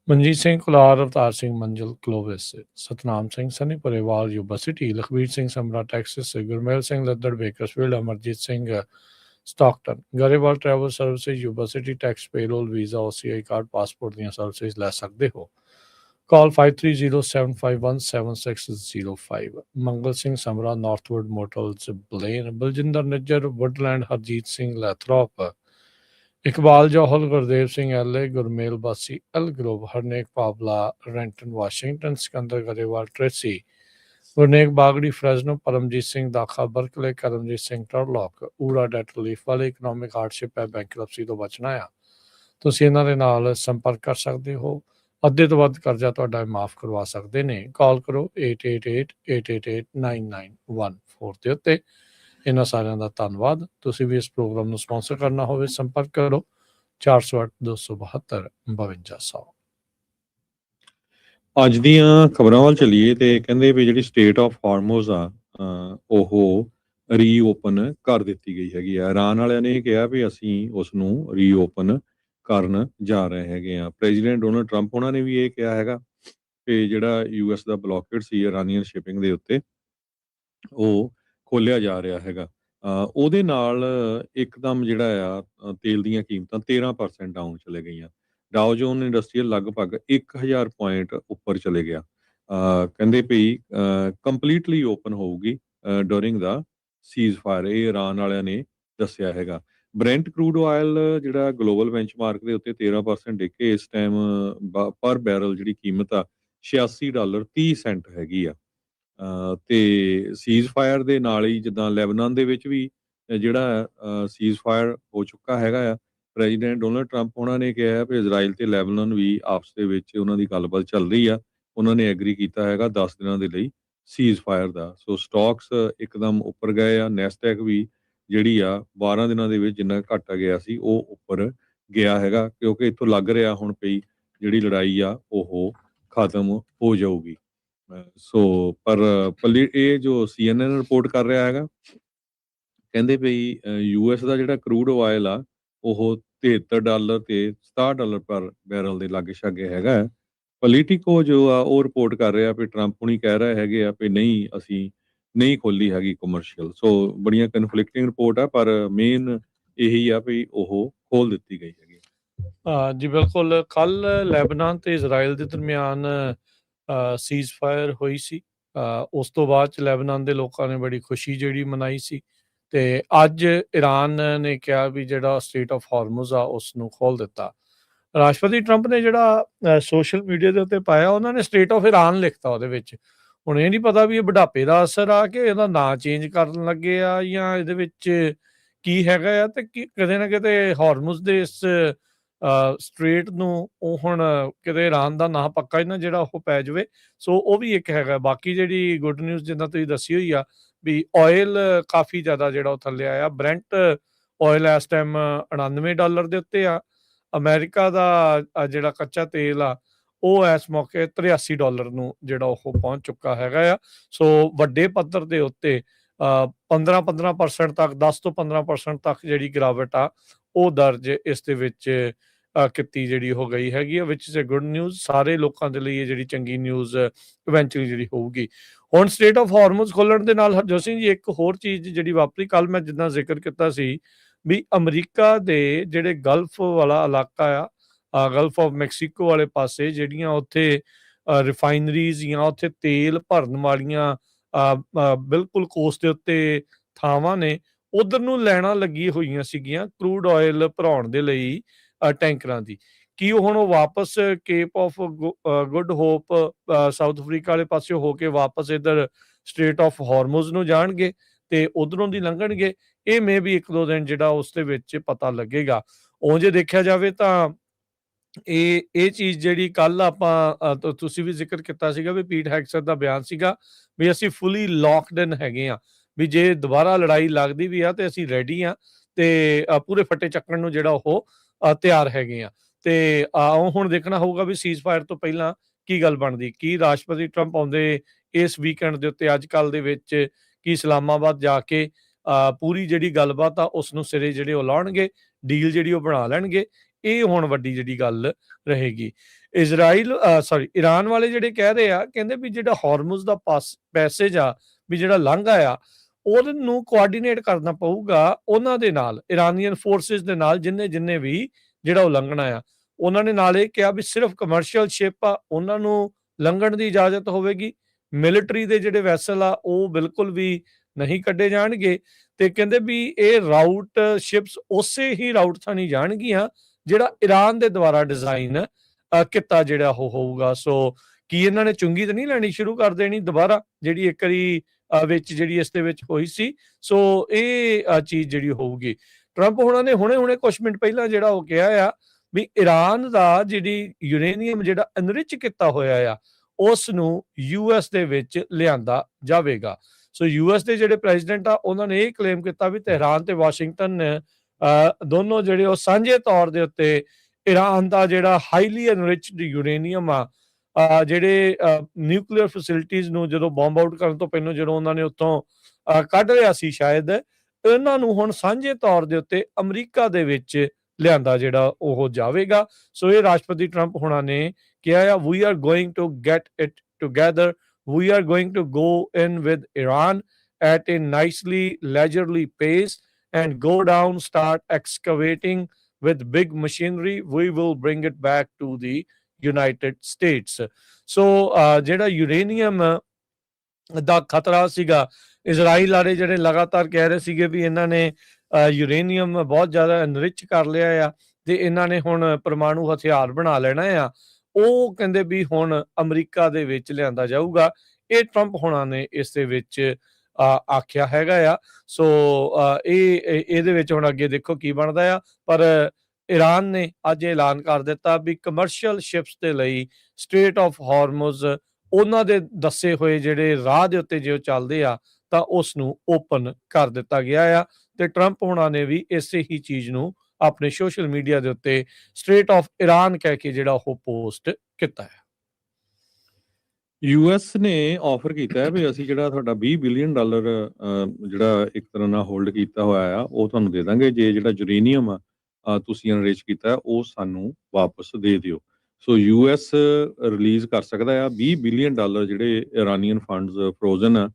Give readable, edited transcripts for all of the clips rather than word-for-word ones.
Manjeet Singh Kular, Avtar Singh Manzal Clovis, Satnam Singh Sunny Parewal Yuba City, Lakhbir Singh Samra Texas, Gurmel Singh Laddar Bakersfield, Amarjit Singh Stockton, Grewal travel services Yuba City, tax payroll visa OCI card passport ਦੀਆਂ services ਲੈ ਸਕਦੇ ਹੋ। Call 5307517605। Mangal Singh Samra Northwood motels Blaine, Baljinder Nijjar Woodland, Harjit Singh Lathrop, Iqbal Johal, Gurdev Singh LA, Gurmel Bassi Elk Grove, Harnek Pawla Renton Washington, Sikandar Grewal Tracy, Gurnek ਬਾਗੜੀ ਫਰੈਜ਼ਨੋ, ਪਰਮਜੀਤ ਸਿੰਘ ਦਾਖਾ Berkeley, Karamjit Singh ਟਰਲੌਕ, ਊੜਾ that relief ਵਾਲੇ, economic hardship ਹੈ, bankruptcy ਤੋਂ ਬਚਣਾ ਆ, ਤੁਸੀਂ ਇਹਨਾਂ ਦੇ ਨਾਲ ਸੰਪਰਕ ਕਰ ਸਕਦੇ ਹੋ। ਅੱਧੇ ਤੋਂ ਵੱਧ ਕਰਜ਼ਾ ਤੁਹਾਡਾ ਮਾਫ ਕਰਵਾ ਸਕਦੇ ਨੇ। ਕਾਲ ਕਰੋ 8888889914 ਦੇ ਉੱਤੇ। ਇਹਨਾਂ ਸਾਰਿਆਂ ਦਾ ਧੰਨਵਾਦ। ਤੁਸੀਂ ਵੀ ਇਸ ਪ੍ਰੋਗਰਾਮ ਨੂੰ ਸਪਾਂਸਰ ਕਰਨਾ ਹੋਵੇ, ਸੰਪਰਕ ਕਰੋ 408-272-5200। ਅੱਜ ਦੀਆਂ ਖਬਰਾਂ ਵੱਲ ਚੱਲੀਏ ਤੇ ਕਹਿੰਦੇ ਵੀ ਜਿਹੜੀ ਸਟੇਟ ਆਫ ਹਾਰਮੋਜ਼ ਆ ਉਹ ਰੀਓਪਨ ਕਰ ਦਿੱਤੀ ਗਈ ਹੈਗੀ ਆ। ਇਰਾਨ ਵਾਲਿਆਂ ਨੇ ਕਿਹਾ ਵੀ ਅਸੀਂ ਉਸ ਨੂੰ ਰੀਓਪਨ ਕਰਨ ਜਾ ਰਹੇ ਹੈਗੇ ਆ। ਪ੍ਰੈਜ਼ੀਡੈਂਟ ਡੋਨਲਡ ਟਰੰਪ ਉਹਨਾਂ ਨੇ ਵੀ ਇਹ ਕਿਹਾ ਹੈਗਾ ਕਿ ਜਿਹੜਾ US ਦਾ ਬਲੌਕੇਡ ਸੀ ਇਰਾਨੀਅਨ ਸ਼ਿਪਿੰਗ ਦੇ ਉੱਤੇ ਉਹ ਖੋਲਿਆ ਜਾ ਰਿਹਾ ਹੈਗਾ। ਉਹਦੇ ਨਾਲ ਇੱਕਦਮ ਜਿਹੜਾ ਆ ਤੇਲ ਦੀਆਂ ਕੀਮਤਾਂ 13% ਡਾਊਨ ਚਲੇ ਗਈਆਂ। ਡਾਓ ਜੋਨ ਇੰਡਸਟਰੀਅਲ ਲਗਭਗ 1000 ਪੁਆਇੰਟ ਉੱਪਰ ਚਲੇ ਗਿਆ। ਕਹਿੰਦੇ ਵੀ ਕੰਪਲੀਟਲੀ ਓਪਨ ਹੋਊਗੀ ਡੂਰਿੰਗ ਦਾ ਸੀਜ਼ ਫਾਇਰ, ਇਹ ਇਰਾਨ ਵਾਲਿਆਂ ਨੇ ਦੱਸਿਆ ਹੈਗਾ। ਬ੍ਰੈਂਟ ਕਰੂਡ ਆਇਲ ਜਿਹੜਾ ਗਲੋਬਲ ਬੈਂਚਮਾਰਕ ਦੇ ਉੱਤੇ 13% ਡਿੱਗ ਕੇ ਇਸ ਟਾਈਮ ਪਰ ਬੈਰਲ ਜਿਹੜੀ ਕੀਮਤ ਆ $86.30 ਹੈਗੀ ਆ। ਤੇ ਸੀਜ਼ ਫਾਇਰ ਦੇ ਨਾਲ ਹੀ ਜਿੱਦਾਂ ਲੈਬਨਾਨ ਦੇ ਵਿੱਚ ਵੀ ਜਿਹੜਾ ਸੀਜ਼ ਫਾਇਰ ਹੋ ਚੁੱਕਾ ਹੈਗਾ ਆ। ਪ੍ਰੈਜ਼ੀਡੈਂਟ ਡੋਨਲਡ ਟਰੰਪ ਉਹਨਾਂ ਨੇ ਕਿਹਾ ਵੀ ਇਜ਼ਰਾਈਲ ਤੇ ਲੈਬਨਾਨ ਵੀ ਆਪਸ ਦੇ ਵਿੱਚ ਉਹਨਾਂ ਦੀ ਗੱਲਬਾਤ ਚੱਲ ਰਹੀ ਆ। ਉਹਨਾਂ ਨੇ ਐਗਰੀ ਕੀਤਾ ਹੈਗਾ 10 ਦਿਨਾਂ ਦੇ ਲਈ ਸੀਜ਼ ਫਾਇਰ ਦਾ। ਸੋ ਸਟਾਕਸ ਇੱਕਦਮ ਉੱਪਰ ਗਏ ਆ। ਨੈਸਟੈਕ ਵੀ ਜਿਹੜੀ ਆ 12 ਦਿਨਾਂ ਦੇ ਵਿੱਚ ਜਿੰਨਾ ਘੱਟ ਗਿਆ ਸੀ ਉਹ ਉੱਪਰ ਗਿਆ ਹੈਗਾ, ਕਿਉਂਕਿ ਇੱਥੋਂ ਲੱਗ ਰਿਹਾ ਹੁਣ ਪਈ ਜਿਹੜੀ ਲੜਾਈ ਆ ਉਹ ਖਤਮ ਹੋ ਜਾਊਗੀ। ਸੋ ਪਰ ਇਹ ਜੋ CNN ਰਿਪੋਰਟ ਕਰ ਰਿਹਾ ਹੈਗਾ, ਕਹਿੰਦੇ ਵੀ US ਦਾ ਜਿਹੜਾ ਕਰੂਡ ਆਇਲ ਆ ਉਹ $73 ਤੇ $67 ਪਰ ਬੈਰਲ ਦੇ ਲਾਗੇ ਛਾਗੇ ਹੈਗਾ। ਪੋਲੀਟੀਕੋ ਜੋ ਆ ਉਹ ਰਿਪੋਰਟ ਕਰ ਰਿਹਾ ਵੀ ਟਰੰਪ ਹੁਣੀ ਕਹਿ ਰਹੇ ਹੈਗੇ ਆ ਵੀ ਨਹੀਂ, ਅਸੀਂ ਨਹੀਂ ਖੋਲੀ ਹੈਗੀ ਕਮਰਸ਼ੀਅਲ। ਸੋ ਬੜੀਆਂ ਕਨਫਲਿਕਟਿੰਗ ਰਿਪੋਰਟ ਆ, ਪਰ ਮੇਨ ਇਹੀ ਆ ਵੀ ਉਹ ਖੋਲ ਦਿੱਤੀ ਗਈ ਹੈਗੀ। ਜੀ ਬਿਲਕੁਲ। ਕੱਲ ਲੈਬਨਾਨ ਤੇ ਇਜ਼ਰਾਈਲ ਦੇ ਦਰਮਿਆਨ ਸੀਜ਼ ਫਾਇਰ ਹੋਈ ਸੀ। ਉਸ ਤੋਂ ਬਾਅਦ ਚ ਲੈਬਨਾਨ ਦੇ ਲੋਕਾਂ ਨੇ ਬੜੀ ਖੁਸ਼ੀ ਜਿਹੜੀ ਮਨਾਈ ਸੀ, ਤੇ ਅੱਜ ਇਰਾਨ ਨੇ ਕਿਹਾ ਵੀ ਜਿਹੜਾ ਸਟੇਟ ਆਫ ਹਾਰਮੁਜ਼ ਆ ਉਸ ਨੂੰ ਖੋਲ ਦਿੱਤਾ। ਰਾਸ਼ਟਰਪਤੀ ਟਰੰਪ ਨੇ ਜਿਹੜਾ ਸੋਸ਼ਲ ਮੀਡੀਆ ਦੇ ਉੱਤੇ ਪਾਇਆ, ਉਹਨਾਂ ਨੇ ਸਟੇਟ ਆਫ ਇਰਾਨ ਲਿਖਤਾ ਉਹਦੇ ਵਿੱਚ। ਹੁਣ ਇਹ ਨਹੀਂ ਪਤਾ ਵੀ ਇਹ ਬੁਢਾਪੇ ਦਾ ਅਸਰ ਆ ਕਿ ਇਹਦਾ ਨਾਂ ਚੇਂਜ ਕਰਨ ਲੱਗੇ ਆ, ਜਾਂ ਇਹਦੇ ਵਿੱਚ ਕੀ ਹੈਗਾ ਆ, ਤੇ ਕਿਤੇ ਨਾ ਕਿਤੇ ਹਾਰਮੁਜ਼ ਦੇ ਇਸ ਸਟ੍ਰੇਟ ਨੂੰ ਉਹ ਹੁਣ ਕਿਤੇ ਇਰਾਨ ਦਾ ਨਾਂ ਪੱਕਾ ਹੀ ਨਾ ਜਿਹੜਾ ਉਹ ਪੈ ਜਾਵੇ। ਸੋ ਉਹ ਵੀ ਇੱਕ ਹੈਗਾ। ਬਾਕੀ ਜਿਹੜੀ ਗੁੱਡ ਨਿਊਜ਼ ਜਿੱਦਾਂ ਤੁਸੀਂ ਦੱਸੀ ਹੋਈ ਆ ਵੀ ਆਇਲ ਕਾਫੀ ਜ਼ਿਆਦਾ ਜਿਹੜਾ ਉਹ ਥੱਲੇ ਆਇਆ। ਬ੍ਰੈਂਟ ਆਇਲ ਇਸ ਟਾਈਮ $99 ਦੇ ਉੱਤੇ ਆ। ਅਮਰੀਕਾ ਦਾ ਜਿਹੜਾ ਕੱਚਾ ਤੇਲ ਆ ਉਹ ਇਸ ਮੌਕੇ $83 ਨੂੰ ਜਿਹੜਾ ਉਹ ਪਹੁੰਚ ਚੁੱਕਾ ਹੈਗਾ ਆ। ਸੋ ਵੱਡੇ ਪੱਧਰ ਦੇ ਉੱਤੇ 15% ਤੱਕ 10 ਤੋਂ 15% ਤੱਕ ਜਿਹੜੀ ਗਿਰਾਵਟ ਆ ਉਹ ਦਰਜ ਇਸ ਦੇ ਵਿੱਚ ਕੀਤੀ ਜਿਹੜੀ ਹੋ ਗਈ ਹੈਗੀ ਆ, ਵਿਚ ਇਜ਼ ਅ ਗੁੱਡ ਨਿਊਜ਼। ਸਾਰੇ ਲੋਕਾਂ ਦੇ ਲਈ ਇਹ ਜਿਹੜੀ ਚੰਗੀ ਨਿਊਜ਼ ਇਵੈਂਚੁਅਲੀ ਜਿਹੜੀ ਹੋਊਗੀ। ਹੁਣ ਸਟੇਟ ਆਫ ਹਾਰਮੁਜ਼ ਖੋਲਣ ਦੇ ਨਾਲ ਹਰਜੋਤ ਸਿੰਘ ਜੀ ਇੱਕ ਹੋਰ ਚੀਜ਼ ਜਿਹੜੀ ਵਾਪਰੀ ਕੱਲ, ਮੈਂ ਜਿੱਦਾਂ ਜ਼ਿਕਰ ਕੀਤਾ ਸੀ ਵੀ ਅਮਰੀਕਾ ਦੇ ਜਿਹੜੇ ਗਲਫ ਵਾਲਾ ਇਲਾਕਾ ਆ, ਗਲਫ ਆਫ ਮੈਕਸੀਕੋ ਵਾਲੇ ਪਾਸੇ ਜਿਹੜੀਆਂ ਉੱਥੇ ਰਿਫਾਈਨਰੀਜ਼ ਜਾਂ ਉੱਥੇ ਤੇਲ ਭਰਨ ਵਾਲੀਆਂ ਬਿਲਕੁਲ ਕੋਸਟ ਦੇ ਉੱਤੇ ਥਾਵਾਂ ਨੇ, ਉਧਰ ਨੂੰ ਲੈਣਾ ਲੱਗੀ ਹੋਈਆਂ ਸੀਗੀਆਂ ਕਰੂਡ ਆਇਲ ਭਰਾਉਣ ਦੇ ਲਈ ਟੈਂਕਰਾਂ ਦੀ। ਕੀ ਹੁਣ ਉਹ ਵਾਪਸ cape of good hop south Africa ਵਾਲੇ ਪਾਸੇ ਹੋ ਕੇ ਵਾਪਸ ਇੱਧਰ ਸਟੇਟ ਆਫ ਹਾਰਮੁਜ਼ ਨੂੰ ਜਾਣਗੇ ਤੇ ਉਧਰੋਂ ਦੀ ਲੰਘਣਗੇ? ਇਹ ਮੇ ਵੀ 1-2 ਦਿਨ ਜਿਹੜਾ ਉਸ ਦੇ ਵਿੱਚ ਪਤਾ ਲੱਗੇਗਾ। ਉਹ ਜੇ ਦੇਖਿਆ ਜਾਵੇ ਤਾਂ ਇਹ ਚੀਜ਼ ਜਿਹੜੀ ਕੱਲ ਆਪਾਂ ਤੁਸੀਂ ਵੀ ਜ਼ਿਕਰ ਕੀਤਾ ਸੀਗਾ ਵੀ ਪੀਟ ਹੈਗਸਟ ਦਾ ਬਿਆਨ ਸੀਗਾ ਵੀ ਅਸੀਂ ਫੁੱਲੀ ਲੌਕਡ ਇਨ ਹੈਗੇ ਆ, ਵੀ ਜੇ ਦੁਬਾਰਾ ਲੜਾਈ ਲੱਗਦੀ ਵੀ ਆ ਤੇ ਅਸੀਂ ਰੈਡੀ ਆ ਤੇ ਪੂਰੇ ਫੱਟੇ ਚੱਕਣ ਨੂੰ ਜਿਹੜਾ ਉਹ ਤਿਆਰ ਹੈਗੇ ਆ। ਤੇ ਹੁਣ ਦੇਖਣਾ ਹੋਊਗਾ ਵੀ ਸੀਜ਼ ਫਾਇਰ ਤੋਂ ਪਹਿਲਾਂ ਕੀ ਗੱਲ ਬਣਦੀ। ਕੀ ਰਾਸ਼ਟਰਪਤੀ ਟਰੰਪ ਆਉਂਦੇ ਇਸ ਵੀਕਐਂਡ ਦੇ ਉੱਤੇ ਅੱਜ ਕੱਲ ਦੇ ਵਿੱਚ ਕੀ ਇਸਲਾਮਾਬਾਦ ਜਾ ਕੇ ਪੂਰੀ ਜਿਹੜੀ ਗੱਲਬਾਤ ਆ ਉਸ ਨੂੰ ਸਿਰੇ ਜਿਹੜੇ ਉਹ ਲਾਉਣਗੇ, ਡੀਲ ਜਿਹੜੀ ਉਹ ਬਣਾ ਲੈਣਗੇ? ਇਹ ਹੁਣ ਵੱਡੀ ਜਿਹੜੀ ਗੱਲ ਰਹੇਗੀ। ਈਰਾਨ ਵਾਲੇ ਜਿਹੜੇ ਕਹਿ ਰਹੇ ਆ, ਕਹਿੰਦੇ ਵੀ ਜਿਹੜਾ ਹਾਰਮੁਜ਼ ਦਾ ਪੈਸੇਜ ਆ, ਵੀ ਜਿਹੜਾ ਲਾਂਘਾ ਆ, ਉਹਨੂੰ ਕੋਆਰਡੀਨੇਟ ਕਰਨਾ ਪਊਗਾ ਉਹਨਾਂ ਦੇ ਨਾਲ, ਇਰਾਨੀਅਨ ਫੋਰਸਿਸ ਦੇ ਨਾਲ, ਜਿੰਨੇ ਵੀ ਜਿਹੜਾ ਉਹ ਲੰਘਣਾ ਆ। ਉਹਨਾਂ ਨੇ ਨਾਲ ਇਹ ਕਿਹਾ ਵੀ ਸਿਰਫ ਕਮਰਸ਼ੀਅਲ ਸ਼ਿਪ ਆ ਉਹਨਾਂ ਨੂੰ ਲੰਘਣ ਦੀ ਇਜਾਜ਼ਤ ਹੋਵੇਗੀ, ਮਿਲਟਰੀ ਦੇ ਜਿਹੜੇ ਵੈਸਲ ਆ ਉਹ ਬਿਲਕੁਲ ਵੀ ਨਹੀਂ ਕੱਢੇ ਜਾਣਗੇ। ਤੇ ਕਹਿੰਦੇ ਵੀ ਇਹ ਰਾਊਟ ਸ਼ਿਪਸ ਉਸੇ ਹੀ ਰਾਊਟ ਥਾਣੀ ਜਾਣਗੀਆਂ ਜਿਹੜਾ ਈਰਾਨ ਦੇ ਦੁਆਰਾ ਡਿਜ਼ਾਈਨ ਕੀਤਾ ਜਿਹੜਾ ਉਹ ਹੋਊਗਾ। ਸੋ ਕੀ ਇਹਨਾਂ ਨੇ ਚੁੰਗੀ ਤਾਂ ਨਹੀਂ ਲੈਣੀ ਸ਼ੁਰੂ ਕਰ ਦੇਣੀ ਦੁਬਾਰਾ, ਜਿਹੜੀ ਇੱਕ ਵਾਰੀ ਵਿੱਚ ਜਿਹੜੀ ਇਸ ਦੇ ਵਿੱਚ ਹੋਈ ਸੀ। ਸੋ ਇਹ ਚੀਜ਼ ਜਿਹੜੀ ਹੋਊਗੀ। ਟਰੰਪ ਹੋਣਾ ਨੇ ਹੁਣੇ ਕੁਝ ਮਿੰਟ ਪਹਿਲਾਂ ਜਿਹੜਾ ਉਹ ਕਿਹਾ ਆ ਵੀ ਈਰਾਨ ਦਾ ਜਿਹੜੀ ਯੂਰੇਨੀਅਮ ਜਿਹੜਾ ਐਨਰਿਚ ਕੀਤਾ ਹੋਇਆ ਆ ਉਸ ਨੂੰ ਯੂਐਸ ਦੇ ਵਿੱਚ ਲਿਆਂਦਾ ਜਾਵੇਗਾ। ਸੋ ਯੂਐਸ ਦੇ ਜਿਹੜੇ ਪ੍ਰੈਜ਼ੀਡੈਂਟ ਆ ਉਹਨਾਂ ਨੇ ਇਹ ਕਲੇਮ ਕੀਤਾ ਵੀ ਤਹਿਰਾਨ ਤੇ ਵਾਸ਼ਿੰਗਟਨ ਦੋਨੋਂ ਜਿਹੜੇ ਉਹ ਸਾਂਝੇ ਤੌਰ ਦੇ ਉੱਤੇ ਈਰਾਨ ਦਾ ਜਿਹੜਾ ਹਾਈਲੀ ਐਨਰਿਚਡ ਯੂਰੇਨੀਅਮ ਆ, ਜਿਹੜੇ ਨਿਊਕਲੀਅਰ ਫੈਸਿਲਿਟੀਜ਼ ਨੂੰ ਜਦੋਂ ਬੰਬ ਆਊਟ ਕਰਨ ਤੋਂ ਪਹਿਲਾਂ ਜਦੋਂ ਉਹਨਾਂ ਨੇ ਉੱਥੋਂ ਕੱਢ ਲਿਆ ਸੀ ਸ਼ਾਇਦ, ਇਹਨਾਂ ਨੂੰ ਹੁਣ ਸਾਂਝੇ ਤੌਰ ਦੇ ਉੱਤੇ ਅਮਰੀਕਾ ਦੇ ਵਿੱਚ ਲਿਆਂਦਾ ਜਿਹੜਾ ਉਹ ਜਾਵੇਗਾ। ਸੋ ਇਹ ਰਾਸ਼ਟਰਪਤੀ ਟਰੰਪ ਹੋਣਾ ਨੇ ਕਿਹਾ ਆ, we are going to get it together, we are going to go in with Iran at a nicely leisurely pace and go down, start excavating with big machinery. We will bring it back to the United States. So ਜਿਹੜਾ uranium ਦਾ ਖਤਰਾ ਸੀਗਾ, Israel ਵਾਲੇ ਜਿਹੜੇ ਲਗਾਤਾਰ ਕਹਿ ਰਹੇ ਸੀਗੇ ਵੀ ਇਹਨਾਂ ਨੇ ਯੂਰੇਨੀਅਮ ਬਹੁਤ ਜ਼ਿਆਦਾ ਐਨਰਿਚ ਕਰ ਲਿਆ ਆ ਤੇ ਇਹਨਾਂ ਨੇ ਹੁਣ ਪਰਮਾਣੂ ਹਥਿਆਰ ਬਣਾ ਲੈਣਾ ਆ, ਉਹ ਕਹਿੰਦੇ ਵੀ ਹੁਣ ਅਮਰੀਕਾ ਦੇ ਵਿੱਚ ਲਿਆਂਦਾ ਜਾਊਗਾ। ਇਹ ਟਰੰਪ ਹੋਣਾ ਨੇ ਇਸ ਦੇ ਵਿੱਚ ਆਖਿਆ ਹੈਗਾ ਆ। ਸੋ ਇਹਦੇ ਵਿੱਚ ਹੁਣ ਅੱਗੇ ਦੇਖੋ ਕੀ ਬਣਦਾ ਆ। ਪਰ ਈਰਾਨ ਨੇ ਅੱਜ ਐਲਾਨ ਕਰ ਦਿੱਤਾ ਵੀ ਕਮਰਸ਼ੀਅਲ ਸ਼ਿਪਸ ਦੇ ਲਈ ਸਟ੍ਰੇਟ ਆਫ ਹਾਰਮੁਜ਼ ਉਹਨਾਂ ਦੇ ਦੱਸੇ ਹੋਏ ਜਿਹੜੇ ਰਾਹ ਦੇ ਉੱਤੇ ਜੇ ਉਹ ਚੱਲਦੇ ਆ ਤਾਂ ਉਸ ਨੂੰ ਓਪਨ ਕਰ ਦਿੱਤਾ ਗਿਆ ਆ। ਤੇ ਟਰੰਪ ਹੋਣਾ ਨੇ ਵੀ ਇਸੇ ਹੀ ਚੀਜ਼ ਨੂੰ ਆਪਣੇ ਸੋਸ਼ਲ ਮੀਡੀਆ ਦੇ ਉੱਤੇ ਸਟ੍ਰੇਟ ਆਫ ਈਰਾਨ ਕਹਿ ਕੇ ਜਿਹੜਾ ਉਹ ਪੋਸਟ ਕੀਤਾ ਹੈ। ਯੂਐਸ ਨੇ ਆਫਰ ਕੀਤਾ ਹੈ ਵੀ ਅਸੀਂ ਜਿਹੜਾ ਤੁਹਾਡਾ $20 ਬਿਲੀਅਨ ਜਿਹੜਾ ਇੱਕ ਤਰ੍ਹਾਂ ਨਾਲ ਹੋਲਡ ਕੀਤਾ ਹੋਇਆ ਆ ਉਹ ਤੁਹਾਨੂੰ ਦੇ ਦਾਂਗੇ ਜੇ ਜਿਹੜਾ ਯੂਰੇਨੀਅਮ ਆ ਤੁਸੀਂ ਐਨਰਿਚ ਕੀਤਾ ਉਹ ਸਾਨੂੰ ਵਾਪਸ ਦੇ ਦਿਓ। ਸੋ ਯੂਐਸ ਰਿਲੀਜ਼ ਕਰ ਸਕਦਾ ਆ $20 ਬਿਲੀਅਨ ਜਿਹੜੇ ਇਰਾਨੀਅਨ ਫੰਡਸ ਫਰੋਜ਼ਨ ਆ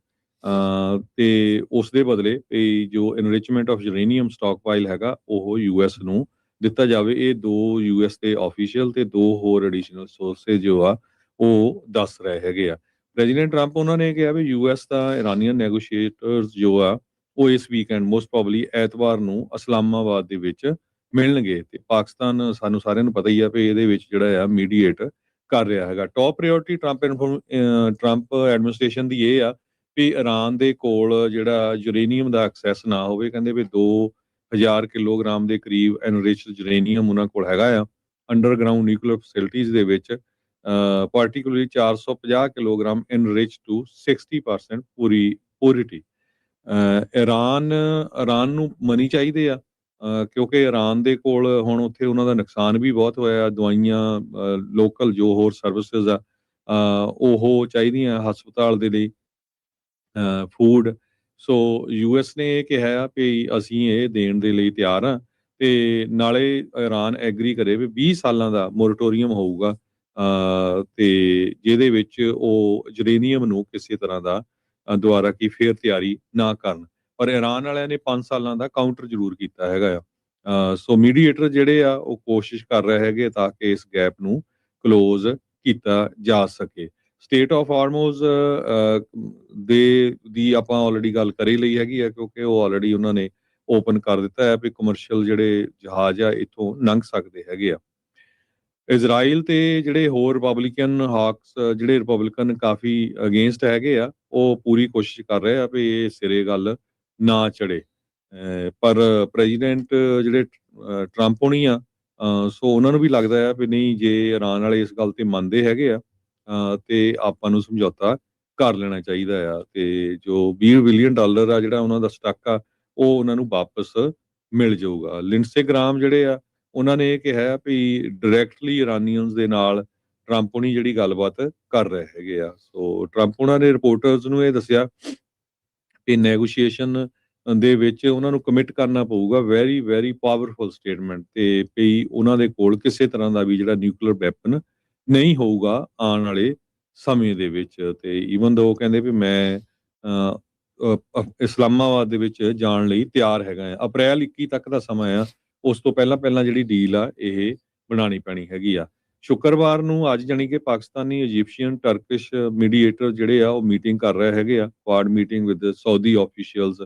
ਤੇ ਉਸ ਦੇ ਬਦਲੇ ਜੋ ਐਨਰਿਚਮੈਂਟ ਆਫ ਯੂਰੇਨੀਅਮ ਸਟਾਕਪਾਈਲ ਹੈਗਾ ਉਹ ਯੂਐਸ ਨੂੰ ਦਿੱਤਾ ਜਾਵੇ। ਇਹ 2 ਯੂਐਸ ਦੇ ਆਫੀਸ਼ੀਅਲ ਤੇ 2 ਹੋਰ ਐਡੀਸ਼ਨਲ ਸੋਰਸਸ ਜੋ ਆ ਉਹ ਦੱਸ ਰਹੇ ਹੈਗੇ ਆ। ਪ੍ਰੈਜ਼ੀਡੈਂਟ ਟਰੰਪ ਉਹਨਾਂ ਨੇ ਕਿਹਾ ਵੀ ਯੂਐਸ ਦਾ ਇਰਾਨੀਅਨ ਨੈਗੋਸ਼ੀਏਟਰਸ ਜੋ ਆ ਉਹ ਇਸ ਵੀਕਐਂਡ ਮੋਸਟ ਪ੍ਰੋਬਬਲੀ ਐਤਵਾਰ ਨੂੰ ਇਸਲਾਮਾਬਾਦ ਦੇ ਵਿੱਚ ਮਿਲਣਗੇ ਤੇ ਪਾਕਿਸਤਾਨ ਸਾਨੂੰ ਸਾਰਿਆਂ ਨੂੰ ਪਤਾ ਹੀ ਆ ਵੀ ਇਹਦੇ ਵਿੱਚ ਜਿਹੜਾ ਆ ਮੀਡੀਏਟ ਕਰ ਰਿਹਾ ਹੈਗਾ। ਟੌਪ ਪ੍ਰਾਇੋਰਟੀ ਟਰੰਪ ਐਡਮਿਨਿਸਟ੍ਰੇਸ਼ਨ ਦੀ ਇਹ ਆ ਵੀ ਇਰਾਨ ਦੇ ਕੋਲ ਜਿਹੜਾ ਯੂਰੇਨੀਅਮ ਦਾ ਐਕਸੈਸ ਨਾ ਹੋਵੇ। ਕਹਿੰਦੇ ਵੀ 2000 ਕਿਲੋਗ੍ਰਾਮ ਦੇ ਕਰੀਬ ਐਨਰਿਚਡ ਯੂਰੇਨੀਅਮ ਉਹਨਾਂ ਕੋਲ ਹੈਗਾ ਆ ਅੰਡਰਗਰਾਊਂਡ ਨਿਊਕਲੀਅਰ ਫੈਸਿਲਿਟੀਜ਼ ਦੇ ਵਿੱਚ, particularly 450 kilogram enriched to 60% purity। Iran ਨੂੰ ਮਨੀ ਚਾਹੀਦੇ ਆ ਕਿਉਂਕਿ ਇਰਾਨ ਦੇ ਕੋਲ ਹੁਣ ਉੱਥੇ ਉਹਨਾਂ ਦਾ ਨੁਕਸਾਨ ਵੀ ਬਹੁਤ ਹੋਇਆ, ਦਵਾਈਆਂ ਲੋਕਲ ਜੋ ਹੋਰ ਸਰਵਿਸਿਜ਼ ਆ ਉਹ ਚਾਹੀਦੀਆਂ ਹਸਪਤਾਲ ਦੇ ਲਈ, ਫੂਡ। ਸੋ ਯੂਐਸ ਨੇ ਇਹ ਕਿਹਾ ਆ ਵੀ ਅਸੀਂ ਇਹ ਦੇਣ ਦੇ ਲਈ ਤਿਆਰ ਆ ਤੇ ਨਾਲੇ ਇਰਾਨ ਐਗਰੀ ਕਰੇ ਵੀ 20 ਸਾਲਾਂ ਦਾ ਮੋਰਟੋਰੀਅਮ ਹੋਊਗਾ ਤੇ ਜਿਹਦੇ ਵਿੱਚ ਉਹ ਯੂਰੇਨੀਅਮ ਨੂੰ ਕਿਸੇ ਤਰ੍ਹਾਂ ਦਾ ਦੁਬਾਰਾ ਕੀ ਫੇਰ ਤਿਆਰੀ ਨਾ ਕਰਨ। ਪਰ ਇਰਾਨ ਵਾਲਿਆਂ ਨੇ 5 ਸਾਲਾਂ ਦਾ ਕਾਊਂਟਰ ਜ਼ਰੂਰ ਕੀਤਾ ਹੈਗਾ ਆ। ਸੋ ਮੀਡੀਏਟਰ ਜਿਹੜੇ ਆ ਉਹ ਕੋਸ਼ਿਸ਼ ਕਰ ਰਹੇ ਹੈਗੇ ਤਾਂ ਕਿ ਇਸ ਗੈਪ ਨੂੰ ਕਲੋਜ਼ ਕੀਤਾ ਜਾ ਸਕੇ। ਸਟੇਟ ਆਫ ਹਾਰਮੁਜ਼ ਦੀ ਆਪਾਂ ਆਲਰੇਡੀ ਗੱਲ ਕਰੀ ਲਈ ਹੈਗੀ ਆ ਕਿਉਂਕਿ ਉਹ ਆਲਰੇਡੀ ਉਹਨਾਂ ਨੇ ਓਪਨ ਕਰ ਦਿੱਤਾ ਹੈ ਵੀ ਕਮਰਸ਼ੀਅਲ ਜਿਹੜੇ ਜਹਾਜ਼ ਆ ਇੱਥੋਂ ਲੰਘ ਸਕਦੇ ਹੈਗੇ ਆ। ਇਜ਼ਰਾਈਲ ਤੇ ਜਿਹੜੇ ਹੋਰ ਰਿਪਬਲਿਕਨ ਕਾਫੀ ਅਗੇਂਸਟ ਹੈਗੇ ਆ ਉਹ ਪੂਰੀ ਕੋਸ਼ਿਸ਼ ਕਰ ਰਹੇ ਆ ਵੀ ਇਹ ਸਿਰੇ ਗੱਲ ਨਾ ਚੜੇ। ਪਰ ਪ੍ਰੈਜ਼ੀਡੈਂਟ ਜਿਹੜੇ ਟਰੰਪ ਹੋਣੀ ਆ ਸੋ ਉਹਨਾਂ ਨੂੰ ਵੀ ਲੱਗਦਾ ਆ ਵੀ ਨਹੀਂ ਜੇ ਇਰਾਨ ਵਾਲੇ ਇਸ ਗੱਲ ਤੇ ਮੰਨਦੇ ਹੈਗੇ ਆ ਤੇ ਆਪਾਂ ਨੂੰ ਸਮਝੌਤਾ ਕਰ ਲੈਣਾ ਚਾਹੀਦਾ ਆ ਤੇ ਜੋ $20 ਬਿਲੀਅਨ ਆ ਜਿਹੜਾ ਉਹਨਾਂ ਦਾ ਸਟਾਕ ਆ ਉਹ ਉਹਨਾਂ ਨੂੰ ਵਾਪਸ ਮਿਲ ਜਾਊਗਾ। ਲਿੰਡਸੇ ਗ੍ਰਾਮ ਜਿਹੜੇ ਆ ਉਹਨਾਂ ਨੇ ਇਹ ਕਿਹਾ ਵੀ ਡਾਇਰੈਕਟਲੀ ਇਰਾਨੀਅਨਸ ਦੇ ਨਾਲ ਟਰੰਪ ਹੋਣੀ ਜਿਹੜੀ ਗੱਲਬਾਤ ਕਰ ਰਹੇ ਹੈਗੇ ਆ। ਸੋ ਟਰੰਪ ਉਹਨਾਂ ਨੇ ਰਿਪੋਰਟਰਸ ਨੂੰ ਇਹ ਦੱਸਿਆ ਕਿ ਨੈਗੋਸ਼ੀਏਸ਼ਨ ਦੇ ਵਿੱਚ ਉਹਨਾਂ ਨੂੰ ਕਮਿਟ ਕਰਨਾ ਪਊਗਾ ਵੈਰੀ ਵੈਰੀ ਪਾਵਰਫੁਲ ਸਟੇਟਮੈਂਟ ਤੇ ਵੀ ਉਹਨਾਂ ਦੇ ਕੋਲ ਕਿਸੇ ਤਰ੍ਹਾਂ ਦਾ ਵੀ ਜਿਹੜਾ ਨਿਊਕਲੀਅਰ ਵੈਪਨ ਨਹੀਂ ਹੋਊਗਾ ਆਉਣ ਵਾਲੇ ਸਮੇਂ ਦੇ ਵਿੱਚ। ਤੇ ਈਵਨ ਦੋ ਕਹਿੰਦੇ ਵੀ ਮੈਂ ਇਸਲਾਮਾਬਾਦ ਦੇ ਵਿੱਚ ਜਾਣ ਲਈ ਤਿਆਰ ਹੈਗਾ ਆ। ਅਪ੍ਰੈਲ 21 ਤੱਕ ਦਾ ਸਮਾਂ ਆ, ਉਸ ਤੋਂ ਪਹਿਲਾਂ ਪਹਿਲਾਂ ਜਿਹੜੀ ਡੀਲ ਆ ਇਹ ਬਣਾਉਣੀ ਪੈਣੀ ਹੈਗੀ ਆ। ਸ਼ੁੱਕਰਵਾਰ ਨੂੰ ਅੱਜ ਜਾਣੀ ਕਿ ਪਾਕਿਸਤਾਨੀ, ਇਜਿਪਸ਼ੀਅਨ, ਟਰਕਿਸ਼ ਮੀਡੀਏਟਰ ਜਿਹੜੇ ਆ ਉਹ ਮੀਟਿੰਗ ਕਰ ਰਹੇ ਹੈਗੇ ਆ, Quad meeting with Saudi officials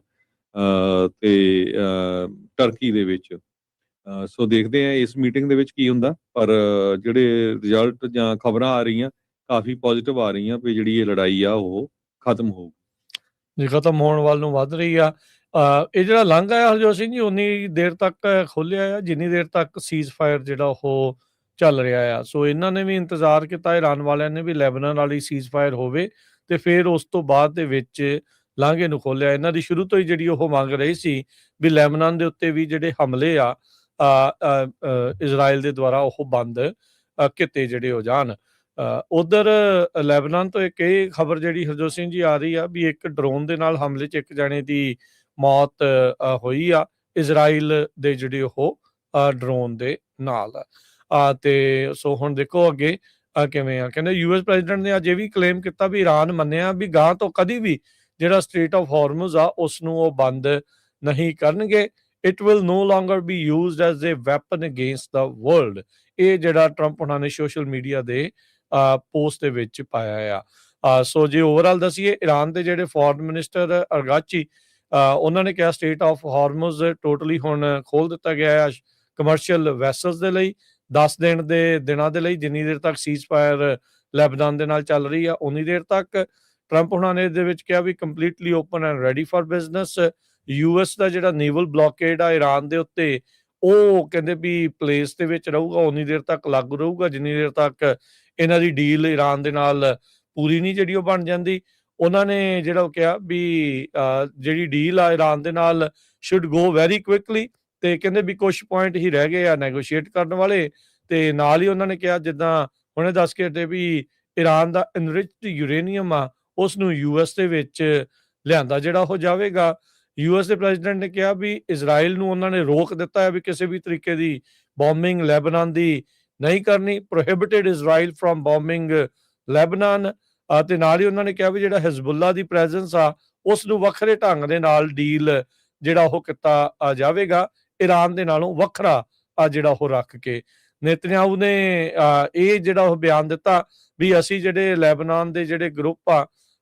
ਤੇ ਟਰਕੀ ਦੇ ਵਿੱਚ। ਸੋ ਦੇਖਦੇ ਆ ਇਸ ਮੀਟਿੰਗ ਦੇ ਵਿੱਚ ਕੀ ਹੁੰਦਾ, ਪਰ ਜਿਹੜੇ ਰਿਜ਼ਲਟ ਜਾਂ ਖਬਰਾਂ ਆ ਰਹੀਆਂ ਕਾਫੀ ਪੋਜ਼ਿਟਿਵ ਆ ਰਹੀਆਂ ਵੀ ਜਿਹੜੀ ਇਹ ਲੜਾਈ ਆ ਉਹ ਖਤਮ ਹੋਊ ਜੀ, ਖਤਮ ਹੋਣ ਵੱਲ ਨੂੰ ਵੱਧ ਰਹੀ ਆ। ਇਹ ਜਿਹੜਾ ਲਾਂਘਾ ਆ ਹਰਜੋਤ ਸਿੰਘ ਜੀ ਉਨੀ ਦੇਰ ਤੱਕ ਖੋਲ੍ਹਿਆ ਆ ਜਿੰਨੀ ਦੇਰ ਤੱਕ ਸੀਜ਼ ਫਾਇਰ ਜਿਹੜਾ ਉਹ ਚੱਲ ਰਿਹਾ ਆ। ਸੋ ਇਹਨਾਂ ਨੇ ਵੀ ਇੰਤਜ਼ਾਰ ਕੀਤਾ, ਇਰਾਨ ਵਾਲਿਆਂ ਨੇ ਵੀ ਲੈਬਨਾਨ ਵਾਲੀ ਸੀਜ਼ ਫਾਇਰ ਹੋਵੇ ਤੇ ਫਿਰ ਉਸ ਤੋਂ ਬਾਅਦ ਦੇ ਵਿੱਚ ਲਾਂਘੇ ਨੂੰ ਖੋਲ੍ਹਿਆ। ਇਹਨਾਂ ਦੀ ਸ਼ੁਰੂ ਤੋਂ ਹੀ ਜਿਹੜੀ ਉਹ ਮੰਗ ਰਹੀ ਸੀ ਵੀ ਲੈਬਨਾਨ ਦੇ ਉੱਤੇ ਵੀ ਜਿਹੜੇ ਹਮਲੇ ਆ ਇਜ਼ਰਾਈਲ ਦੇ ਦੁਆਰਾ ਉਹ ਬੰਦ ਕੀਤੇ ਜਿਹੜੇ ਹੋ ਜਾਣ। ਉਧਰ ਲੈਬਨਾਨ ਤੋਂ ਇੱਕ ਇਹ ਖਬਰ ਜਿਹੜੀ ਹਰਜੋਤ ਸਿੰਘ ਜੀ ਆ ਰਹੀ ਆ ਵੀ ਇੱਕ ਡਰੋਨ ਦੇ ਨਾਲ ਹਮਲੇ 'ਚ ਇੱਕ ਜਾਣੇ ਦੀ ਮੌਤ ਹੋਈ ਆ ਇਜ਼ਰਾਈਲ ਦੇ ਜਿਹੜੇ ਉਹ ਡਰੋਨ ਦੇ ਨਾਲ। ਤੇ ਸੋ ਹੁਣ ਦੇਖੋ ਅੱਗੇ ਕਿਵੇਂ ਆ। ਕਹਿੰਦੇ ਯੂਐਸ ਪ੍ਰੈਜ਼ੀਡੈਂਟ ਨੇ ਅੱਜ ਇਹ ਵੀ ਕਲੇਮ ਕੀਤਾ ਵੀ ਇਰਾਨ ਮੰਨਿਆ ਵੀ ਗਾਂ ਤੋਂ ਕਦੀ ਵੀ ਜਿਹੜਾ ਸਟ੍ਰੇਟ ਆਫ ਹਾਰਮੁਜ਼ ਆ ਉਸ ਨੂੰ ਉਹ ਬੰਦ ਨਹੀਂ ਕਰਨਗੇ। It will no longer be used as a weapon against the world. ਇਹ ਜਿਹੜਾ ਟਰੰਪ ਉਹਨਾਂ ਨੇ ਸੋਸ਼ਲ ਮੀਡੀਆ ਦੇ ਪੋਸਟ ਦੇ ਵਿੱਚ ਪਾਇਆ ਆ। ਸੋ ਜੇ ਓਵਰਆਲ ਦੱਸੀਏ, ਇਰਾਨ ਦੇ ਜਿਹੜੇ ਫੋਰਨ ਮਿਨਿਸਟਰ ਅਰਗਾਚੀ ਉਹਨਾਂ ਨੇ ਕਿਹਾ ਸਟੇਟ ਆਫ ਹਾਰਮੁਜ਼ ਟੋਟਲੀ ਹੁਣ ਖੋਲ ਦਿੱਤਾ ਗਿਆ ਆ ਕਮਰਸ਼ੀਅਲ ਵੈਸਲਸ ਦੇ ਲਈ 10 ਦਿਨਾਂ ਦੇ ਲਈ, ਜਿੰਨੀ ਦੇਰ ਤੱਕ ਸੀਜ਼ ਫਾਇਰ ਲੈਬਨਾਨ ਦੇ ਨਾਲ ਚੱਲ ਰਹੀ ਆ ਉਨੀ ਦੇਰ ਤੱਕ। ਟਰੰਪ ਉਹਨਾਂ ਨੇ ਇਹਦੇ ਵਿੱਚ ਕਿਹਾ ਵੀ completely open and ready for business. US ਦਾ ਜਿਹੜਾ ਨੇਵਲ ਬਲੌਕੇਡ ਆ ਇਰਾਨ ਦੇ ਉੱਤੇ ਉਹ ਕਹਿੰਦੇ ਵੀ ਪਲੇਸ ਦੇ ਵਿੱਚ ਰਹੂਗਾ, ਉਨੀ ਦੇਰ ਤੱਕ ਲਾਗੂ ਰਹੂਗਾ ਜਿੰਨੀ ਦੇਰ ਤੱਕ ਇਹਨਾਂ ਦੀ ਡੀਲ ਇਰਾਨ ਦੇ ਨਾਲ ਪੂਰੀ ਨਹੀਂ ਜਿਹੜੀ ਉਹ ਬਣ ਜਾਂਦੀ। ਉਹਨਾਂ ਨੇ ਜਿਹੜਾ ਉਹ ਕਿਹਾ ਵੀ ਜਿਹੜੀ ਡੀਲ ਆ ਇਰਾਨ ਦੇ ਨਾਲ ਸ਼ੁੱਡ ਗੋ ਵੈਰੀ ਕੁਇਕਲੀ ਤੇ ਕਹਿੰਦੇ ਵੀ ਕੁਝ ਪੁਆਇੰਟ ਹੀ ਰਹਿ ਗਏ ਆ ਨੈਗੋਸ਼ੀਏਟ ਕਰਨ ਵਾਲੇ। ਤੇ ਨਾਲ ਹੀ ਉਹਨਾਂ ਨੇ ਕਿਹਾ ਜਿੱਦਾਂ ਹੁਣੇ ਦੱਸ ਕੇ ਹਟੇ ਵੀ ਇਰਾਨ ਦਾ ਇਨਰਿਚਡ ਯੂਰੇਨੀਅਮ ਆ ਉਸ ਨੂੰ ਯੂਐਸ ਦੇ ਵਿੱਚ ਲਿਆਂਦਾ ਜਿਹੜਾ ਉਹ ਜਾਵੇਗਾ। ਯੂਐਸ ਦੇ ਪ੍ਰੈਜ਼ੀਡੈਂਟ ਨੇ ਕਿਹਾ ਵੀ ਇਜ਼ਰਾਈਲ ਨੂੰ ਉਹਨਾਂ ਨੇ ਰੋਕ ਦਿੱਤਾ ਹੈ ਵੀ ਕਿਸੇ ਵੀ ਤਰੀਕੇ ਦੀ ਬੋਮਿੰਗ ਲੈਬਨਾਨ ਦੀ ਨਹੀਂ ਕਰਨੀ, ਪ੍ਰੋਹਿਬਿਟਡ ਇਜ਼ਰਾਈਲ ਫਰੋਮ ਬੋਮਿੰਗ ਲੈਬਨਾਨ। ਤੇ ਨਾਲ ਹੀ ਉਹਨਾਂ ਨੇ ਕਿਹਾ ਵੀ ਜਿਹੜਾ ਹਿਜ਼ਬੁੱਲਾ ਦੀ ਪ੍ਰੈਜ਼ੈਂਸ ਆ ਉਸ ਨੂੰ ਵੱਖਰੇ ਢੰਗ ਦੇ ਨਾਲ ਡੀਲ ਜਿਹੜਾ ਉਹ ਕੀਤਾ ਜਾਵੇਗਾ, ਇਰਾਨ ਦੇ ਨਾਲੋਂ ਵੱਖਰਾ ਜਿਹੜਾ ਉਹ ਰੱਖ ਕੇ। ਨੇਤਨਿਆਹੂ ਨੇ ਇਹ ਜਿਹੜਾ ਉਹ ਬਿਆਨ ਦਿੱਤਾ ਵੀ ਅਸੀਂ ਜਿਹੜੇ ਲੈਬਨਾਨ ਦੇ ਜਿਹੜੇ ਗਰੁੱਪ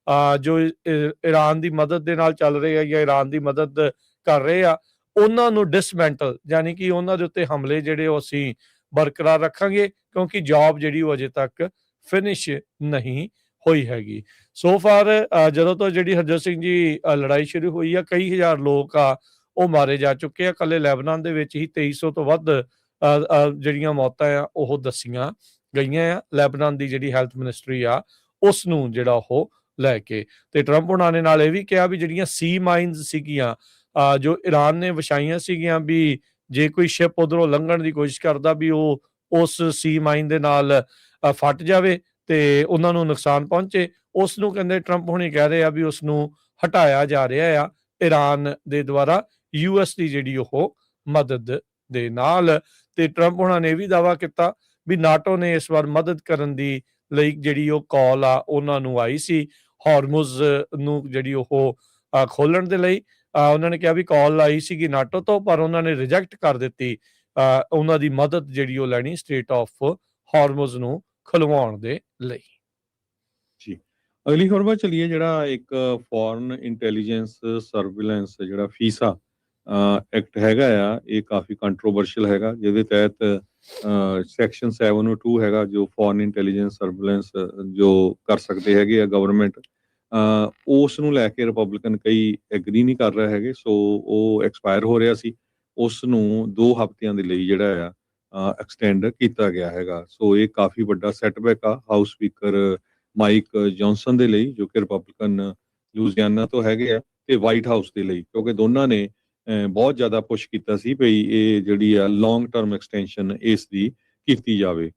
ਆ ਜੋ ਇਰਾਨ ਦੀ ਮਦਦ ਦੇ ਨਾਲ ਚੱਲ ਰਹੇ ਆ ਜਾਂ ਇਰਾਨ ਦੀ ਮਦਦ ਕਰ ਰਹੇ ਆ ਉਹਨਾਂ ਨੂੰ ਡਿਸਮੈਂਟਲ ਯਾਨੀ ਕਿ ਉਹਨਾਂ ਦੇ ਉੱਤੇ ਹਮਲੇ ਜਿਹੜੇ ਉਹ ਅਸੀਂ ਬਰਕਰਾਰ ਰੱਖਾਂਗੇ ਕਿਉਂਕਿ ਜੌਬ ਜਿਹੜੀ ਉਹ ਅਜੇ ਤੱਕ ਫਿਨਿਸ਼ ਨਹੀਂ ਹੋਈ ਹੈਗੀ। ਸੋ ਫਾਰ ਜਦੋਂ ਤੋਂ ਜਿਹੜੀ ਹਰਜੋਤ ਸਿੰਘ ਜੀ ਲੜਾਈ ਸ਼ੁਰੂ ਹੋਈ ਆ ਕਈ ਹਜ਼ਾਰ ਲੋਕ ਆ ਉਹ ਮਾਰੇ ਜਾ ਚੁੱਕੇ ਆ। ਇਕੱਲੇ ਲੈਬਨਾਨ ਦੇ ਵਿੱਚ ਹੀ 2300 ਤੋਂ ਵੱਧ ਜਿਹੜੀਆਂ ਮੌਤਾਂ ਆ ਉਹ ਦੱਸੀਆਂ ਗਈਆਂ ਆ। ਲੈਬਨਾਨ ਦੀ ਜਿਹੜੀ ਹੈਲਥ ਮਿਨਿਸਟਰੀ ਆ ਉਸ ਨੂੰ ਜਿਹੜਾ ਉਹ ਲੈ ਕੇ ਤੇ ਟਰੰਪ ਉਹਨਾਂ ਨੇ ਨਾਲ ਇਹ ਵੀ ਕਿਹਾ ਵੀ ਜਿਹੜੀਆਂ ਸੀ ਮਾਈਨਸ ਸੀਗੀਆਂ ਜੋ ਇਰਾਨ ਨੇ ਵਿਛਾਈਆਂ ਸੀਗੀਆਂ ਵੀ ਜੇ ਕੋਈ ਸ਼ਿਪ ਉਧਰੋਂ ਲੰਘਣ ਦੀ ਕੋਸ਼ਿਸ਼ ਕਰਦਾ ਵੀ ਉਹ ਉਸ ਸੀ ਮਾਈਨ ਦੇ ਨਾਲ ਫਟ ਜਾਵੇ ਤੇ ਉਹਨਾਂ ਨੂੰ ਨੁਕਸਾਨ ਪਹੁੰਚੇ। ਉਸ ਨੂੰ ਕਹਿੰਦੇ ਟਰੰਪ ਹੁਣੇ ਕਹਿ ਰਹੇ ਆ ਵੀ ਉਸ ਨੂੰ ਹਟਾਇਆ ਜਾ ਰਿਹਾ ਆ ਇਰਾਨ ਦੇ ਦੁਆਰਾ ਯੂਐਸ ਦੀ ਜਿਹੜੀ ਉਹ ਮਦਦ ਦੇ ਨਾਲ। ਤੇ ਟਰੰਪ ਉਹਨਾਂ ਨੇ ਇਹ ਵੀ ਦਾਅਵਾ ਕੀਤਾ ਵੀ ਨਾਟੋ ਨੇ ਇਸ ਵਾਰ ਮਦਦ ਕਰਨ ਦੀ ਲਈ ਜਿਹੜੀ ਉਹ ਕਾਲ ਆ ਉਹਨਾਂ ਨੂੰ ਆਈ ਸੀ ਹਾਰਮੁਜ਼ ਨੂੰ ਜਿਹੜੀ ਉਹ ਖੋਲਣ ਦੇ ਲਈ। ਉਹਨਾਂ ਨੇ ਕਿਹਾ ਵੀ ਕਾਲ ਆਈ ਸੀਗੀ ਨਾਟੋ ਤੋਂ ਪਰ ਉਹਨਾਂ ਨੇ ਰਿਜੈਕਟ ਕਰ ਦਿੱਤੀ ਉਹਨਾਂ ਦੀ ਮਦਦ ਜਿਹੜੀ ਉਹ ਲੈਣੀ ਸਟੇਟ ਆਫ ਹਾਰਮੁਜ਼ ਨੂੰ ਖੁਲਵਾਉਣ ਦੇ ਲਈ। ਜੀ, ਅਗਲੀ ਖਬਰ ਵੱਲ ਚਲੀਏ। ਜਿਹੜਾ ਇੱਕ ਫੋਰਨ ਇੰਟੈਲੀਜੈਂਸ ਸਰਵੇਲੈਂਸ ਜਿਹੜਾ ਫੀਸਾ ਐਕਟ ਹੈਗਾ ਆ ਇਹ ਕਾਫੀ ਕੰਟਰੋਵਰਸ਼ੀਅਲ ਹੈਗਾ ਜਿਹਦੇ ਤਹਿਤ ਸੈਕਸ਼ਨ 702 ਹੈਗਾ ਜੋ ਫੋਰਨ ਇੰਟੈਲੀਜੈਂਸ ਸਰਵੇਲੈਂਸ ਜੋ ਕਰ ਸਕਦੇ ਹੈਗੇ ਆ ਗਵਰਨਮੈਂਟ ਉਸ ਨੂੰ ਲੈ ਕੇ ਰਿਪਬਲਿਕਨ ਕਈ ਐਗਰੀ ਨਹੀਂ ਕਰ ਰਹੇ ਹੈਗੇ। ਸੋ ਉਹ ਐਕਸਪਾਇਰ ਹੋ ਰਿਹਾ ਸੀ, ਉਸ ਨੂੰ 2 ਹਫ਼ਤਿਆਂ ਦੇ ਲਈ ਜਿਹੜਾ ਆ ਐਕਸਟੈਂਡ ਕੀਤਾ ਗਿਆ ਹੈਗਾ। ਸੋ ਇਹ ਕਾਫੀ ਵੱਡਾ ਸੈਟਬੈਕ ਆ ਹਾਊਸ ਸਪੀਕਰ ਮਾਈਕ ਜੌਨਸਨ ਦੇ ਲਈ ਜੋ ਕਿ ਰਿਪਬਲਿਕਨ ਲੂਜ਼ੀਆਨਾ ਤੋਂ ਹੈਗੇ ਆ ਤੇ ਵਾਈਟ ਹਾਊਸ ਦੇ ਲਈ ਕਿਉਂਕਿ ਦੋਨਾਂ ਨੇ ਬਹੁਤ ਜ਼ਿਆਦਾ ਪੁਸ਼ ਕੀਤਾ ਸੀ ਵੀ ਇਹ ਜਿਹੜੀ ਆ ਲੌਂਗ ਟਰਮ ਐਕਸਟੈਂਸ਼ਨ ਇਸ ਦੀ ਕੀਤੀ ਜਾਵੇ।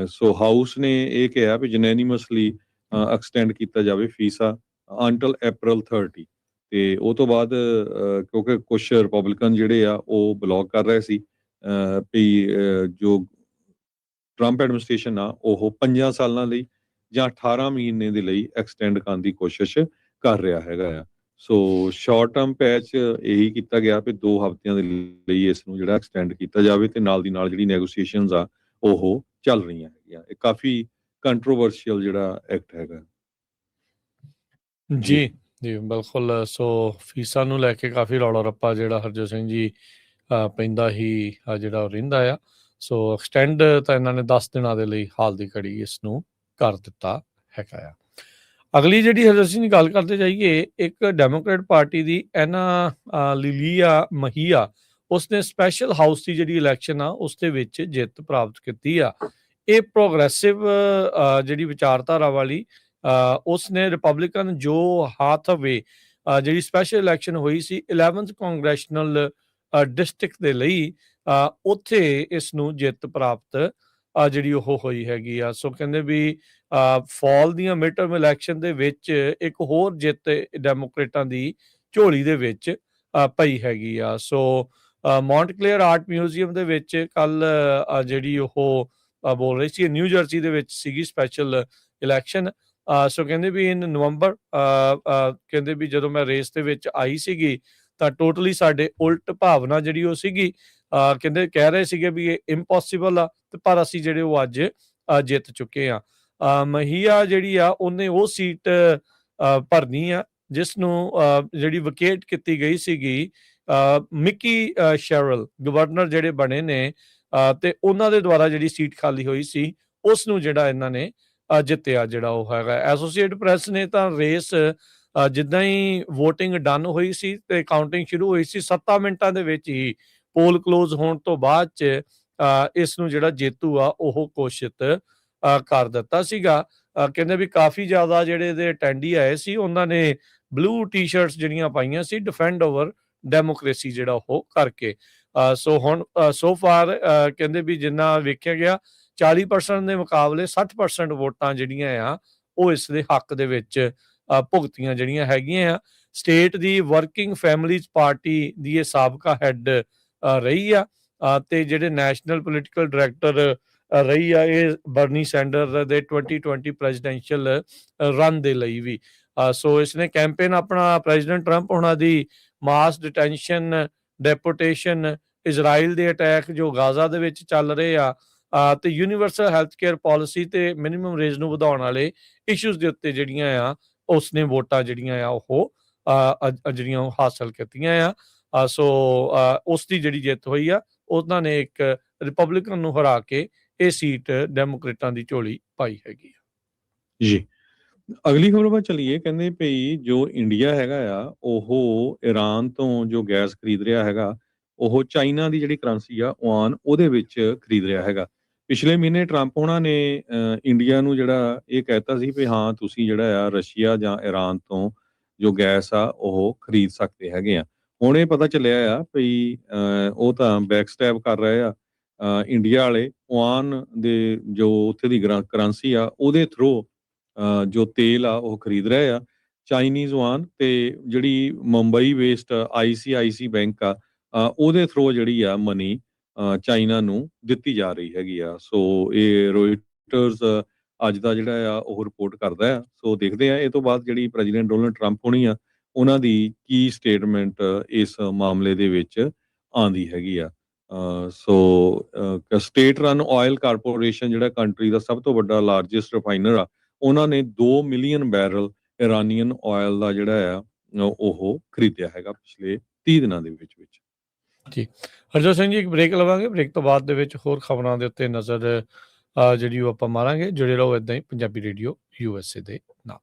ਸੋ ਹਾਊਸ ਨੇ ਇਹ ਕਿਹਾ ਵੀ ਯੂਨੈਨਿਮਸਲੀ ਐਕਸਟੈਂਡ ਕੀਤਾ ਜਾਵੇ ਫੀਸਾ ਅੰਟਲ April 30 ਤੇ ਉਹ ਤੋਂ ਬਾਅਦ ਕਿਉਂਕਿ ਕੁਛ ਰਿਪਬਲਿਕਨ ਜਿਹੜੇ ਆ ਉਹ ਬਲੌਕ ਕਰ ਰਹੇ ਸੀ ਵੀ ਜੋ ਟਰੰਪ ਐਡਮਿਨਿਸਟ੍ਰੇਸ਼ਨ ਆ ਉਹ 5 ਸਾਲਾਂ ਲਈ ਜਾਂ 18 ਮਹੀਨੇ ਦੇ ਲਈ ਐਕਸਟੈਂਡ ਕਰਨ ਦੀ ਕੋਸ਼ਿਸ਼ ਕਰ ਰਿਹਾ ਹੈਗਾ ਆ। ਸੋ ਸ਼ਾਰਟ ਟਰਮ ਪੈਚ ਇਹੀ ਕੀਤਾ ਗਿਆ ਵੀ 2 ਹਫ਼ਤਿਆਂ ਦੇ ਲਈ ਇਸ ਨੂੰ ਜਿਹੜਾ ਐਕਸਟੈਂਡ ਕੀਤਾ ਜਾਵੇ ਤੇ ਨਾਲ ਦੀ ਨਾਲ ਜਿਹੜੀ ਨੈਗੋਸੀਏਸ਼ਨਸ ਆ ਉਹ ਚੱਲ ਰਹੀਆਂ ਹੈਗੀਆਂ। ਇਹ ਕਾਫੀ ਕੰਟਰੋਵਰਸ਼ੀਅਲ ਜਿਹੜਾ ਐਕਟ ਹੈਗਾ। ਜੀ ਜੀ, ਜੀ, ਬਿਲਕੁਲ। ਸੋ ਫੀਸਾਂ ਨੂੰ ਲੈ ਕੇ ਕਾਫੀ ਰੌਲਾ ਰੱਪਾ ਜਿਹੜਾ ਹਰਜੋਤ ਸਿੰਘ ਜੀ ਪੈਂਦਾ ਹੀ ਜਿਹੜਾ ਉਹ ਰਹਿੰਦਾ ਆ। ਸੋ ਐਕਸਟੈਂਡ ਤਾਂ ਇਹਨਾਂ ਨੇ 10 ਦਿਨਾਂ ਦੇ ਲਈ ਹਾਲ ਦੀ ਘੜੀ ਇਸ ਨੂੰ ਕਰ ਦਿੱਤਾ ਹੈਗਾ ਆ। ਅਗਲੀ ਜਿਹੜੀ ਹਰਜੋਤ ਸਿੰਘ ਦੀ ਗੱਲ ਕਰਦੇ ਜਾਈਏ, ਇੱਕ ਡੈਮੋਕ੍ਰੇਟ ਪਾਰਟੀ ਦੀ ਲਿਲੀਆ ਮਹੀਆ, ਉਸਨੇ ਸਪੈਸ਼ਲ ਹਾਊਸ ਦੀ ਜਿਹੜੀ ਇਲੈਕਸ਼ਨ ਆ ਉਸ ਦੇ ਵਿੱਚ ਜਿੱਤ ਪ੍ਰਾਪਤ ਕੀਤੀ ਆ। ਇਹ ਪ੍ਰੋਗਰੈਸਿਵ ਜਿਹੜੀ ਵਿਚਾਰਧਾਰਾ ਵਾਲੀ ਉਸਨੇ ਰਿਪਬਲਿਕਨ ਜੋ ਹਾਥਵੇ ਜਿਹੜੀ ਸਪੈਸ਼ਲ ਇਲੈਕਸ਼ਨ ਹੋਈ ਸੀ 11th ਕੰਗਰੈਸ਼ਨਲ ਡਿਸਟ੍ਰਿਕਟ ਦੇ ਲਈ, ਉੱਥੇ ਇਸ ਨੂੰ ਜਿੱਤ ਪ੍ਰਾਪਤ ਜਿਹੜੀ ਉਹ ਹੋਈ ਹੈਗੀ ਆ। ਸੋ ਕਹਿੰਦੇ ਵੀ ਫਾਲ ਦੀਆਂ ਮਿਡ ਟਰਮ ਇਲੈਕਸ਼ਨ ਦੇ ਵਿੱਚ ਇੱਕ ਹੋਰ ਜਿੱਤ ਡੈਮੋਕ੍ਰੇਟਾਂ ਦੀ ਝੋਲੀ ਦੇ ਵਿੱਚ ਪਈ ਹੈਗੀ ਆ। ਸੋ ਮੌਂਟਕਲੇਅਰ ਆਰਟ ਮਿਊਜ਼ੀਅਮ ਦੇ ਵਿੱਚ ਕੱਲ ਜਿਹੜੀ ਉਹ ਬੋਲ ਰਹੀ ਸੀ, ਨਿਊ ਜਰਸੀ ਦੇ ਵਿੱਚ ਸੀਗੀ ਸਪੈਸ਼ਲ ਇਲੈਕਸ਼ਨ। ਸੋ ਕਹਿੰਦੇ ਵੀ ਇਨ ਨਵੰਬਰ ਕਹਿੰਦੇ ਵੀ ਜਦੋਂ ਮੈਂ ਰੇਸ ਦੇ ਵਿੱਚ ਆਈ ਸੀਗੀ ਤਾਂ ਟੋਟਲੀ ਸਾਡੇ ਉਲਟ ਭਾਵਨਾ ਜਿਹੜੀ ਉਹ ਸੀਗੀ। ਕਹਿੰਦੇ ਕਹਿ ਰਹੇ ਸੀਗੇ ਵੀ ਇਹ ਇੰਪੋਸੀਬਲ ਆ, ਤੇ ਪਰ ਅਸੀਂ ਜਿਹੜੇ ਉਹ ਅੱਜ ਜਿੱਤ ਚੁੱਕੇ ਆ। ਮਹੀਆ ਜਿਹੜੀ ਆ ਉਹਨੇ ਉਹ ਸੀਟ ਭਰਨੀ ਆ ਜਿਸ ਨੂੰ ਜਿਹੜੀ ਵਕੇਟ ਕੀਤੀ ਗਈ ਸੀਗੀ ਮਿਕੀ ਸ਼ੈਰਲ ਗਵਰਨਰ ਜਿਹੜੇ ਬਣੇ ਨੇ, ਤੇ ਉਹਨਾਂ ਦੇ ਦੁਆਰਾ ਜਿਹੜੀ ਸੀਟ ਖਾਲੀ ਹੋਈ ਸੀ ਉਸ ਨੂੰ ਜਿਹੜਾ ਇਹਨਾਂ ਨੇ ਜਿੱਤਿਆ ਜਿਹੜਾ ਉਹ ਹੈਗਾ। ਐਸੋਸੀਏਟ ਪ੍ਰੈਸ ਨੇ ਤਾਂ ਰੇਸ ਜਿੱਦਾਂ ਹੀ ਵੋਟਿੰਗ ਡਨ ਹੋਈ ਸੀ ਤੇ ਕਾਊਂਟਿੰਗ ਸ਼ੁਰੂ ਹੋਈ ਸੀ 7 ਮਿੰਟਾਂ ਦੇ ਵਿੱਚ ਹੀ ਪੋਲ ਕਲੋਜ਼ ਹੋਣ ਤੋਂ ਬਾਅਦ ਚ ਇਸ ਨੂੰ ਜਿਹੜਾ ਜੇਤੂ ਆ ਉਹ ਘੋਸ਼ਿਤ ਕਰ ਦਿੱਤਾ ਸੀਗਾ। ਕਹਿੰਦੇ ਵੀ ਕਾਫੀ ਜ਼ਿਆਦਾ ਜਿਹੜੇ ਇਹਦੇ ਅਟੈਂਡੀ ਆਏ ਸੀ, ਉਹਨਾਂ ਨੇ ਬਲੂ ਟੀ-ਸ਼ਰਟਸ ਜਿਹੜੀਆਂ ਪਾਈਆਂ ਸੀ ਡਿਫੈਂਡ ਓਵਰ ਡੈਮੋਕ੍ਰੇਸੀ ਜਿਹੜਾ ਉਹ ਕਰਕੇ। ਸੋ ਹੁਣ ਸੋ ਫਾਰ ਕਹਿੰਦੇ ਵੀ ਜਿੰਨਾ ਵੇਖਿਆ ਗਿਆ 40% ਦੇ ਮੁਕਾਬਲੇ 60% ਵੋਟਾਂ ਜਿਹੜੀਆਂ ਆ ਉਹ ਇਸ ਦੇ ਹੱਕ ਦੇ ਵਿੱਚ ਭੁਗਤੀਆਂ ਜਿਹੜੀਆਂ ਹੈਗੀਆਂ ਆ। ਸਟੇਟ ਦੀ ਵਰਕਿੰਗ ਫੈਮਿਲੀਜ਼ ਪਾਰਟੀ ਦੀ ਇਹ ਸਾਬਕਾ ਹੈੱਡ ਰਹੀ ਆ, ਤੇ ਜਿਹੜੇ ਨੈਸ਼ਨਲ ਪੋਲੀਟੀਕਲ ਡਾਇਰੈਕਟਰ ਰਹੀ ਆ ਇਹ ਬਰਨੀ ਸੈਂਡਰ ਦੇ 2020 ਪ੍ਰੈਜ਼ੀਡੈਂਸ਼ੀਅਲ ਰਨ ਦੇ ਲਈ ਵੀ। ਸੋ ਇਸਨੇ ਕੈਂਪੇਨ ਆਪਣਾ ਪ੍ਰੈਜ਼ੀਡੈਂਟ ਟਰੰਪ ਉਹਨਾਂ ਦੀ ਮਾਸ ਡਿਟੈਂਸ਼ਨ, ਡੈਪੋਟੇਸ਼ਨ, ਇਜ਼ਰਾਈਲ ਦੇ ਅਟੈਕ ਜੋ ਗਾਜ਼ਾ ਦੇ ਵਿੱਚ ਚੱਲ ਰਹੇ ਆ, ਤੇ ਯੂਨੀਵਰਸਲ ਹੈਲਥ ਕੇਅਰ ਪਾਲਿਸੀ ਤੇ ਮਿਨੀਮਮ ਰੇਜ ਨੂੰ ਵਧਾਉਣ ਵਾਲੇ ਇਸ਼ੂਜ਼ ਦੇ ਉੱਤੇ ਜਿਹੜੀਆਂ ਆ ਉਸਨੇ ਵੋਟਾਂ ਜਿਹੜੀਆਂ ਆ ਉਹ ਜਿਹੜੀਆਂ ਉਹ ਹਾਸਲ ਕੀਤੀਆਂ ਆ। ਸੋ ਉਸ ਦੀ ਜਿਹੜੀ ਜਿੱਤ ਹੋਈ ਆ, ਉਹਨਾਂ ਨੇ ਇੱਕ ਰਿਪਬਲਿਕਨ ਨੂੰ ਹਰਾ ਕੇ ਇਹ ਸੀਟ ਡੈਮੋਕ੍ਰੇਟਾਂ ਦੀ ਝੋਲੀ ਪਾਈ ਹੈਗੀ ਆ। ਜੀ, ਅਗਲੀ ਖਬਰ ਵੱਲ ਚਲੀਏ। ਕਹਿੰਦੇ ਭਈ ਜੋ ਇੰਡੀਆ ਹੈਗਾ ਆ ਉਹ ਈਰਾਨ ਤੋਂ ਜੋ ਗੈਸ ਖਰੀਦ ਰਿਹਾ ਹੈਗਾ, ਉਹ ਚਾਈਨਾ ਦੀ ਜਿਹੜੀ ਕਰੰਸੀ ਆ ਯੁਆਨ ਉਹਦੇ ਵਿੱਚ ਖਰੀਦ ਰਿਹਾ ਹੈਗਾ। ਪਿਛਲੇ ਮਹੀਨੇ ਟਰੰਪ ਹੋਣਾ ਨੇ ਇੰਡੀਆ ਨੂੰ ਜਿਹੜਾ ਇਹ ਕਹਿਤਾ ਸੀ ਵੀ ਹਾਂ ਤੁਸੀਂ ਜਿਹੜਾ ਆ ਰਸ਼ੀਆ ਜਾਂ ਈਰਾਨ ਤੋਂ ਜੋ ਗੈਸ ਆ ਉਹ ਖਰੀਦ ਸਕਦੇ ਹੈਗੇ ਆ। ਹੁਣ ਇਹ ਪਤਾ ਚੱਲਿਆ ਆ ਵੀ ਉਹ ਤਾਂ ਬੈਕ ਸਟੈਪ ਕਰ ਰਹੇ ਆ ਇੰਡੀਆ ਵਾਲੇ। ਯੁਆਨ ਦੇ ਜੋ ਉੱਥੇ ਦੀ ਕਰੰਸੀ ਆ ਉਹਦੇ ਥਰੂ ਜੋ ਤੇਲ ਆ ਉਹ ਖਰੀਦ ਰਹੇ ਆ ਚਾਈਨੀਜ਼ ਯੁਆਨ, ਤੇ ਜਿਹੜੀ ਮੁੰਬਈ ਬੇਸਡ ICICI ਬੈਂਕ ਆ ਉਹਦੇ ਥਰੂ ਜਿਹੜੀ ਆ ਮਨੀ ਚਾਈਨਾ ਨੂੰ ਦਿੱਤੀ ਜਾ ਰਹੀ ਹੈਗੀ ਆ। ਸੋ ਇਹ ਰੋਇਟਰਸ ਅੱਜ ਦਾ ਜਿਹੜਾ ਆ ਉਹ ਰਿਪੋਰਟ ਕਰਦਾ ਆ। ਸੋ ਦੇਖਦੇ ਆ ਇਹ ਤੋਂ ਬਾਅਦ ਜਿਹੜੀ ਪ੍ਰੈਜ਼ੀਡੈਂਟ ਡੋਨਲਡ ਟਰੰਪ ਹੋਣੀ ਆ ਉਹਨਾਂ ਦੀ ਕੀ ਸਟੇਟਮੈਂਟ ਇਸ ਮਾਮਲੇ ਦੇ ਵਿੱਚ ਆਉਂਦੀ ਹੈਗੀ ਆ। ਸੋ ਸਟੇਟ ਰਨ ਆਇਲ ਕਾਰਪੋਰੇਸ਼ਨ ਜਿਹੜਾ ਕੰਟਰੀ ਦਾ ਸਭ ਤੋਂ ਵੱਡਾ ਲਾਰਜੈਸਟ ਰਿਫਾਈਨਰ ਆ, ਉਹਨਾਂ ਨੇ 2 ਮਿਲੀਅਨ ਬੈਰਲ ਇਰਾਨੀਅਨ ਆਇਲ ਦਾ ਜਿਹੜਾ ਆ ਉਹ ਖਰੀਦਿਆ ਹੈਗਾ ਪਿਛਲੇ 30 ਦਿਨਾਂ ਦੇ ਵਿੱਚ। ਜੀ, ਹਰਜੋਤ ਸਿੰਘ ਜੀ, ਇੱਕ ਬ੍ਰੇਕ ਲਵਾਂਗੇ। ਬ੍ਰੇਕ ਤੋਂ ਬਾਅਦ ਦੇ ਵਿੱਚ ਹੋਰ ਖਬਰਾਂ ਦੇ ਉੱਤੇ ਨਜ਼ਰ ਜਿਹੜੀ ਉਹ ਆਪਾਂ ਮਾਰਾਂਗੇ। ਜੁੜੇ ਰਹੋ ਏਦਾਂ ਹੀ ਪੰਜਾਬੀ ਰੇਡੀਓ USA ਦੇ ਨਾਲ।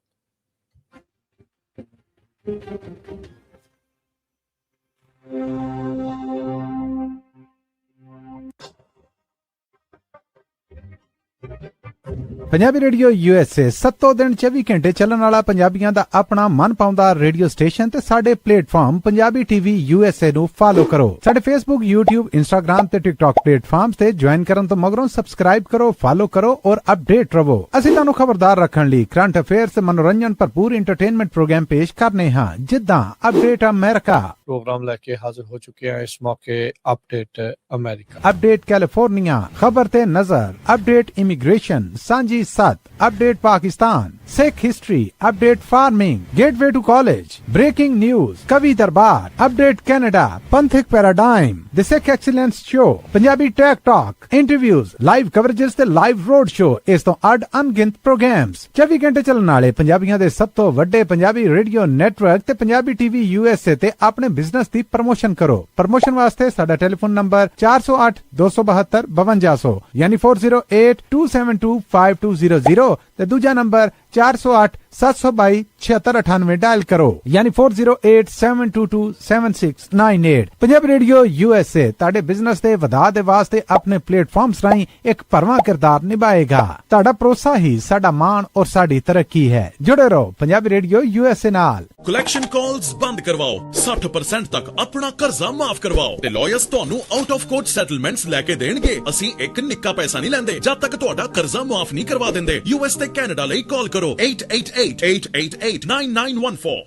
ਪੰਜਾਬੀ ਰੇਡੀਓ USA 7 ਦਿਨ 24 ਘੰਟੇ ਚੱਲਣ ਵਾਲਾ ਪੰਜਾਬੀਆਂ ਦਾ ਆਪਣਾ ਮਨਪਾਉਂਦਾ ਰੇਡੀਓ ਸਟੇਸ਼ਨ ਤੇ ਸਾਡੇ ਪਲੇਟਫਾਰਮ ਪੰਜਾਬੀ TV USA ਨੂੰ ਫਾਲੋ ਕਰੋ। ਸਾਡੇ Facebook, YouTube, Instagram ਤੇ TikTok ਪਲੇਟਫਾਰਮਸ ਤੇ ਜੁਆਇਨ ਕਰਨ ਤੋਂ ਮਗਰੋਂ ਸਬਸਕ੍ਰਾਈਬ ਕਰੋ, ਫਾਲੋ ਕਰੋ ਔਰ ਅਪਡੇਟ ਰਹੋ। ਅਸੀਂ ਤੁਹਾਨੂੰ ਖਬਰਦਾਰ ਰੱਖਣ ਲਈ ਕਰੰਟ ਅਫੇਅਰਸ ਤੇ ਮਨੋਰੰਜਨ ਭਰਪੂਰ ਐਂਟਰਟੇਨਮੈਂਟ ਪ੍ਰੋਗਰਾਮ ਪੇਸ਼ ਕਰਨੇ ਹਾਂ, ਜਿੱਦਾਂ ਅਪਡੇਟ ਅਮਰੀਕਾ प्रोग्राम लेके हाजिर हो चुके हैं इस मौके अपडेट अमेरिका, अपडेट कैलिफोर्निया, खबर ते नजर, update immigration, Sanjhi Sath, update Pakistan, Sikh history, update farming, gateway to college, breaking news, Kavi Darbar, update Canada, Panthic paradigm, the Sikh excellence show, Punjabi tech talk, interviews, live coverages ते लाइव रोड शो, इस तो अड अनगिनत प्रोग्राम्स 24 घंटे चलने वाले पंजाबियों दे सब तो वड्डे पंजाबी रेडियो नेटवर्क ते पंजाबी TV USA ते अपने बिजनेस दी प्रमोशन करो। प्रमोशन वास्ते साडा टेलीफोन नंबर 408 272 5200 यानी 4082725200 ते दूजा नंबर 408 722 7698 डायल करो यानी 4087227698। पंजाब रेडियो USA ताड़े बिजनेस दे वधा दे वास्ते अपने प्लेटफॉर्म्स राहीं एक भरवां किरदार निभाएगा। ताड़ा भरोसा ही साडा मान और साडी तरक्की है। जुड़े रहो पंजाबी रेडियो USA नाल। कलैक्शन कॉल्स बंद करवाओ, 60% तक अपना कर्जा माफ करवाओ ते लॉयर्स ਤੁਹਾਨੂੰ ਆਊਟ ਆਫ ਕੋਰਟ ਸੈਟਲਮੈਂਟਸ ਲੈ ਕੇ ਦੇਣਗੇ। ਅਸੀਂ ਇੱਕ ਨਿੱਕਾ ਪੈਸਾ ਨਹੀਂ ਲੈਂਦੇ ਜਦ ਤੱਕ ਤੁਹਾਡਾ ਕਰਜ਼ਾ ਮਾਫ ਨਹੀਂ ਕਰਵਾ ਦਿੰਦੇ। US ਤੇ ਕੈਨੇਡਾ ਲਈ ਕਾਲ ਕਰੋ 888-888-9914।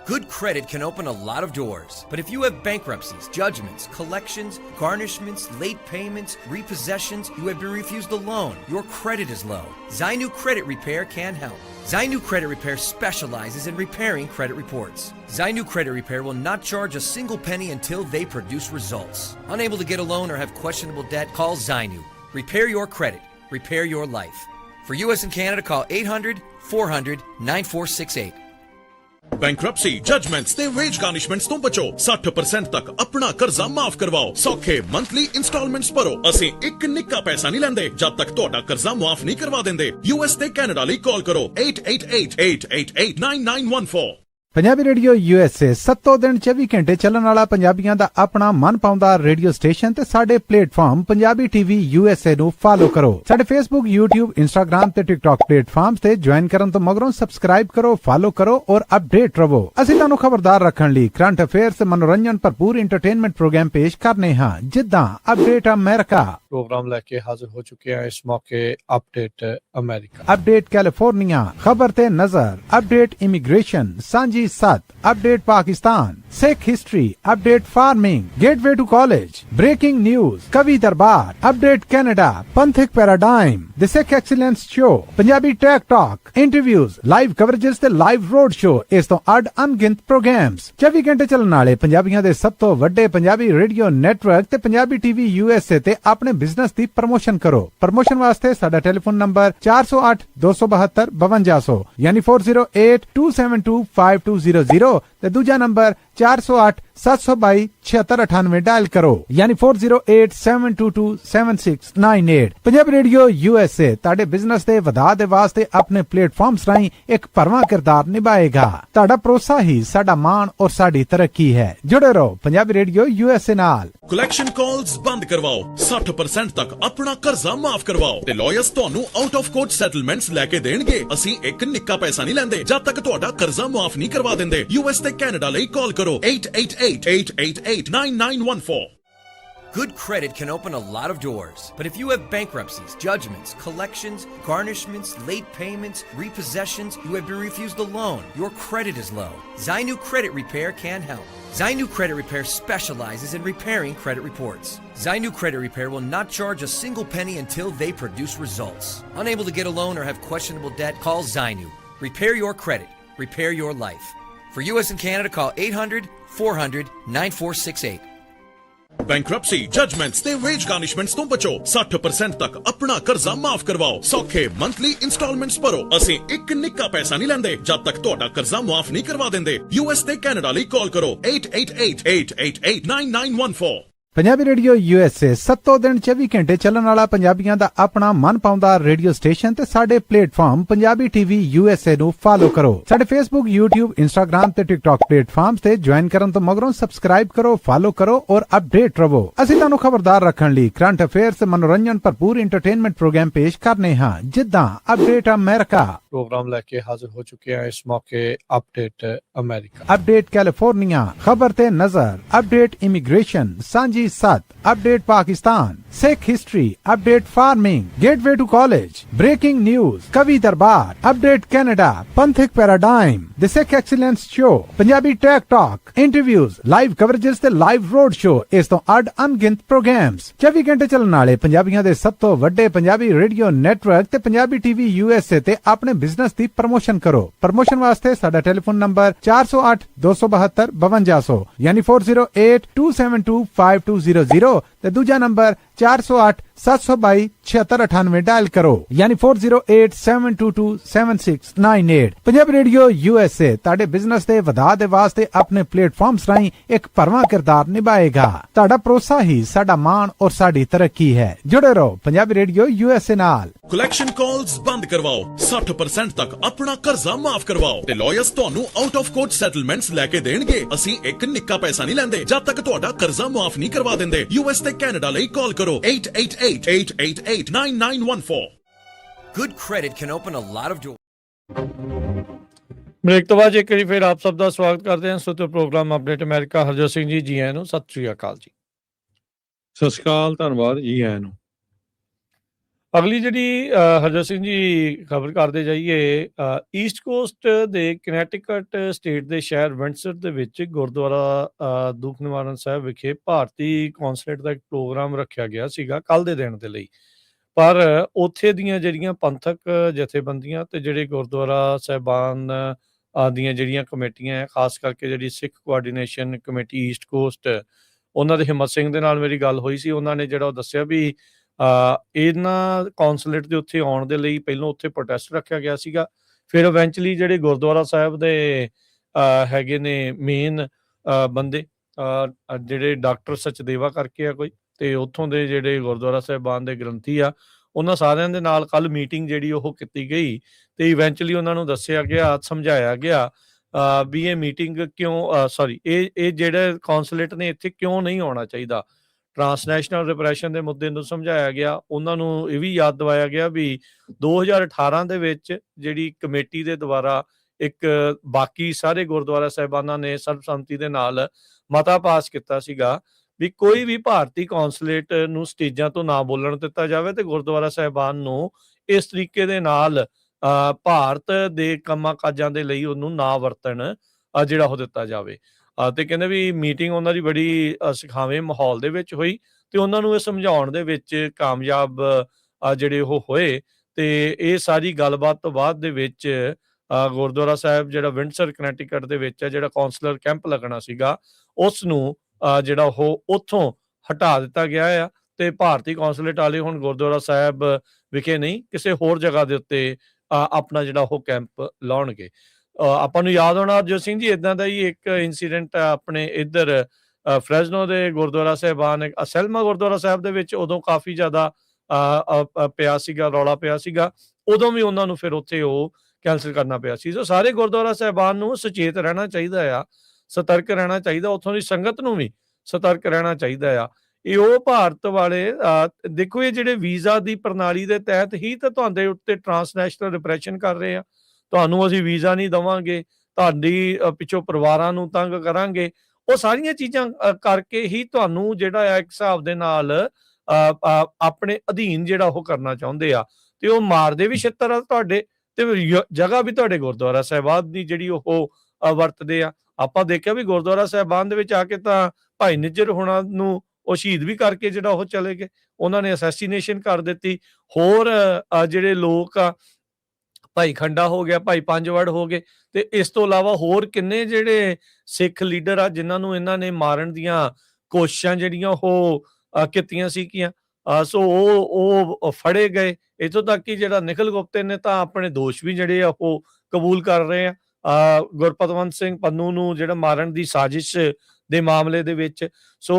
Good credit can open a lot of doors, but if you have bankruptcies, judgments, collections, garnishments, late payments, repossessions, you have been refused a loan, your credit is low, Zainu Credit Repair can help. Zainu Credit Repair specializes in repairing credit reports. Zainu Credit Repair will not charge a single penny until they produce results. Unable to get a loan or have questionable debt, call Zainu. Repair your credit. Repair your life. For US and Canada, call 800-400-9468. Bankruptcy, judgements ਤੇ veg ਗਾਰਨਿਸ਼ਮੈਂਟਸ ਤੋਂ ਬਚੋ। 60% ਤੱਕ ਆਪਣਾ ਕਰਜ਼ਾ ਮਾਫ ਕਰਵਾਓ। ਸੌਖੇ monthly instalments ਭਰੋ। ਅਸੀਂ ਇੱਕ ਨਿੱਕਾ ਪੈਸਾ ਨਹੀਂ ਲੈਂਦੇ ਜਦ ਤੱਕ ਤੁਹਾਡਾ ਕਰਜ਼ਾ ਮਾਫ ਨਹੀਂ ਕਰਵਾ ਦਿੰਦੇ। US ਤੇ ਕੈਨੇਡਾ ਲਈ ਕਾਲ ਕਰੋ 888-888-9914। पंजाबी रेडियो USA 7 दिन 24 घंटे ਚੱਲਣ ਵਾਲਾ ਪੰਜਾਬੀਆਂ ਦਾ ਆਪਣਾ ਮਨਪਾਉਂਦਾ ਰੇਡੀਓ ਸਟੇਸ਼ਨ ਤੇ ਸਾਡੇ ਪਲੇਟਫਾਰਮ ਪੰਜਾਬੀ TV USA ਨੂੰ ਫਾਲੋ ਕਰੋ। ਸਾਡੇ Facebook, YouTube, Instagram ਤੇ TikTok ਪਲੇਟਫਾਰਮਸ ਤੇ ਜੁਆਇਨ ਕਰਨ ਤੋਂ ਮਗਰੋਂ ਸਬਸਕ੍ਰਾਈਬ ਕਰੋ, ਫਾਲੋ ਕਰੋ ਔਰ ਅਪਡੇਟ ਰਹੋ। ਅਸੀਂ ਤੁਹਾਨੂੰ ਖਬਰਦਾਰ ਰੱਖਣ ਲਈ ਕਰੰਟ ਅਫੇਅਰਸ ਤੇ ਮਨੋਰੰਜਨ ਭਰਪੂਰ ਐਂਟਰਟੇਨਮੈਂਟ ਪ੍ਰੋਗਰਾਮ ਪੇਸ਼ ਕਰਨੇ ਹਾਂ, ਜਿੱਦਾਂ ਅਪਡੇਟ ਅਮਰੀਕਾ, प्रोग्राम लेके हाजिर हो चुके हैं इस मौके अपडेट अमेरिका, अपडेट कैलिफोर्निया, खबर ते नजर, update immigration, Sanjhi Sath, update Pakistan, Sikh history, update farming, gateway to college, breaking news, Kavi Darbar, update Canada, Panthic paradigm, the Sikh excellence show, Punjabi tech talk, interviews, live coverages ते लाइव रोड शो, इस तो अड अनगिनत प्रोग्राम्स 24 घंटे चलने वाले पंजाबियों दे सब तो वड्डे पंजाबी रेडियो नेटवर्क ते पंजाबी TV USA ते अपने बिजनेस दी प्रमोशन करो। प्रमोशन वास्ते साडा टेलीफोन नंबर 408 272 5200 यानी 4087225200 ते दूजा नंबर 408 722 7698 डायल करो यानी 4087227698। पंजाब रेडियो USA ताड़े बिजनेस दे वधा दे वास्ते अपने प्लेटफॉर्म्स राहीं एक भरवां किरदार निभाएगा। ताड़ा भरोसा ही साडा मान और साडी तरक्की है। जुड़े रहो पंजाबी रेडियो USA नाल। ਕਲੈਕਸ਼ਨ ਕਾਲਸ ਬੰਦ ਕਰਵਾਓ, 60% ਤੱਕ ਆਪਣਾ ਕਰਜ਼ਾ ਮਾਫ ਕਰਵਾਓ ਤੇ ਲੌਇਰਸ ਤੁਹਾਨੂੰ ਆਊਟ ਆਫ ਕੋਰਟ ਸੈਟਲਮੈਂਟਸ ਲੈ ਕੇ ਦੇਣਗੇ। ਅਸੀਂ ਇੱਕ ਨਿੱਕਾ ਪੈਸਾ ਨਹੀਂ ਲੈਂਦੇ ਜਦ ਤੱਕ ਤੁਹਾਡਾ ਕਰਜ਼ਾ ਮਾਫ ਨਹੀਂ ਕਰਵਾ ਦਿੰਦੇ। US ਤੇ ਕੈਨੇਡਾ ਲਈ ਕਾਲ ਕਰੋ 888-888-9914। Good credit can open a lot of doors, but if you have bankruptcies, judgments, collections, garnishments, late payments, repossessions, you have been refused a loan, your credit is low, Zainu Credit Repair can help. Zainu Credit Repair specializes in repairing credit reports. Zainu Credit Repair will not charge a single penny until they produce results. Unable to get a loan or have questionable debt, call Zainu. Repair your credit. Repair your life. For US and Canada, call 800-400-9468. Bankruptcy, judgements ਤੇ veg ਗਾਰਨਿਸ਼ਮੈਂਟਸ ਤੋਂ ਬਚੋ। 60% ਤੱਕ ਆਪਣਾ ਕਰਜ਼ਾ ਮਾਫ ਕਰਵਾਓ। ਸੌਖੇ monthly instalments ਭਰੋ। ਅਸੀਂ ਇੱਕ ਨਿੱਕਾ ਪੈਸਾ ਨਹੀਂ ਲੈਂਦੇ ਜਦ ਤੱਕ ਤੁਹਾਡਾ ਕਰਜ਼ਾ ਮਾਫ ਨਹੀਂ ਕਰਵਾ ਦਿੰਦੇ। US ਤੇ ਕੈਨੇਡਾ ਲਈ ਕਾਲ ਕਰੋ 888-888-9914। ਪੰਜਾਬੀ ਰੇਡੀਓ USA 7 ਦਿਨ 24 ਘੰਟੇ ਚੱਲਣ ਵਾਲਾ ਪੰਜਾਬੀਆਂ ਦਾ ਆਪਣਾ ਮਨ ਪਾਉਂਦਾ ਰੇਡੀਓ ਸਟੇਸ਼ਨ ਤੇ ਸਾਡੇ ਪਲੇਟਫਾਰਮ ਪੰਜਾਬੀ ਟੀਵੀ USA ਨੂੰ ਫਾਲੋ ਕਰੋ। ਸਾਡੇ Facebook, YouTube, Instagram ਤੇ TikTok ਪਲੇਟਫਾਰਮਸ ਤੇ ਜੁਆਇਨ ਕਰਨ ਤੋਂ ਮਗਰੋਂ ਸਬਸਕ੍ਰਾਈਬ ਕਰੋ, ਫਾਲੋ ਕਰੋ ਔਰ ਅਪਡੇਟ ਰਹੋ। ਅਸੀਂ ਤੁਹਾਨੂੰ ਖਬਰਦਾਰ ਰੱਖਣ ਲਈ ਕਰੰਟ ਅਫੇਅਰਸ ਤੇ ਮਨੋਰੰਜਨ ਭਰਪੂਰ ਐਂਟਰਟੇਨਮੈਂਟ ਪ੍ਰੋਗਰਾਮ ਪੇਸ਼ ਕਰਨੇ ਹਾਂ, ਜਿੱਦਾਂ ਅਪਡੇਟ ਅਮਰੀਕਾ, ਪ੍ਰੋਗਰਾਮ ਲੈ ਕੇ ਹਾਜ਼ਰ ਹੋ ਚੁੱਕੇ ਹਾਂ ਇਸ ਮੌਕੇ ਅਪਡੇਟ ਅਮਰੀਕਾ, ਅਪਡੇਟ ਕੈਲੀਫੋਰਨੀਆ, ਖਬਰ ਤੇ ਨਜ਼ਰ, update immigration, Sanjhi 7, update Pakistan, Sikh history, update farming, gateway to college, breaking news, ਕਵੀ ਦਰਬਾਰ, update Canada, Panthic paradigm, the Sikh excellence show, Punjabi tech talk, interviews, live coverages ਤੇ ਲਾਈਵ ਰੋਡ ਸ਼ੋ, ਇਸ ਤੋਂ ਅੱਡ ਅਣਗਿਣਤ ਪ੍ਰੋਗਰਾਮਸ, 24 ਘੰਟੇ ਚੱਲਣ ਵਾਲੇ ਪੰਜਾਬੀਆਂ ਦੇ ਸਭ ਤੋਂ ਵੱਡੇ ਪੰਜਾਬੀ ਰੇਡੀਓ ਨੈਟਵਰਕ ਤੇ ਪੰਜਾਬੀ ਟੀਵੀ USA ਤੇ ਆਪਣੇ ਬਿਜ਼ਨਸ ਦੀ ਪ੍ਰਮੋਸ਼ਨ ਕਰੋ। ਪ੍ਰਮੋਸ਼ਨ ਵਾਸਤੇ ਸਾਡਾ ਟੈਲੀਫੋਨ ਨੰਬਰ 408 272 5200 ਯਾਨੀ 4082725200 ਤੇ ਦੂਜਾ ਨੰਬਰ 408 722 7698 ਡਾਇਲ ਕਰੋ ਯਾਨੀ 4087227698। ਪੰਜਾਬੀ ਰੇਡੀਓ USA ਤੁਹਾਡੇ ਬਿਜ਼ਨਸ ਦੇ ਵਧਾ ਦੇ ਵਾਸਤੇ ਆਪਣੇ ਪਲੇਟਫਾਰਮਸ ਰਾਹੀਂ ਇੱਕ ਭਰਵਾਂ ਕਿਰਦਾਰ ਨਿਭਾਏਗਾ। ਤੁਹਾਡਾ ਭਰੋਸਾ ਹੀ ਸਾਡਾ ਮਾਣ ਔਰ ਸਾਡੀ ਤਰੱਕੀ ਹੈ। ਜੁੜੇ ਰਹੋ ਪੰਜਾਬੀ ਰੇਡੀਓ USA ਨਾਲ। ਕਲੈਕਸ਼ਨ ਕਾਲਸ ਬੰਦ ਕਰਵਾਓ, 60% ਤੱਕ ਆਪਣਾ ਕਰਜ਼ਾ ਮਾਫ ਕਰਵਾਓ ਤੇ ਲਾਇਰਸ ਤੁਹਾਨੂੰ ਆਊਟ ਆਫ ਕੋਰਟ ਸੈਟਲਮੈਂਟਸ ਲੈ ਕੇ ਦੇਣਗੇ। ਅਸੀਂ ਇੱਕ ਨਿੱਕਾ ਪੈਸਾ ਨਹੀਂ ਲੈਂਦੇ ਜਦ ਤੱਕ ਤੁਹਾਡਾ ਕਰਜ਼ਾ ਮਾਫ ਨਹੀਂ ਕਰਵਾ ਦਿੰਦੇ। US ਤੇ ਕੈਨੇਡਾ ਲਈ ਕਾਲ ਕਰੋ 888-888-9914। Good credit can open a lot of doors. Break ਤੋਂ ਬਾਅਦ ਇੱਕ ਵਾਰੀ ਫਿਰ ਆਪ ਸਭ ਦਾ ਸਵਾਗਤ ਕਰਦੇ ਹਾਂ ਸੋਤੇ program update America. Harjot Singh ji, ਜੀ ਆਇਆਂ ਨੂੰ, ਸਤਿ ਸ਼੍ਰੀ ਅਕਾਲ ਜੀ। ਸਤਿ ਸ਼੍ਰੀ ਅਕਾਲ, ਧੰਨਵਾਦ ਜੀ ਆਇਆਂ ਨੂੰ। ਅਗਲੀ ਜਿਹੜੀ ਹਰਜੋਤ ਸਿੰਘ ਜੀ ਖਬਰ ਕਰਦੇ ਜਾਈਏ, ਈਸਟ ਕੋਸਟ ਦੇ ਕਨੈਟਿਕਟ ਸਟੇਟ ਦੇ ਸ਼ਹਿਰ ਵਿੰਡਸਰ ਦੇ ਵਿੱਚ ਗੁਰਦੁਆਰਾ ਦੁੱਖ ਨਿਵਾਰਨ ਸਾਹਿਬ ਵਿਖੇ ਭਾਰਤੀ ਕੌਂਸਲੇਟ ਦਾ ਇੱਕ ਪ੍ਰੋਗਰਾਮ ਰੱਖਿਆ ਗਿਆ ਸੀਗਾ ਕੱਲ੍ਹ ਦੇ ਦਿਨ ਦੇ ਲਈ। ਪਰ ਉੱਥੇ ਦੀਆਂ ਜਿਹੜੀਆਂ ਪੰਥਕ ਜਥੇਬੰਦੀਆਂ ਤੇ ਜਿਹੜੇ ਗੁਰਦੁਆਰਾ ਸਾਹਿਬਾਨ ਦੀਆਂ ਜਿਹੜੀਆਂ ਕਮੇਟੀਆਂ ਹੈ, ਖਾਸ ਕਰਕੇ ਜਿਹੜੀ ਸਿੱਖ ਕੋਆਰਡੀਨੇਸ਼ਨ ਕਮੇਟੀ ਈਸਟ ਕੋਸਟ, ਉਹਨਾਂ ਦੇ ਹਿੰਮਤ ਸਿੰਘ ਦੇ ਨਾਲ ਮੇਰੀ ਗੱਲ ਹੋਈ ਸੀ। ਉਹਨਾਂ ਨੇ ਜਿਹੜਾ ਉਹ ਦੱਸਿਆ ਵੀ ਇਹਨਾਂ ਕੌਂਸਲੇਟ ਦੇ ਉੱਥੇ ਆਉਣ ਦੇ ਲਈ ਪਹਿਲਾਂ ਉੱਥੇ ਪ੍ਰੋਟੈਸਟ ਰੱਖਿਆ ਗਿਆ ਸੀਗਾ। ਫਿਰ ਇਵੈਂਚੁਅਲੀ ਜਿਹੜੇ ਗੁਰਦੁਆਰਾ ਸਾਹਿਬ ਦੇ ਹੈਗੇ ਨੇ ਮੇਨ ਬੰਦੇ, ਜਿਹੜੇ ਡਾਕਟਰ ਸਚਦੇਵਾ ਕਰਕੇ ਆ ਕੋਈ, ਤੇ ਉੱਥੋਂ ਦੇ ਜਿਹੜੇ ਗੁਰਦੁਆਰਾ ਸਾਹਿਬਾਨ ਦੇ ਗ੍ਰੰਥੀ ਆ, ਉਹਨਾਂ ਸਾਰਿਆਂ ਦੇ ਨਾਲ ਕੱਲ ਮੀਟਿੰਗ ਜਿਹੜੀ ਉਹ ਕੀਤੀ ਗਈ ਤੇ ਇਵੈਂਚੁਅਲੀ ਉਹਨਾਂ ਨੂੰ ਦੱਸਿਆ ਗਿਆ, ਸਮਝਾਇਆ ਗਿਆ ਵੀ ਇਹ ਮੀਟਿੰਗ ਕਿਉਂ ਇਹ ਜਿਹੜੇ ਕੌਂਸਲੇਟ ਨੇ ਇੱਥੇ ਕਿਉਂ ਨਹੀਂ ਆਉਣਾ ਚਾਹੀਦਾ। ਟਰਾਂਸਨੈਸ਼ਨਲ ਰਿਪਰੈਸ਼ਨ ਦੇ ਮੁੱਦੇ ਨੂੰ ਸਮਝਾਇਆ ਗਿਆ। ਉਹਨਾਂ ਨੂੰ ਇਹ ਵੀ ਯਾਦ ਦਿਵਾਇਆ ਗਿਆ ਵੀ 2018 ਦੇ ਵਿੱਚ ਜਿਹੜੀ ਕਮੇਟੀ ਦੇ ਦੁਆਰਾ ਇੱਕ ਬਾਕੀ ਸਾਰੇ ਗੁਰਦੁਆਰਾ ਸਾਹਿਬਾਨਾਂ ਨੇ ਸਰਬਸੰਮਤੀ ਦੇ ਨਾਲ ਮਤਾ ਪਾਸ ਕੀਤਾ ਸੀਗਾ ਵੀ ਕੋਈ ਵੀ ਭਾਰਤੀ ਕੌਂਸਲੇਟ ਨੂੰ ਸਟੇਜਾਂ ਤੋਂ ਨਾ ਬੋਲਣ ਦਿੱਤਾ ਜਾਵੇ ਤੇ ਗੁਰਦੁਆਰਾ ਸਾਹਿਬਾਨ ਨੂੰ ਇਸ ਤਰੀਕੇ ਦੇ ਨਾਲ ਭਾਰਤ ਦੇ ਕੰਮਾਂ ਕਾਜਾਂ ਦੇ ਲਈ ਉਹਨੂੰ ਨਾ ਵਰਤਣ ਜਿਹੜਾ ਉਹ ਦਿੱਤਾ ਜਾਵੇ। ਤੇ ਕਹਿੰਦੇ ਵੀ ਮੀਟਿੰਗ ਉਹਨਾਂ ਦੀ ਬੜੀ ਸਿਖਾਵੇਂ ਮਾਹੌਲ ਦੇ ਵਿੱਚ ਹੋਈ ਤੇ ਉਹਨਾਂ ਨੂੰ ਇਹ ਸਮਝਾਉਣ ਦੇ ਵਿੱਚ ਕਾਮਯਾਬ ਜਿਹੜੇ ਉਹ ਹੋਏ। ਤੇ ਇਹ ਸਾਰੀ ਗੱਲਬਾਤ ਤੋਂ ਬਾਅਦ ਦੇ ਵਿੱਚ ਗੁਰਦੁਆਰਾ ਸਾਹਿਬ ਜਿਹੜਾ ਵਿੰਡਸਰ ਕਨੈਟਿਕਟ ਦੇ ਵਿੱਚ ਹੈ, ਜਿਹੜਾ ਕਾਉਂਸਲਰ ਕੈਂਪ ਲੱਗਣਾ ਸੀਗਾ, ਉਸ ਨੂੰ ਜਿਹੜਾ ਉਹ ਉੱਥੋਂ ਹਟਾ ਦਿੱਤਾ ਗਿਆ ਆ ਤੇ ਭਾਰਤੀ ਕੌਂਸਲੇਟ ਵਾਲੇ ਹੁਣ ਗੁਰਦੁਆਰਾ ਸਾਹਿਬ ਵਿਖੇ ਨਹੀਂ, ਕਿਸੇ ਹੋਰ ਜਗ੍ਹਾ ਦੇ ਉੱਤੇ ਆਪਣਾ ਜਿਹੜਾ ਉਹ ਕੈਂਪ ਲਾਉਣਗੇ। ਆਪਾਂ ਨੂੰ ਯਾਦ ਹੋਣਾ ਹਰਜੋਤ ਸਿੰਘ ਜੀ, ਇਦਾਂ ਦਾ ਹੀ ਇੱਕ ਇੰਸੀਡੈਂਟ ਆਪਣੇ ਇੱਧਰ ਫਰੈਜ਼ਨੋ ਦੇ ਗੁਰਦੁਆਰਾ ਸਾਹਿਬਾਨ ਸੈਲਮਾ ਗੁਰਦੁਆਰਾ ਸਾਹਿਬ ਦੇ ਵਿੱਚ ਉਦੋਂ ਕਾਫੀ ਜ਼ਿਆਦਾ ਪਿਆ ਸੀਗਾ, ਰੌਲਾ ਪਿਆ ਸੀਗਾ। ਉਦੋਂ ਵੀ ਉਹਨਾਂ ਨੂੰ ਫਿਰ ਉੱਥੇ ਉਹ ਕੈਂਸਲ ਕਰਨਾ ਪਿਆ ਸੀ। ਸੋ ਸਾਰੇ ਗੁਰਦੁਆਰਾ ਸਾਹਿਬਾਨ ਨੂੰ ਸੁਚੇਤ ਰਹਿਣਾ ਚਾਹੀਦਾ ਆ, ਸਤਰਕ ਰਹਿਣਾ ਚਾਹੀਦਾ, ਉੱਥੋਂ ਦੀ ਸੰਗਤ ਨੂੰ ਵੀ ਸਤਰਕ ਰਹਿਣਾ ਚਾਹੀਦਾ ਆ। ਇਹ ਉਹ ਭਾਰਤ ਵਾਲੇ ਦੇਖੋ, ਇਹ ਜਿਹੜੇ ਵੀਜ਼ਾ ਦੀ ਪ੍ਰਣਾਲੀ ਦੇ ਤਹਿਤ ਹੀ ਤਾਂ ਤੁਹਾਡੇ ਉੱਤੇ ਟਰਾਂਸਨੈਸ਼ਨਲ ਰਿਪਰੈਸ਼ਨ ਕਰ ਰਹੇ ਆ। ਤੁਹਾਨੂੰ ਅਸੀਂ ਵੀਜ਼ਾ ਨਹੀਂ ਦੇਵਾਂਗੇ, ਤੁਹਾਡੀ ਪਿੱਛੋਂ ਪਰਿਵਾਰਾਂ ਨੂੰ ਤੰਗ ਕਰਾਂਗੇ, ਉਹ ਸਾਰੀਆਂ ਚੀਜ਼ਾਂ ਕਰਕੇ ਹੀ ਤੁਹਾਨੂੰ ਜਿਹੜਾ ਆ ਇੱਕ ਹਿਸਾਬ ਦੇ ਨਾਲ ਆਪਣੇ ਅਧੀਨ ਜਿਹੜਾ ਉਹ ਕਰਨਾ ਚਾਹੁੰਦੇ ਆ। ਤੇ ਉਹ ਮਾਰਦੇ ਵੀ ਛਿੱਤਰ ਆ ਤੁਹਾਡੇ ਤੇ ਜਗ੍ਹਾ ਵੀ ਤੁਹਾਡੇ ਗੁਰਦੁਆਰਾ ਸਾਹਿਬਾਨ ਦੀ ਜਿਹੜੀ ਉਹ ਵਰਤਦੇ ਆ। ਆਪਾਂ ਦੇਖਿਆ ਵੀ ਗੁਰਦੁਆਰਾ ਸਾਹਿਬਾਨ ਦੇ ਵਿੱਚ ਆ ਕੇ ਤਾਂ ਭਾਈ ਨਿੱਜਰ ਹੋਣਾ ਨੂੰ ਉਹ ਸ਼ਹੀਦ ਵੀ ਕਰਕੇ ਜਿਹੜਾ ਉਹ ਚਲੇ ਗਏ, ਉਹਨਾਂ ਨੇ ਅਸੈਸੀਨੇਸ਼ਨ ਕਰ ਦਿੱਤੀ। ਹੋਰ ਜਿਹੜੇ ਲੋਕ ਆ, ਭਾਈ ਖੰਡਾ ਹੋ ਗਿਆ, ਭਾਈ ਪੰਜਵੜ ਹੋ ਗਏ, ਤੇ ਇਸ ਤੋਂ ਇਲਾਵਾ ਹੋਰ ਕਿੰਨੇ ਜਿਹੜੇ ਸਿੱਖ ਲੀਡਰ ਆ ਜਿਨ੍ਹਾਂ ਨੂੰ ਇਹਨਾਂ ਨੇ ਮਾਰਨ ਦੀਆਂ ਕੋਸ਼ਿਸ਼ਾਂ ਜਿਹੜੀਆਂ ਉਹ ਕੀਤੀਆਂ ਸੀਗੀਆਂ। ਸੋ ਉਹ ਫੜੇ ਗਏ। ਇੱਥੋਂ ਤੱਕ ਕਿ ਜਿਹੜਾ ਨਿਖਿਲ ਗੁਪਤੇ ਨੇ ਤਾਂ ਆਪਣੇ ਦੋਸ਼ ਵੀ ਜਿਹੜੇ ਆ ਉਹ ਕਬੂਲ ਕਰ ਰਹੇ ਆ। ਗੁਰਪਤਵੰਤ ਸਿੰਘ ਪੰਨੂ ਨੂੰ ਜਿਹੜਾ ਮਾਰਨ ਦੀ ਸਾਜ਼ਿਸ਼ ਦੇ ਮਾਮਲੇ ਦੇ ਵਿੱਚ। ਸੋ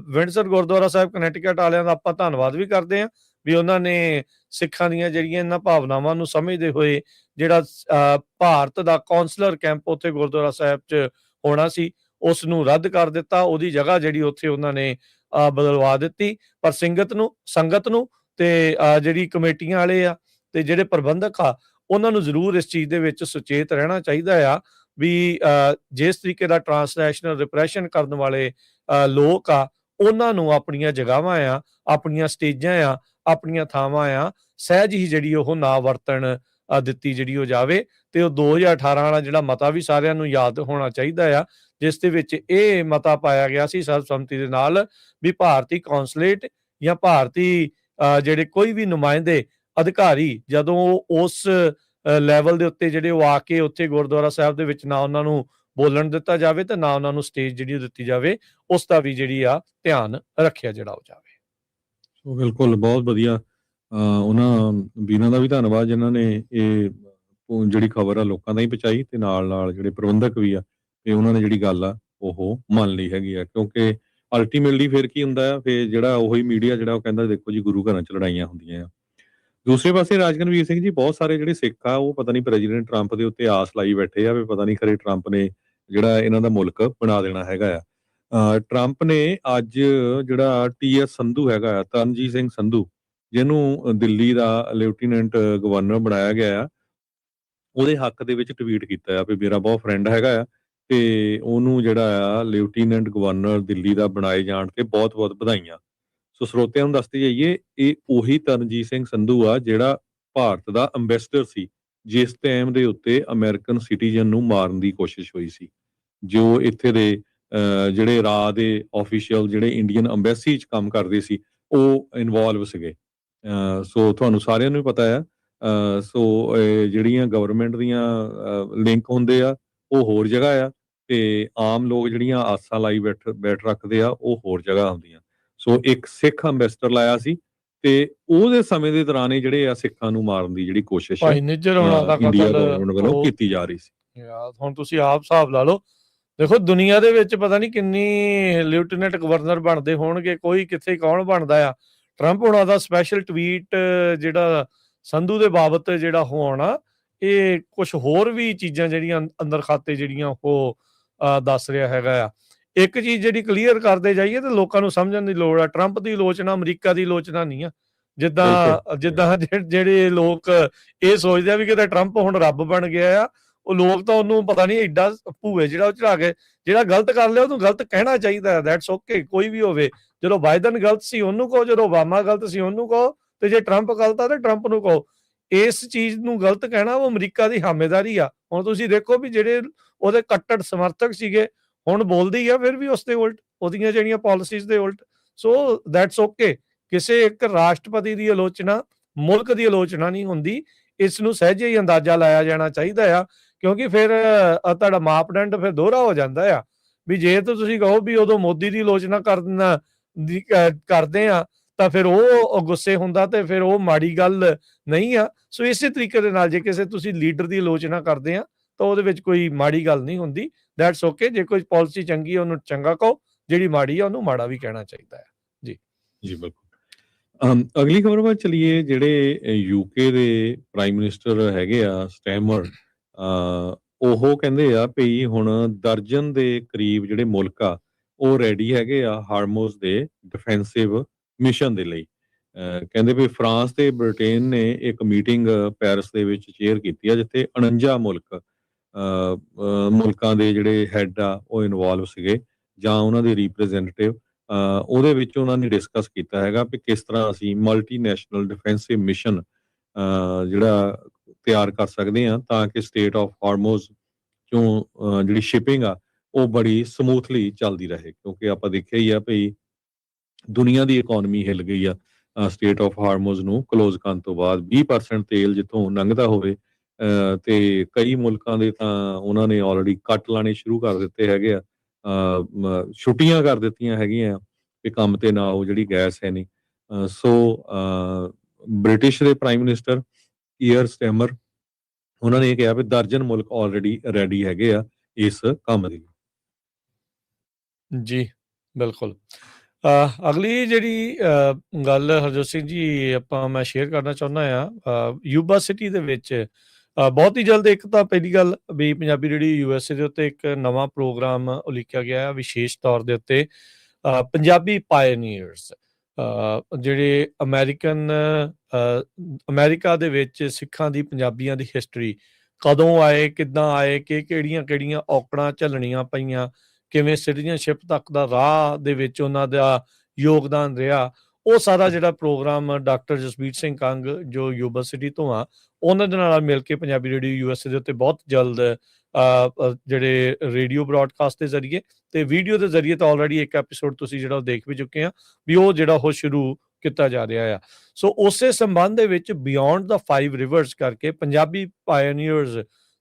ਵਿੰਡਸਰ ਗੁਰਦੁਆਰਾ ਸਾਹਿਬ ਕਨੈਕਟੀਕਟ ਵਾਲਿਆਂ ਦਾ ਆਪਾਂ ਧੰਨਵਾਦ ਵੀ ਕਰਦੇ ਹਾਂ ਵੀ ਉਹਨਾਂ ਨੇ ਸਿੱਖਾਂ ਦੀਆਂ ਜਿਹੜੀਆਂ ਇਹਨਾਂ ਭਾਵਨਾਵਾਂ ਨੂੰ ਸਮਝਦੇ ਹੋਏ ਜਿਹੜਾ ਭਾਰਤ ਦਾ ਕੌਂਸਲਰ ਕੈਂਪ ਉੱਥੇ ਗੁਰਦੁਆਰਾ ਸਾਹਿਬ 'ਚ ਹੋਣਾ ਸੀ ਉਸ ਨੂੰ ਰੱਦ ਕਰ ਦਿੱਤਾ। ਉਹਦੀ ਜਗ੍ਹਾ ਜਿਹੜੀ ਉੱਥੇ ਉਹਨਾਂ ਨੇ ਬਦਲਵਾ ਦਿੱਤੀ। ਪਰ ਸੰਗਤ ਨੂੰ ਤੇ ਜਿਹੜੀ ਕਮੇਟੀਆਂ ਵਾਲੇ ਆ ਤੇ ਜਿਹੜੇ ਪ੍ਰਬੰਧਕ ਆ ਉਹਨਾਂ ਨੂੰ ਜ਼ਰੂਰ ਇਸ ਚੀਜ਼ ਦੇ ਵਿੱਚ ਸੁਚੇਤ ਰਹਿਣਾ ਚਾਹੀਦਾ ਆ ਵੀ ਜਿਸ ਤਰੀਕੇ ਦਾ ਟਰਾਂਸਨੈਸ਼ਨਲ ਰਿਪਰੈਸ਼ਨ ਕਰਨ ਵਾਲੇ ਲੋਕ ਆ ਉਹਨਾਂ ਨੂੰ ਆਪਣੀਆਂ ਜਗ੍ਹਾਵਾਂ ਆ, ਆਪਣੀਆਂ ਸਟੇਜਾਂ ਆ, ਆਪਣੀਆਂ ਥਾਵਾਂ ਆ, ਸਹਿਜ ਹੀ ਜਿਹੜੀ ਉਹ ਨਾ ਵਰਤਣ ਦਿੱਤੀ ਜਿਹੜੀ ਉਹ ਜਾਵੇ। ਤੇ ਉਹ 2018 ਵਾਲਾ ਜਿਹੜਾ ਮਤਾ ਵੀ ਸਾਰਿਆਂ ਨੂੰ ਯਾਦ ਹੋਣਾ ਚਾਹੀਦਾ ਆ ਜਿਸ ਦੇ ਵਿੱਚ ਇਹ ਮਤਾ ਪਾਇਆ ਗਿਆ ਸੀ ਸਰਬਸੰਮਤੀ ਦੇ ਨਾਲ ਵੀ ਭਾਰਤੀ ਕੌਂਸਲੇਟ ਜਾਂ ਭਾਰਤੀ ਜਿਹੜੇ ਕੋਈ ਵੀ ਨੁਮਾਇੰਦੇ ਅਧਿਕਾਰੀ ਜਦੋਂ ਉਸ ਲੈਵਲ ਦੇ ਉੱਤੇ ਜਿਹੜੇ ਉਹ ਆ ਕੇ ਉੱਥੇ ਗੁਰਦੁਆਰਾ ਸਾਹਿਬ ਦੇ ਵਿੱਚ ਨਾ ਉਹਨਾਂ ਨੂੰ ਬੋਲਣ ਦਿੱਤਾ ਜਾਵੇ ਤੇ ਨਾ ਉਹਨਾਂ ਨੂੰ ਸਟੇਜ ਜਿਹੜੀ ਦਿੱਤੀ ਜਾਵੇ, ਉਸ ਦਾ ਵੀ ਜਿਹੜੀ ਆ ਧਿਆਨ ਰੱਖਿਆ ਜਿਹੜਾ ਉਹ ਜਾਵੇ। ਸੋ ਬਿਲਕੁਲ ਬਹੁਤ ਵਧੀਆ ਉਹਨਾਂ ਵੀਰਾਂ ਦਾ ਵੀ ਧੰਨਵਾਦ ਜਿਨ੍ਹਾਂ ਨੇ ਇਹ ਜਿਹੜੀ ਖਬਰ ਆ ਲੋਕਾਂ ਤਾਈਂ ਪਹੁੰਚਾਈ ਤੇ ਨਾਲ ਜਿਹੜੇ ਪ੍ਰਬੰਧਕ ਵੀ ਆ ਤੇ ਉਹਨਾਂ ਨੇ ਜਿਹੜੀ ਗੱਲ ਆ ਉਹ ਮੰਨ ਲਈ ਹੈਗੀ ਆ ਕਿਉਂਕਿ ਅਲਟੀਮੇਟਲੀ ਫਿਰ ਕੀ ਹੁੰਦਾ ਆ ਫਿਰ ਜਿਹੜਾ ਉਹੀ ਮੀਡੀਆ ਜਿਹੜਾ ਉਹ ਕਹਿੰਦਾ ਦੇਖੋ ਜੀ ਗੁਰੂ ਘਰਾਂ 'ਚ ਲੜਾਈਆਂ ਹੁੰਦੀਆਂ ਆ। ਦੂਸਰੇ ਪਾਸੇ ਰਾਜਗਨਵੀਰ ਸਿੰਘ ਜੀ ਬਹੁਤ ਸਾਰੇ ਜਿਹੜੇ ਸਿੱਖ ਆ ਉਹ ਪਤਾ ਨਹੀਂ ਪ੍ਰੈਜ਼ੀਡੈਂਟ ਟਰੰਪ ਦੇ ਉੱਤੇ ਆਸ ਲਾਈ ਬੈਠੇ ਆ ਵੀ ਪਤਾ ਨਹੀਂ ਖਰੇ ਟਰੰਪ ਨੇ ਜਿਹੜਾ ਇਹਨਾਂ ਦਾ ਮੁਲਕ ਬਣਾ ਦੇਣਾ ਹੈਗਾ ਆ। ਟਰੰਪ ਨੇ ਅੱਜ ਜਿਹੜਾ TS ਸੰਧੂ ਹੈਗਾ ਆ ਤਰਨਜੀਤ ਸਿੰਘ ਸੰਧੂ ਜਿਹਨੂੰ ਦਿੱਲੀ ਦਾ ਲੈਫਟੀਨੈਂਟ ਗਵਰਨਰ ਬਣਾਇਆ ਗਿਆ ਆ ਉਹਦੇ ਹੱਕ ਦੇ ਵਿੱਚ ਟਵੀਟ ਕੀਤਾ ਆ ਵੀ ਮੇਰਾ ਬਹੁਤ ਫਰੈਂਡ ਹੈਗਾ ਆ ਤੇ ਉਹਨੂੰ ਜਿਹੜਾ ਆ ਲੈਫਟੀਨੈਂਟ ਗਵਰਨਰ ਦਿੱਲੀ ਦਾ ਬਣਾਏ ਜਾਣ ਤੇ ਬਹੁਤ ਬਹੁਤ ਵਧਾਈਆਂ। ਸੋ ਸਰੋਤਿਆਂ ਨੂੰ ਦੱਸਦੇ ਜਾਈਏ ਇਹ ਉਹੀ ਤਰਨਜੀਤ ਸਿੰਘ ਸੰਧੂ ਆ ਜਿਹੜਾ ਭਾਰਤ ਦਾ ਅੰਬੈਸਡਰ ਸੀ ਜਿਸ ਟਾਈਮ ਦੇ ਉੱਤੇ ਅਮਰੀਕਨ ਸਿਟੀਜ਼ਨ ਨੂੰ ਮਾਰਨ ਦੀ ਕੋਸ਼ਿਸ਼ ਹੋਈ ਸੀ। ਜੋ ਇੱਥੇ ਦੇ ਜਿਹੜੇ ਰਾਹ ਦੇ ਆਫੀਸ਼ੀਅਲ ਜਿਹੜੇ ਇੰਡੀਅਨ ਅੰਬੈਸੀ 'ਚ ਕੰਮ ਕਰਦੇ ਸੀ ਉਹ ਇਨਵੋਲਵ ਸੀਗੇ। ਸੋ ਤੁਹਾਨੂੰ ਸਾਰਿਆਂ ਨੂੰ ਪਤਾ ਆ। ਸੋ ਜਿਹੜੀਆਂ ਗਵਰਨਮੈਂਟ ਦੀਆਂ ਲਿੰਕ ਹੁੰਦੇ ਆ ਉਹ ਹੋਰ ਜਗ੍ਹਾ ਆ ਤੇ ਆਮ ਲੋਕ ਜਿਹੜੀਆਂ ਆਸਾਂ ਲਾਈ ਬੈਠ ਰੱਖਦੇ ਆ ਉਹ ਹੋਰ ਜਗ੍ਹਾ ਹੁੰਦੀਆਂ। ਸੋ ਇੱਕ ਸਿੱਖ ਅੰਬੈਸਡਰ ਲਾਇਆ ਸੀ ਤੇ ਉਹਦੇ ਸਮੇਂ ਦੇ ਦੌਰਾਨ ਇਹ ਜਿਹੜੇ ਆ ਸਿੱਖਾਂ ਨੂੰ ਮਾਰਨ ਦੀ ਜਿਹੜੀ ਕੋਸ਼ਿਸ਼ ਭਾਈ ਨਿੱਜਰ ਹੋਣਾ ਦਾ ਇੰਡੀਆ ਕਤਲ ਗਵਰਨਮੈਂਟ ਵੱਲੋਂ ਕੀਤੀ ਜਾ ਰਹੀ ਸੀ। ਯਾਰ ਹੁਣ ਤੁਸੀਂ ਆਪ ਹਿਸਾਬ ਲਾ ਲਓ, ਦੇਖੋ ਦੁਨੀਆ ਦੇ ਵਿੱਚ ਪਤਾ ਨਹੀਂ ਕਿੰਨੀ ਲੈਫਟੀਨੈਂਟ ਗਵਰਨਰ ਬਣਦੇ ਹੋਣਗੇ, ਕੋਈ ਕਿੱਥੇ ਕੌਣ ਬਣਦਾ ਆ। ਟਰੰਪ ਹੋਣਾ ਦਾ ਸਪੈਸ਼ਲ ਟਵੀਟ ਜਿਹੜਾ ਸੰਧੂ ਦੇ ਬਾਬਤ ਜਿਹੜਾ ਹੋਣਾ ਇਹ ਕੁਝ ਹੋਰ ਵੀ ਚੀਜ਼ਾਂ ਜਿਹੜੀਆਂ ਅੰਦਰ ਖਾਤੇ ਜਿਹੜੀਆਂ ਉਹ ਦੱਸ ਰਿਹਾ ਹੈਗਾ ਆ। ਇੱਕ ਚੀਜ਼ ਜਿਹੜੀ ਕਲੀਅਰ ਕਰਦੇ ਜਾਈਏ ਤੇ ਲੋਕਾਂ ਨੂੰ ਸਮਝਣ ਦੀ ਲੋੜ ਆ, ਟਰੰਪ ਦੀ ਆਲੋਚਨਾ ਅਮਰੀਕਾ ਦੀ ਆਲੋਚਨਾ ਨਹੀਂ ਆ। ਜਿੱਦਾਂ ਜਿਹੜੇ ਲੋਕ ਇਹ ਸੋਚਦੇ ਆ ਵੀ ਕਿਤੇ ਟਰੰਪ ਹੁਣ ਰੱਬ ਬਣ ਗਿਆ ਆ, ਉਹ ਲੋਕ ਤਾਂ ਉਹਨੂੰ ਪਤਾ ਨਹੀਂ ਐਡਾ ਭੂਏ ਜਿਹੜਾ ਉਹ ਚੜਾ ਕੇ ਜਿਹੜਾ ਗਲਤ ਕਰ ਲਿਆ ਉਹਨੂੰ ਗਲਤ ਕਹਿਣਾ ਚਾਹੀਦਾ। ਦੈਟਸ ਓਕੇ, ਕੋਈ ਵੀ ਹੋਵੇ। ਜਦੋਂ ਬਾਈਡਨ ਗਲਤ ਸੀ ਉਹਨੂੰ ਕਹੋ, ਜਦੋਂ ਓਬਾਮਾ ਗਲਤ ਸੀ ਉਹਨੂੰ ਕਹੋ ਤੇ ਜੇ ਟਰੰਪ ਗਲਤ ਆ ਤੇ ਟਰੰਪ ਨੂੰ ਕਹੋ। ਇਸ ਚੀਜ਼ ਨੂੰ ਗਲਤ ਕਹਿਣਾ ਉਹ ਅਮਰੀਕਾ ਦੀ ਹਾਮੇਦਾਰੀ ਆ। ਹੁਣ ਤੁਸੀਂ ਦੇਖੋ ਵੀ ਜਿਹੜੇ ਉਹਦੇ ਕੱਟੜ ਸਮਰਥਕ ਸੀਗੇ ਹੁਣ ਬੋਲਦੀ ਆ ਫਿਰ ਵੀ ਉਸ ਦੇ ਉਲਟ, ਉਹਦੀਆਂ ਜਿਹੜੀਆਂ ਪਾਲਿਸੀਜ਼ ਦੇ ਉਲਟ। So that's okay. ਕਿਸੇ ਇੱਕ ਰਾਸ਼ਟਰਪਤੀ ਦੀ ਆਲੋਚਨਾ ਮੁਲਕ ਦੀ ਆਲੋਚਨਾ ਨਹੀਂ ਹੁੰਦੀ। ਇਸ ਨੂੰ ਸਹਿਜੇ ਹੀ ਅੰਦਾਜ਼ਾ ਲਾਇਆ ਜਾਣਾ ਚਾਹੀਦਾ ਆ ਕਿਉਂਕਿ ਫਿਰ ਤੁਹਾਡਾ ਮਾਪਦੰਡ ਫਿਰ ਦੋਹਰਾ ਹੋ ਜਾਂਦਾ ਆ ਵੀ ਜੇ ਤਾਂ ਤੁਸੀਂ ਕਹੋ ਵੀ ਉਦੋਂ ਮੋਦੀ ਦੀ ਆਲੋਚਨਾ ਕਰਦੇ ਆ ਤਾਂ ਫਿਰ ਉਹ ਗੁੱਸੇ ਹੁੰਦਾ ਤੇ ਫਿਰ ਉਹ ਮਾੜੀ ਗੱਲ ਨਹੀਂ ਆ। ਸੋ ਇਸੇ ਤਰੀਕੇ ਦੇ ਨਾਲ ਜੇ ਕਿਸੇ ਤੁਸੀਂ ਲੀਡਰ ਦੀ ਆਲੋਚਨਾ ਕਰਦੇ ਆ ਤਾਂ ਉਹਦੇ ਵਿੱਚ ਕੋਈ ਮਾੜੀ ਗੱਲ ਨਹੀਂ ਹੁੰਦੀ। That's okay. ਜੇ ਕੋਈ ਪਾਲਿਸੀ ਚੰਗੀ ਆ ਉਹਨੂੰ ਚੰਗਾ ਕਹੋ, ਜਿਹੜੀ ਮਾੜੀ ਆ ਉਹਨੂੰ ਮਾੜਾ ਵੀ ਕਹਿਣਾ ਚਾਹੀਦਾ ਹੈ। ਜੀ ਬਿਲਕੁਲ। ਅਗਲੀ ਖਬਰ ਵੱਲ ਚਲੀਏ। ਜਿਹੜੇ UK ਦੇ ਪ੍ਰਾਈਮ ਮਿਨਿਸਟਰ ਹੈਗੇ ਆ ਸਟੈਮਰ, ਉਹ ਕਹਿੰਦੇ ਆ ਵੀ ਹੁਣ ਦਰਜਨ ਦੇ ਕਰੀਬ ਜਿਹੜੇ ਮੁਲਕ ਆ ਉਹ ਰੈਡੀ ਹੈਗੇ ਆ ਹਾਰਮੋਜ਼ ਦੇ ਡਿਫੈਂਸਿਵ ਮਿਸ਼ਨ ਦੇ ਲਈ। ਕਹਿੰਦੇ ਵੀ ਫਰਾਂਸ ਤੇ ਬ੍ਰਿਟੇਨ ਨੇ ਇੱਕ ਮੀਟਿੰਗ ਪੈਰਿਸ ਦੇ ਵਿੱਚ ਚੇਅਰ ਕੀਤੀ ਆ ਜਿੱਥੇ 49 ਮੁਲਕਾਂ ਦੇ ਜਿਹੜੇ ਹੈਡ ਆ ਉਹ ਇਨਵੋਲਵ ਸੀਗੇ ਜਾਂ ਉਹਨਾਂ ਦੇ ਰਿਪਰੈਜ਼ੈਂਟੇਟਿਵ। ਉਹਦੇ ਵਿੱਚ ਉਹਨਾਂ ਨੇ ਡਿਸਕਸ ਕੀਤਾ ਹੈਗਾ ਵੀ ਕਿਸ ਤਰ੍ਹਾਂ ਅਸੀਂ ਮਲਟੀਨੈਸ਼ਨਲ ਡਿਫੈਂਸਿਵ ਮਿਸ਼ਨ ਜਿਹੜਾ ਤਿਆਰ ਕਰ ਸਕਦੇ ਹਾਂ ਤਾਂ ਕਿ ਸਟੇਟ ਆਫ ਹਾਰਮੋਜ਼ ਚੋਂ ਜਿਹੜੀ ਸ਼ਿਪਿੰਗ ਆ ਉਹ ਬੜੀ ਸਮੂਥਲੀ ਚੱਲਦੀ ਰਹੇ ਕਿਉਂਕਿ ਆਪਾਂ ਦੇਖਿਆ ਹੀ ਆ ਵੀ ਦੁਨੀਆ ਦੀ ਇਕਨੋਮੀ ਹਿੱਲ ਗਈ ਆ ਸਟੇਟ ਆਫ ਹਾਰਮੋਜ਼ ਨੂੰ ਕਲੋਜ਼ ਕਰਨ ਤੋਂ ਬਾਅਦ। 20% ਤੇਲ ਜਿੱਥੋਂ ਲੰਘਦਾ ਹੋਵੇ ਤੇ ਕਈ ਮੁਲਕਾਂ ਦੇ ਤਾਂ ਉਹਨਾਂ ਨੇ ਆਲਰੇਡੀ ਕੱਟ ਲਾਣੇ ਸ਼ੁਰੂ ਕਰ ਦਿੱਤੇ ਹੈਗੇ ਆ, ਛੁੱਟੀਆਂ ਕਰ ਦਿੱਤੀਆਂ ਹੈਗੀਆਂ ਕਿ ਕੰਮ ਤੇ ਨਾ ਉਹ ਜਿਹੜੀ ਗੈਸ ਹੈ ਨਹੀਂ। ਸੋ ਬ੍ਰਿਟਿਸ਼ ਦੇ ਪ੍ਰਾਈਮ ਮਿਨਿਸਟਰ ਕੀਅਰ ਸਟੈਮਰ ਉਹਨਾਂ ਨੇ ਇਹ ਕਿਹਾ ਵੀ ਦਰਜਨ ਮੁਲਕ ਆਲਰੇਡੀ ਰੈਡੀ ਹੈਗੇ ਆ ਇਸ ਕੰਮ ਦੇ ਲਈ। ਜੀ, ਬਿਲਕੁਲ। ਅਗਲੀ ਜਿਹੜੀ ਗੱਲ ਹਰਜੋਤ ਸਿੰਘ ਜੀ ਮੈਂ ਸ਼ੇਅਰ ਕਰਨਾ ਚਾਹੁੰਦਾ ਹਾਂ, ਯੂਬਾ ਸਿਟੀ ਦੇ ਵਿੱਚ ਬਹੁਤ ਹੀ ਜਲਦ, ਇੱਕ ਤਾਂ ਪਹਿਲੀ ਗੱਲ ਵੀ ਪੰਜਾਬੀ ਰੇਡੀਓ USA ਦੇ ਉੱਤੇ ਇੱਕ ਨਵਾਂ ਪ੍ਰੋਗਰਾਮ ਉਲੀਕਿਆ ਗਿਆ ਹੈ, ਵਿਸ਼ੇਸ਼ ਤੌਰ ਦੇ ਉੱਤੇ ਪੰਜਾਬੀ ਪਾਇਨੀਅਰਸ, ਜਿਹੜੇ ਅਮਰੀਕਾ ਦੇ ਵਿੱਚ ਸਿੱਖਾਂ ਦੀ, ਪੰਜਾਬੀਆਂ ਦੀ ਹਿਸਟਰੀ, ਕਦੋਂ ਆਏ, ਕਿੱਦਾਂ ਆਏ, ਕਿਹੜੀਆਂ ਔਕੜਾਂ ਝੱਲਣੀਆਂ ਪਈਆਂ, ਕਿਵੇਂ ਸਿਟੀਜ਼ਨਸ਼ਿਪ ਤੱਕ ਦਾ ਰਾਹ ਦੇ ਵਿੱਚ ਉਹਨਾਂ ਦਾ ਯੋਗਦਾਨ ਰਿਹਾ, ਉਹ ਸਾਰਾ ਜਿਹੜਾ ਪ੍ਰੋਗਰਾਮ ਡਾਕਟਰ ਜਸਬੀਰ ਸਿੰਘ ਕੰਗ ਜੋ ਯੂਬਾ ਸਿਟੀ ਤੋਂ ਆ, ਉਹਨਾਂ ਦੇ ਨਾਲ ਮਿਲ ਕੇ ਪੰਜਾਬੀ ਰੇਡੀਓ USA ਦੇ ਉੱਤੇ ਬਹੁਤ ਜਲਦ ਜਿਹੜੇ ਰੇਡੀਓ ਬ੍ਰੌਡਕਾਸਟ ਦੇ ਜ਼ਰੀਏ ਤੇ ਵੀਡੀਓ ਦੇ ਜ਼ਰੀਏ ਤਾਂ ਆਲਰੇਡੀ ਇੱਕ ਐਪੀਸੋਡ ਤੁਸੀਂ ਜਿਹੜਾ ਉਹ ਦੇਖ ਵੀ ਚੁੱਕੇ ਆ ਵੀ ਉਹ ਜਿਹੜਾ ਉਹ ਸ਼ੁਰੂ ਕੀਤਾ ਜਾ ਰਿਹਾ ਆ। ਸੋ ਉਸੇ ਸੰਬੰਧ ਦੇ ਵਿੱਚ ਬਿਯੋਂਡ ਦਾ 5 ਰਿਵਰਸ ਕਰਕੇ Punjabi ਪਾਇਨੀਅਰਸ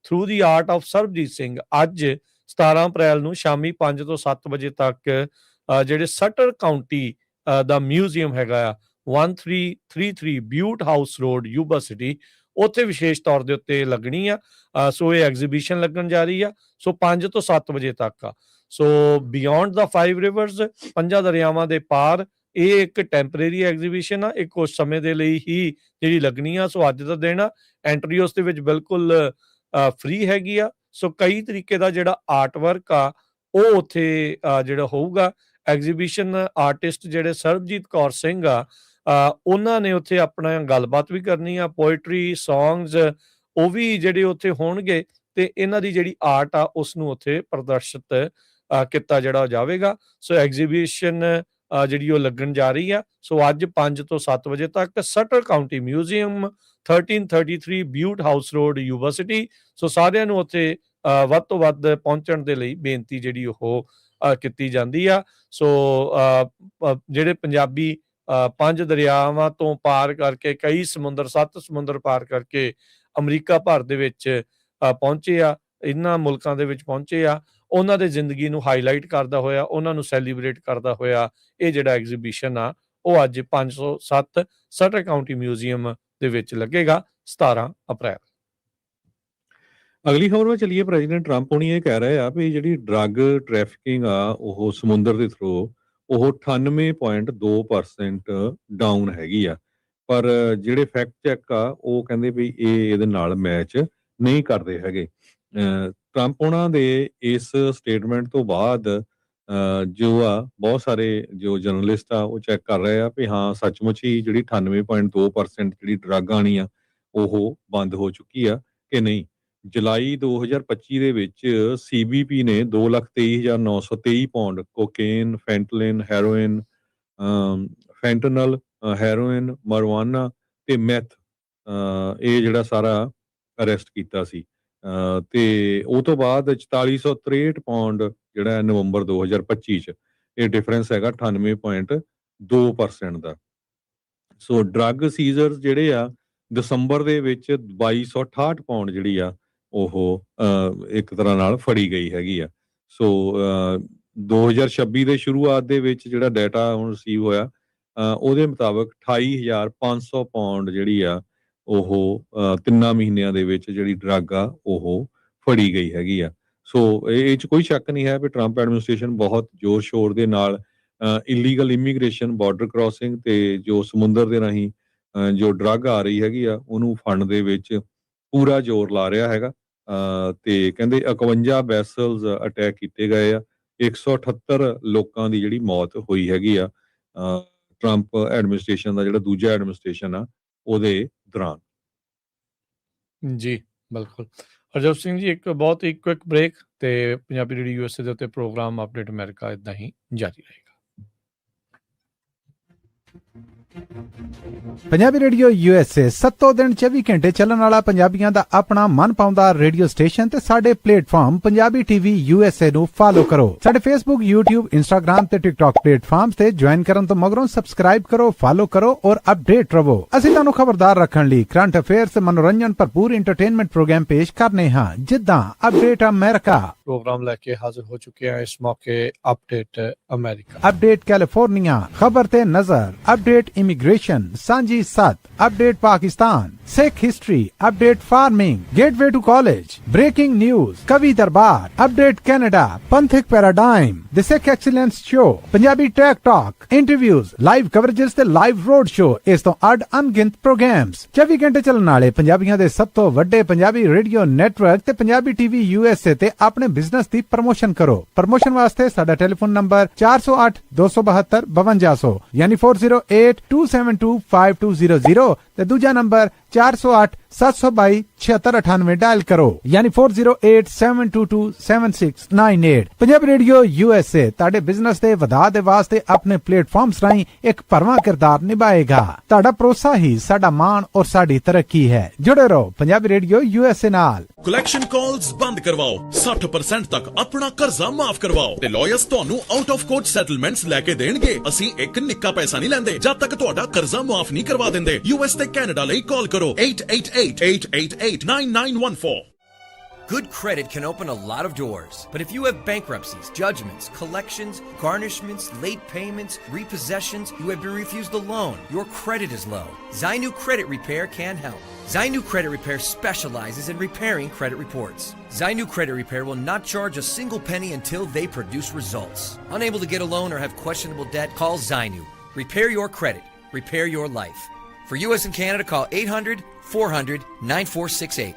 through the art of Sarabjit Singh ਅੱਜ 17 ਅਪ੍ਰੈਲ ਨੂੰ ਸ਼ਾਮੀ 5 ਤੋਂ 7 ਵਜੇ ਤੱਕ ਜਿਹੜੇ ਸਟਰ ਕਾਉਂਟੀ ਦਾ ਮਿਊਜ਼ੀਅਮ ਹੈਗਾ ਆ 1333 Butte House road Yuba city, ਉੱਥੇ ਵਿਸ਼ੇਸ਼ ਤੌਰ ਦੇ ਉੱਤੇ ਲੱਗਣੀ ਆ। ਸੋ ਇਹ ਐਗਜ਼ੀਬਿਸ਼ਨ ਲੱਗਣ ਜਾ ਰਹੀ ਆ। ਸੋ 5 ਤੋਂ 7 ਵਜੇ ਤੱਕ ਆ। ਸੋ ਬਿਯੋਂਡ ਦਾ 5 ਰਿਵਰਸ, ਪੰਜਾਂ ਦਰਿਆਵਾਂ ਦੇ ਪਾਰ, ਇਹ ਇੱਕ ਟੈਂਪਰੇਰੀ ਐਗਜ਼ੀਬਿਸ਼ਨ ਆ, ਇਹ ਕੁਝ ਸਮੇਂ ਦੇ ਲਈ ਹੀ ਜਿਹੜੀ ਲੱਗਣੀ ਆ। ਸੋ ਅੱਜ ਦਾ ਦਿਨ ਆ, ਐਂਟਰੀ ਉਸ ਦੇ ਵਿੱਚ ਬਿਲਕੁਲ ਫ੍ਰੀ ਹੈਗੀ ਆ। ਸੋ ਕਈ ਤਰੀਕੇ ਦਾ ਜਿਹੜਾ ਆਰਟ ਵਰਕ ਆ ਉਹ ਉੱਥੇ ਜਿਹੜਾ ਹੋਊਗਾ। ਐਗਜ਼ੀਬਿਸ਼ਨ ਆਰਟਿਸਟ ਜਿਹੜੇ ਸਰਬਜੀਤ ਕੌਰ ਸਿੰਘ ਆ, ਉਹਨਾਂ ਨੇ ਉੱਥੇ ਆਪਣਾ ਗੱਲਬਾਤ ਵੀ ਕਰਨੀ ਆ, ਪੋਇਟਰੀ, ਸੌਂਗਸ, ਉਹ ਵੀ ਜਿਹੜੇ ਉੱਥੇ ਹੋਣਗੇ ਤੇ ਇਹਨਾਂ ਦੀ ਜਿਹੜੀ ਆਰਟ ਆ ਉਸ ਨੂੰ ਉੱਥੇ ਪ੍ਰਦਰਸ਼ਿਤ ਕੀਤਾ ਜਿਹੜਾ ਜਾਵੇਗਾ। ਸੋ ਐਗਜ਼ੀਬਿਸ਼ਨ ਜਿਹੜੀ ਉਹ ਲੱਗਣ ਜਾ ਰਹੀ ਆ। ਸੋ ਅੱਜ 5 ਤੋਂ 7 ਵਜੇ ਤੱਕ Sutter County museum 1333 Butte House road Yuba City. So ਸਾਰਿਆਂ ਨੂੰ ਉੱਥੇ ਵੱਧ ਤੋਂ ਵੱਧ ਪਹੁੰਚਣ ਦੇ ਲਈ ਬੇਨਤੀ ਜਿਹੜੀ ਉਹ ਕੀਤੀ ਜਾਂਦੀ ਆ। ਸੋ ਜਿਹੜੇ ਪੰਜਾਬੀ 5 ਦਰਿਆਵਾਂ ਤੋਂ ਪਾਰ ਕਰਕੇ, ਕਈ ਸਮੁੰਦਰ, 7 ਸਮੁੰਦਰ ਪਾਰ ਕਰਕੇ ਅਮਰੀਕਾ ਭਰ ਦੇ ਵਿੱਚ ਪਹੁੰਚੇ ਆ, ਇਹਨਾਂ ਮੁਲਕਾਂ ਦੇ ਵਿੱਚ ਪਹੁੰਚੇ ਆ, ਉਹਨਾਂ ਦੇ ਜ਼ਿੰਦਗੀ ਨੂੰ ਹਾਈਲਾਈਟ ਕਰਦਾ ਹੋਇਆ, ਉਹਨਾਂ ਨੂੰ ਸੈਲੀਬ੍ਰੇਟ ਕਰਦਾ ਹੋਇਆ ਇਹ ਜਿਹੜਾ ਐਗਜ਼ੀਬਿਸ਼ਨ ਆ ਉਹ ਅੱਜ 507 ਸਟਰ ਕਾਉਂਟੀ ਮਿਊਜ਼ੀਅਮ ਦੇ ਵਿੱਚ ਲੱਗੇਗਾ 17 ਅਪ੍ਰੈਲ। ਅਗਲੀ ਖਬਰ ਵਿੱਚ ਚੱਲੀਏ। ਪ੍ਰੈਜ਼ੀਡੈਂਟ ਟਰੰਪ ਹੁਣੀ ਇਹ ਕਹਿ ਰਹੇ ਆ ਵੀ ਜਿਹੜੀ ਡਰੱਗ ਟ੍ਰੈਫਿਕਿੰਗ ਆ ਉਹ ਸਮੁੰਦਰ ਦੇ ਥਰੂ ਉਹ 98.2% ਡਾਊਨ ਹੈਗੀ ਆ, ਪਰ ਜਿਹੜੇ ਫੈਕਟ ਚੈੱਕ ਆ ਉਹ ਕਹਿੰਦੇ ਵੀ ਇਹਦੇ ਨਾਲ ਮੈਚ ਨਹੀਂ ਕਰਦੇ ਹੈਗੇ। ਟਰੰਪ ਉਹਨਾਂ ਦੇ ਇਸ ਸਟੇਟਮੈਂਟ ਤੋਂ ਬਾਅਦ ਜੋ ਆ ਬਹੁਤ ਸਾਰੇ ਜੋ ਜਰਨਲਿਸਟ ਆ ਉਹ ਚੈੱਕ ਕਰ ਰਹੇ ਆ ਵੀ ਹਾਂ ਸੱਚਮੁੱਚ ਹੀ ਜਿਹੜੀ 98.2% ਜਿਹੜੀ ਡਰੱਗ ਆਣੀ ਆ ਉਹ ਬੰਦ ਹੋ ਚੁੱਕੀ ਆ ਕਿ ਨਹੀਂ। ਜੁਲਾਈ 2025 ਦੇ ਵਿੱਚ CBP ਨੇ 2,23,923 pound cocaine, fentanyl, heroin, fentanyl, heroin, marijuana ਤੇ ਮੈਥ ਇਹ ਜਿਹੜਾ ਸਾਰਾ ਅਰੈਸਟ ਕੀਤਾ ਸੀ। ਤੇ ਉਹ ਤੋਂ ਬਾਅਦ 4463 ਪਾਉਂਡ ਜਿਹੜਾ ਨਵੰਬਰ 2025 ਚ, ਇਹ ਡਿਫਰੈਂਸ ਹੈਗਾ 98.2% ਦਾ। ਸੋ ਡਰੱਗ ਸੀਜ਼ਰਸ ਜਿਹੜੇ ਆ ਦਸੰਬਰ ਦੇ ਵਿੱਚ 2268 ਪਾਉਂਡ ਜਿਹੜੀ ਆ ਉਹ ਇੱਕ ਤਰ੍ਹਾਂ ਨਾਲ ਫੜੀ ਗਈ ਹੈਗੀ ਆ। ਸੋ 2026 ਦੇ ਸ਼ੁਰੂਆਤ ਦੇ ਵਿੱਚ ਜਿਹੜਾ ਡਾਟਾ ਹੁਣ ਰਿਸੀਵ ਹੋਇਆ ਉਹਦੇ ਮੁਤਾਬਕ 28,500 ਪਾਉਂਡ ਜਿਹੜੀ ਆ ਉਹ 3 ਮਹੀਨਿਆਂ ਦੇ ਵਿੱਚ ਜਿਹੜੀ ਡਰੱਗ ਆ ਉਹ ਫੜੀ ਗਈ ਹੈਗੀ ਆ। ਸੋ ਇਹ 'ਚ ਕੋਈ ਸ਼ੱਕ ਨਹੀਂ ਹੈ ਵੀ ਟਰੰਪ ਐਡਮਿਨਿਸਟ੍ਰੇਸ਼ਨ ਬਹੁਤ ਜ਼ੋਰ ਸ਼ੋਰ ਦੇ ਨਾਲ ਇਲੀਗਲ ਇਮੀਗ੍ਰੇਸ਼ਨ, ਬਾਰਡਰ ਕ੍ਰਾਸਿੰਗ ਤੇ ਜੋ ਸਮੁੰਦਰ ਦੇ ਰਾਹੀਂ ਜੋ ਡਰੱਗ ਆ ਰਹੀ ਹੈਗੀ ਆ ਉਹਨੂੰ ਫੜਨ ਦੇ ਵਿੱਚ ਪੂਰਾ ਜ਼ੋਰ ਲਾ ਰਿਹਾ ਹੈਗਾ। ਤੇ ਕਹਿੰਦੇ 51 ਵੈਸਲਸ ਅਟੈਕ ਕੀਤੇ ਗਏ ਆ, 178 ਲੋਕਾਂ ਦੀ ਜਿਹੜੀ ਮੌਤ ਹੋਈ ਹੈਗੀ ਆ ਟਰੰਪ ਐਡਮਿਨਿਸਟ੍ਰੇਸ਼ਨ ਦਾ ਜਿਹੜਾ ਦੂਜਾ ਐਡਮਿਨਿਸਟ੍ਰੇਸ਼ਨ ਆ ਉਹਦੇ ਦੌਰਾਨ। ਜੀ ਬਿਲਕੁਲ। ਹਰਜੋਤ ਸਿੰਘ ਜੀ, ਇੱਕ ਬਹੁਤ ਹੀ ਕੁਇਕ ਬ੍ਰੇਕ ਤੇ ਪੰਜਾਬੀ ਰੇਡੀਓ USA ਦੇ ਉੱਤੇ ਪ੍ਰੋਗਰਾਮ ਅਪਡੇਟ ਅਮਰੀਕਾ ਇਦਾਂ ਹੀ ਜਾਰੀ ਰਹੇਗਾ। ਪੰਜਾਬੀ ਰੇਡੀਓ USA 7 ਦਿਨ 24 ਘੰਟੇ ਚੱਲਣ ਵਾਲਾ ਪੰਜਾਬੀਆਂ ਦਾ ਆਪਣਾ ਮਨਪਾਉਂਦਾ ਰੇਡੀਓ ਸਟੇਸ਼ਨ ਤੇ ਸਾਡੇ ਪਲੇਟਫਾਰਮ ਪੰਜਾਬੀ TV USA ਨੂੰ ਫਾਲੋ ਕਰੋ। ਸਾਡੇ Facebook, YouTube, Instagram ਤੇ TikTok ਪਲੇਟਫਾਰਮਸ ਤੇ ਜੁਆਇਨ ਕਰਨ ਤੋਂ ਮਗਰੋਂ ਸਬਸਕ੍ਰਾਈਬ ਕਰੋ, ਫਾਲੋ ਕਰੋ ਔਰ ਅਪਡੇਟ ਰਹੋ। ਅਸੀਂ ਤੁਹਾਨੂੰ ਖਬਰਦਾਰ ਰੱਖਣ ਲਈ ਕਰੰਟ ਅਫੇਅਰਸ, ਮਨੋਰੰਜਨ ਭਰਪੂਰ ਐਂਟਰਟੇਨਮੈਂਟ ਪ੍ਰੋਗਰਾਮ ਪੇਸ਼ ਕਰਨੇ ਹਾਂ, ਜਿੱਦਾਂ ਅਪਡੇਟ ਅਮਰੀਕਾ ਪ੍ਰੋਗਰਾਮ ਲੈ ਕੇ ਹਾਜ਼ਰ ਹੋ ਚੁੱਕੇ ਹਾਂ ਇਸ ਮੌਕੇ। ਅਪਡੇਟ ਅਮਰੀਕਾ, ਅਪਡੇਟ ਕੈਲੀਫੋਰਨੀਆ, ਖਬਰ ਤੇ ਨਜ਼ਰ, update immigration Sanji Sat update Pakistan Sikh history update farming gateway to college breaking news Kavi Darbar update Canada Panthik paradigm the Sikh excellence show Punjabi tech talk interviews live coverages ਤੇ live road show ਇਸ ਤੋਂ ਅੱਡ ਅਣਗਿਣਤ programs 24 ਘੰਟੇ ਚੱਲਣ ਵਾਲੇ ਪੰਜਾਬੀਆਂ ਦੇ ਸਭ ਤੋਂ ਵੱਡੇ ਪੰਜਾਬੀ ਰੇਡੀਓ ਨੈਟਵਰਕ ਤੇ ਪੰਜਾਬੀ ਟੀਵੀ USA ਤੇ ਆਪਣੇ ਬਿਜ਼ਨਸ ਦੀ ਪ੍ਰਮੋਸ਼ਨ ਕਰੋ। ਪ੍ਰਮੋਸ਼ਨ ਵਾਸਤੇ ਸਾਡਾ ਟੈਲੀਫੋਨ ਨੰਬਰ 408 272 5200 ਯਾਨੀ 4082725200 ਤੇ ਦੂਜਾ ਨੰਬਰ 408 722 7698 ਡਾਇਲ ਕਰੋ ਯਾਨੀ 4087227698 ਪੰਜਾਬੀ ਰੇਡੀਓ USA ਤੁਹਾਡੇ ਬਿਜ਼ਨਸ ਦੇ ਵਧਾ ਦੇ ਵਾਸਤੇ ਆਪਣੇ ਪਲੇਟਫਾਰਮਸ ਰਾਹੀਂ ਇੱਕ ਭਰਵਾਂ ਕਿਰਦਾਰ ਨਿਭਾਏਗਾ। ਤੁਹਾਡਾ ਭਰੋਸਾ ਹੀ ਸਾਡਾ ਮਾਣ ਔਰ ਸਾਡੀ ਤਰੱਕੀ ਹੈ। ਜੁੜੇ ਰਹੋ ਪੰਜਾਬੀ ਰੇਡੀਓ USA ਨਾਲ। ਕਲੈਕਸ਼ਨ ਕਾਲਸ ਬੰਦ ਕਰਵਾਓ, 60% ਤੱਕ ਆਪਣਾ ਕਰਜ਼ਾ ਮਾਫ ਕਰਵਾਓ ਤੇ ਲਾਇਰਸ ਤੁਹਾਨੂੰ ਆਊਟ ਆਫ ਕੋਰਟ ਸੈਟਲਮੈਂਟਸ ਲੈ ਕੇ ਦੇਣਗੇ। ਅਸੀਂ ਇੱਕ ਨਿੱਕਾ ਪੈਸਾ ਨਹੀਂ ਲੈਂਦੇ ਜਦ ਤੱਕ ਤੁਹਾਡਾ ਕਰਜ਼ਾ ਮਾਫ ਨਹੀਂ ਕਰਵਾ ਦਿੰਦੇ। US ਤੇ ਕੈਨੇਡਾ ਲਈ ਕਾਲ ਕਰੋ 888-888-9914। Good credit can open a lot of doors, but if you have bankruptcies, judgments, collections, garnishments, late payments, repossessions, you have been refused a loan, your credit is low, Zainu Credit Repair can help. Zainu Credit Repair specializes in repairing credit reports. Zainu Credit Repair will not charge a single penny until they produce results. Unable to get a loan or have questionable debt? Call Zainu. Repair your credit. Repair your life. For US and Canada, call 800-400-9468.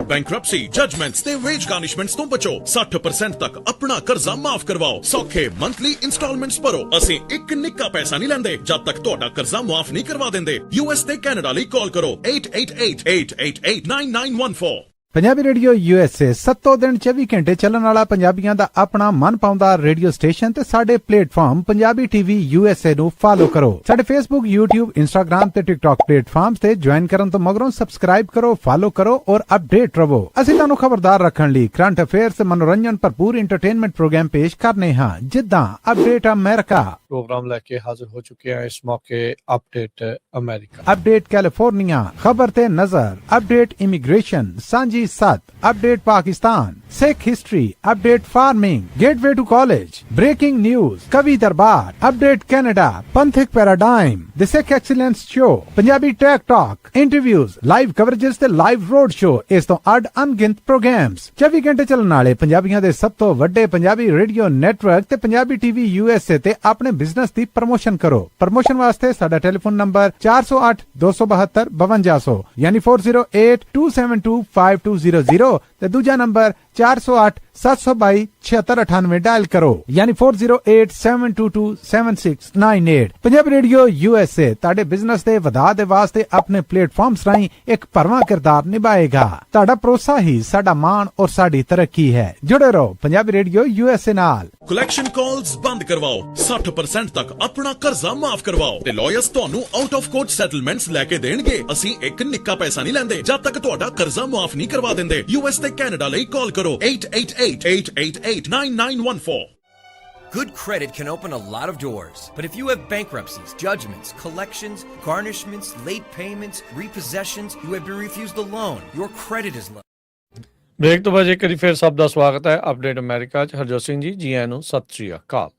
Bankruptcy judgements ਤੇ veg ਗਾਰਨਿਸ਼ਮੈਂਟਸ ਤੋਂ ਬਚੋ, 60% ਤੱਕ ਆਪਣਾ ਕਰਜ਼ਾ ਮਾਫ ਕਰਵਾਓ, ਸੌਖੇ monthly instalments ਭਰੋ। ਅਸੀਂ ਇੱਕ ਨਿੱਕਾ ਪੈਸਾ ਨਹੀਂ ਲੈਂਦੇ ਜਦ ਤੱਕ ਤੁਹਾਡਾ ਕਰਜ਼ਾ ਮਾਫ ਨਹੀਂ ਕਰਵਾ ਦਿੰਦੇ। US ਤੇ ਕੈਨੇਡਾ ਲਈ ਕਾਲ ਕਰੋ 888-888-9914। ਪੰਜਾਬੀ ਰੇਡੀਓ USA 7 ਦਿਨ 24 ਘੰਟੇ ਚੱਲਣ ਵਾਲਾ ਪੰਜਾਬੀਆਂ ਦਾ ਆਪਣਾ ਮਨਪਾਉਂਦਾ ਰੇਡੀਓ ਸਟੇਸ਼ਨ ਤੇ ਸਾਡੇ ਪਲੇਟਫਾਰਮ ਪੰਜਾਬੀ ਟੀਵੀ USA ਨੂੰ ਫਾਲੋ ਕਰੋ। ਸਾਡੇ Facebook, YouTube, Instagram ਤੇ TikTok ਪਲੇਟਫਾਰਮਸ ਤੇ ਜੁਆਇਨ ਕਰਨ ਤੋਂ ਮਗਰੋਂ ਸਬਸਕ੍ਰਾਈਬ ਕਰੋ, ਫਾਲੋ ਕਰੋ ਔਰ ਅਪਡੇਟ ਰਹੋ। ਅਸੀਂ ਤੁਹਾਨੂੰ ਖਬਰਦਾਰ ਰੱਖਣ ਲਈ ਕਰੰਟ ਅਫੇਅਰਸ ਤੇ ਮਨੋਰੰਜਨ ਭਰਪੂਰ ਐਂਟਰਟੇਨਮੈਂਟ ਪ੍ਰੋਗਰਾਮ ਪੇਸ਼ ਕਰਨੇ ਹਾਂ, ਜਿੱਦਾਂ ਅਪਡੇਟ ਅਮਰੀਕਾ ਪ੍ਰੋਗਰਾਮ ਲੈ ਕੇ ਹਾਜ਼ਰ ਹੋ ਚੁੱਕੇ ਹਾਂ ਇਸ ਮੌਕੇ। ਅਪਡੇਟ ਅਮਰੀਕਾ, ਅਪਡੇਟ ਕੈਲੀਫੋਰਨੀਆ, ਖਬਰ ਤੇ ਨਜ਼ਰ, ਅਪਡੇਟ ਇਮੀਗ੍ਰੇਸ਼ਨ ਸਾਂਝੀ ਸੱਤ, update Pakistan, Sikh history, update farming, gateway to college, breaking news, ਕਵੀ ਦਰਬਾਰ, ਅਪਡੇਟ ਕੈਨੇਡਾ, ਪੰਥਿਕ paradigm, the Sikh excellence show, Punjabi tech talk, interviews, live coverages ਤੇ ਲਾਈਵ ਰੋਡ ਸ਼ੋ ਇਸ ਤੋਂ ਅੱਡ ਅਣਗਿਣਤ ਪ੍ਰੋਗਰਾਮਸ 24 ਘੰਟੇ ਚੱਲਣ ਵਾਲੇ ਪੰਜਾਬੀਆਂ ਦੇ ਸਭ ਤੋਂ ਵੱਡੇ ਪੰਜਾਬੀ ਰੇਡੀਓ ਨੈਟਵਰਕ ਤੇ ਪੰਜਾਬੀ ਟੀਵੀ USA ਤੇ ਆਪਣੇ ਬਿਜ਼ਨਸ ਦੀ ਪ੍ਰਮੋਸ਼ਨ ਕਰੋ। ਪ੍ਰਮੋਸ਼ਨ ਵਾਸਤੇ ਸਾਡਾ ਟੈਲੀਫੋਨ ਨੰਬਰ 408 272 5200 ਯਾਨੀ 4082725200 ਤੇ ਦੂਜਾ ਨੰਬਰ 408 722 7698 ਡਾਇਲ ਕਰੋ ਯਾਨੀ 4087227698। ਪੰਜਾਬੀ ਰੇਡੀਓ USA ਤੁਹਾਡੇ ਬਿਜ਼ਨਸ ਦੇ ਵਧਾ ਦੇ ਵਾਸਤੇ ਆਪਣੇ ਪਲੇਟਫਾਰਮਸ ਰਾਹੀਂ ਇੱਕ ਭਰਵਾਂ ਕਿਰਦਾਰ ਨਿਭਾਏਗਾ। ਤੁਹਾਡਾ ਭਰੋਸਾ ਹੀ ਸਾਡਾ ਮਾਣ ਔਰ ਸਾਡੀ ਤਰੱਕੀ ਹੈ। ਜੁੜੇ ਰਹੋ ਪੰਜਾਬੀ ਰੇਡੀਓ USA ਨਾਲ। ਕਲੈਕਸ਼ਨ ਕਾਲਸ ਬੰਦ ਕਰਵਾਓ, 60% ਤੱਕ ਆਪਣਾ ਕਰਜ਼ਾ ਮਾਫ ਕਰਵਾਓ ਤੇ ਲਾਇਰਸ ਤੁਹਾਨੂੰ ਆਊਟ ਆਫ ਕੋਰਟ ਸੈਟਲਮੈਂਟਸ ਲੈ ਕੇ ਦੇਣਗੇ। ਅਸੀਂ ਇੱਕ ਨਿੱਕਾ ਪੈਸਾ ਨਹੀਂ ਲੈਂਦੇ ਜਦ ਤੱਕ ਤੁਹਾਡਾ ਕਰਜ਼ਾ ਮਾਫ ਨਹੀਂ ਕਰਵਾ ਦਿੰਦੇ। US ਤੇ ਕੈਨੇਡਾ ਲਈ ਕਾਲ ਕਰੋ 888-888-9914। Good credit can open a lot of doors, but if you have bankruptcies, judgments, collections, garnishments, late payments, repossessions, you have been refused a loan, your credit is low. Break ਤੋਂ ਬਾਅਦ ਇੱਕ ਵਾਰੀ ਫਿਰ ਸਭ ਦਾ ਸਵਾਗਤ ਹੈ ਅਪਡੇਟ ਅਮਰੀਕਾ 'ਚ। ਹਰਜੋਤ ਸਿੰਘ ਜੀ, ਜੀ ਆਇਆਂ ਨੂੰ ਸਤਿ ਸ਼੍ਰੀ ਅਕਾਲ।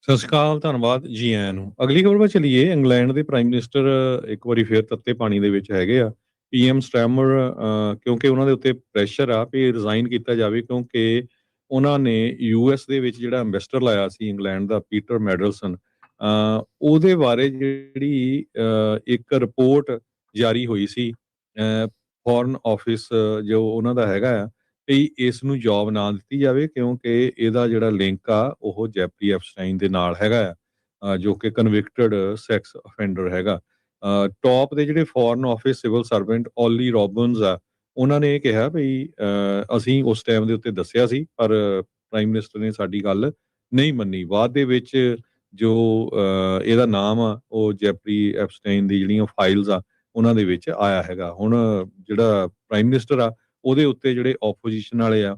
ਸਤਿ ਸ਼੍ਰੀ ਅਕਾਲ, ਧੰਨਵਾਦ, ਜੀ ਆਇਆਂ ਨੂੰ। ਅਗਲੀ ਖਬਰ ਵੱਲ ਚੱਲੀਏ। ਇੰਗਲੈਂਡ ਦੇ ਪ੍ਰਾਈਮ ਮਿਨਿਸਟਰ ਇੱਕ ਵਾਰੀ ਫਿਰ ਤੱਤੇ ਪਾਣੀ ਦੇ ਵਿੱਚ ਹੈਗੇ ਆ। PM ਸਟੈਮਰ ਕਿਉਂਕਿ ਉਹਨਾਂ ਦੇ ਉੱਤੇ ਪ੍ਰੈਸ਼ਰ ਆ ਵੀ ਰਿਜ਼ਾਈਨ ਕੀਤਾ ਜਾਵੇ, ਕਿਉਂਕਿ ਉਹਨਾਂ ਨੇ US ਦੇ ਵਿੱਚ ਜਿਹੜਾ ਐਂਬੈਸਡਰ ਲਾਇਆ ਸੀ ਇੰਗਲੈਂਡ ਦਾ, ਪੀਟਰ ਮੈਡਲਸਨ, ਉਹਦੇ ਬਾਰੇ ਜਿਹੜੀ ਇੱਕ ਰਿਪੋਰਟ ਜਾਰੀ ਹੋਈ ਸੀ ਫੋਰਨ ਆਫਿਸ ਜੋ ਉਹਨਾਂ ਦਾ ਹੈਗਾ ਆ ਵੀ ਇਸ ਨੂੰ ਜੌਬ ਨਾ ਦਿੱਤੀ ਜਾਵੇ, ਕਿਉਂਕਿ ਇਹਦਾ ਜਿਹੜਾ ਲਿੰਕ ਆ ਉਹ ਜੈਫਰੀ ਐਪਸਟਾਈਨ ਦੇ ਨਾਲ ਹੈਗਾ ਆ, ਜੋ ਕਿ ਕਨਵਿਕਟਡ ਸੈਕਸ ਅਫੈਂਡਰ ਹੈਗਾ। ਟੌਪ ਦੇ ਜਿਹੜੇ ਫੋਰਨ ਆਫਿਸ ਸਿਵਲ ਸਰਵੈਂਟ ਓਲੀ ਰੋਬਨਸ ਆ, ਉਹਨਾਂ ਨੇ ਇਹ ਕਿਹਾ ਵੀ ਅਸੀਂ ਉਸ ਟਾਈਮ ਦੇ ਉੱਤੇ ਦੱਸਿਆ ਸੀ ਪਰ ਪ੍ਰਾਈਮ ਮਿਨਿਸਟਰ ਨੇ ਸਾਡੀ ਗੱਲ ਨਹੀਂ ਮੰਨੀ। ਬਾਅਦ ਦੇ ਵਿੱਚ ਜੋ ਇਹਦਾ ਨਾਮ ਆ ਉਹ ਜੈਫਰੀ ਐਪਸਟਾਈਨ ਦੀ ਜਿਹੜੀਆਂ ਫਾਈਲਸ ਆ ਉਹਨਾਂ ਦੇ ਵਿੱਚ ਆਇਆ ਹੈਗਾ। ਹੁਣ ਜਿਹੜਾ ਪ੍ਰਾਈਮ ਮਿਨਿਸਟਰ ਆ ਉਹਦੇ ਉੱਤੇ ਜਿਹੜੇ ਆਪੋਜੀਸ਼ਨ ਵਾਲੇ ਆ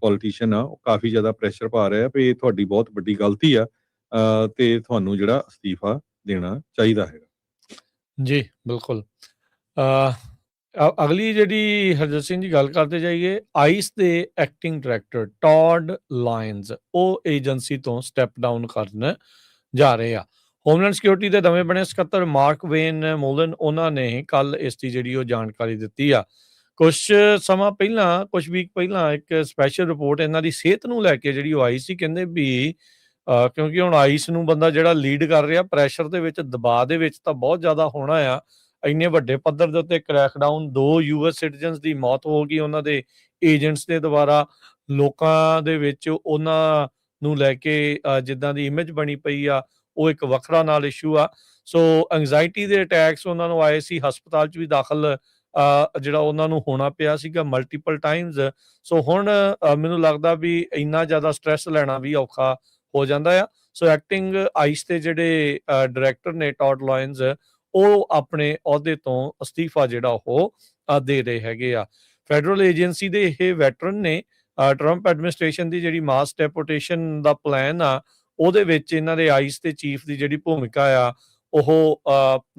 ਪੋਲੀਟੀਸ਼ੀਅਨ ਆ ਉਹ ਕਾਫੀ ਜ਼ਿਆਦਾ ਪ੍ਰੈਸ਼ਰ ਪਾ ਰਹੇ ਆ ਵੀ ਇਹ ਤੁਹਾਡੀ ਬਹੁਤ ਵੱਡੀ ਗਲਤੀ ਆ ਤੇ ਤੁਹਾਨੂੰ ਜਿਹੜਾ ਅਸਤੀਫਾ ਦੇਣਾ ਚਾਹੀਦਾ ਹੈਗਾ। ਜੀ ਬਿਲਕੁਲ। ਅਗਲੀ ਜਿਹੜੀ ਹਰਜੋਤ ਸਿੰਘ ਜੀ ਗੱਲ ਕਰਦੇ ਜਾਈਏ, ਆਈਸ ਦੇ ਐਕਟਿੰਗ ਡਾਇਰੈਕਟਰ ਟੌਡ ਲਾਇਨਸ ਉਹ ਏਜੰਸੀ ਤੋਂ ਸਟੈਪ ਡਾਊਨ ਕਰਨ ਜਾ ਰਹੇ ਆ। ਹੋਮਲੈਂਡ ਸਿਕਿਉਰਿਟੀ ਦੇ ਨਵੇਂ ਬਣੇ ਸਕੱਤਰ ਮਾਰਕ ਵੇਨ ਮੋਲਨ ਉਹਨਾਂ ਨੇ ਕੱਲ ਇਸ ਦੀ ਜਿਹੜੀ ਉਹ ਜਾਣਕਾਰੀ ਦਿੱਤੀ ਆ। ਕੁਛ ਸਮਾਂ ਪਹਿਲਾਂ, ਕੁਛ ਵੀਕ ਪਹਿਲਾਂ ਇੱਕ ਸਪੈਸ਼ਲ ਰਿਪੋਰਟ ਇਹਨਾਂ ਦੀ ਸਿਹਤ ਨੂੰ ਲੈ ਕੇ ਜਿਹੜੀ ਉਹ ਆਈ ਸੀ। ਕਹਿੰਦੇ ਵੀ ਕਿਉਂਕਿ ਹੁਣ ਆਈਸ ਨੂੰ ਬੰਦਾ ਜਿਹੜਾ ਲੀਡ ਕਰ ਰਿਹਾ, ਪ੍ਰੈਸ਼ਰ ਦੇ ਵਿੱਚ, ਦਬਾਅ ਦੇ ਵਿੱਚ ਤਾਂ ਬਹੁਤ ਜ਼ਿਆਦਾ ਹੋਣਾ ਆ। ਇੰਨੇ ਵੱਡੇ ਪੱਧਰ ਦੇ ਉੱਤੇ ਕ੍ਰੈਕਡਾਊਨ, 2 US ਸਿਟੀਜ਼ਨਸ ਦੀ ਮੌਤ ਹੋ ਗਈ ਉਹਨਾਂ ਦੇ ਏਜੰਟਸ ਦੇ ਦੁਆਰਾ। ਲੋਕਾਂ ਦੇ ਵਿੱਚ ਉਹਨਾਂ ਨੂੰ ਲੈ ਕੇ ਜਿੱਦਾਂ ਦੀ ਇਮੇਜ ਬਣੀ ਪਈ ਆ, ਉਹ ਇੱਕ ਵੱਖਰਾ ਨਾਲ ਇਸ਼ੂ ਆ। ਸੋ ਐਂਗਜ਼ਾਇਟੀ ਦੇ ਅਟੈਕਸ ਉਹਨਾਂ ਨੂੰ ਆਏ ਸੀ, ਹਸਪਤਾਲ 'ਚ ਵੀ ਦਾਖਲ ਜਿਹੜਾ ਉਹਨਾਂ ਨੂੰ ਹੋਣਾ ਪਿਆ ਸੀਗਾ ਮਲਟੀਪਲ ਟਾਈਮਸ। ਸੋ ਹੁਣ ਮੈਨੂੰ ਲੱਗਦਾ ਵੀ ਇੰਨਾ ਜ਼ਿਆਦਾ ਸਟ੍ਰੈਸ ਲੈਣਾ ਵੀ ਔਖਾ ਹੋ ਜਾਂਦਾ ਆ। ਸੋ ਐਕਟਿੰਗ ਆਈਸ ਦੇ ਜਿਹੜੇ ਡਾਇਰੈਕਟਰ ਨੇ ਟੌਡ ਲਾਇਨਸ, ਉਹ ਆਪਣੇ ਅਹੁਦੇ ਤੋਂ ਅਸਤੀਫਾ ਜਿਹੜਾ ਉਹ ਦੇ ਰਹੇ ਹੈਗੇ ਆ। ਫੈਡਰਲ ਏਜੰਸੀ ਦੇ ਇਹ ਵੈਟਰਨ ਨੇ। ਟਰੰਪ ਐਡਮਿਨਿਸਟ੍ਰੇਸ਼ਨ ਦੀ ਜਿਹੜੀ ਮਾਸ ਡੈਪੋਟੇਸ਼ਨ ਦਾ ਪਲਾਨ ਆ, ਉਹਦੇ ਵਿੱਚ ਇਹਨਾਂ ਦੇ ਆਈਸ ਦੇ ਚੀਫ ਦੀ ਜਿਹੜੀ ਭੂਮਿਕਾ ਆ ਉਹ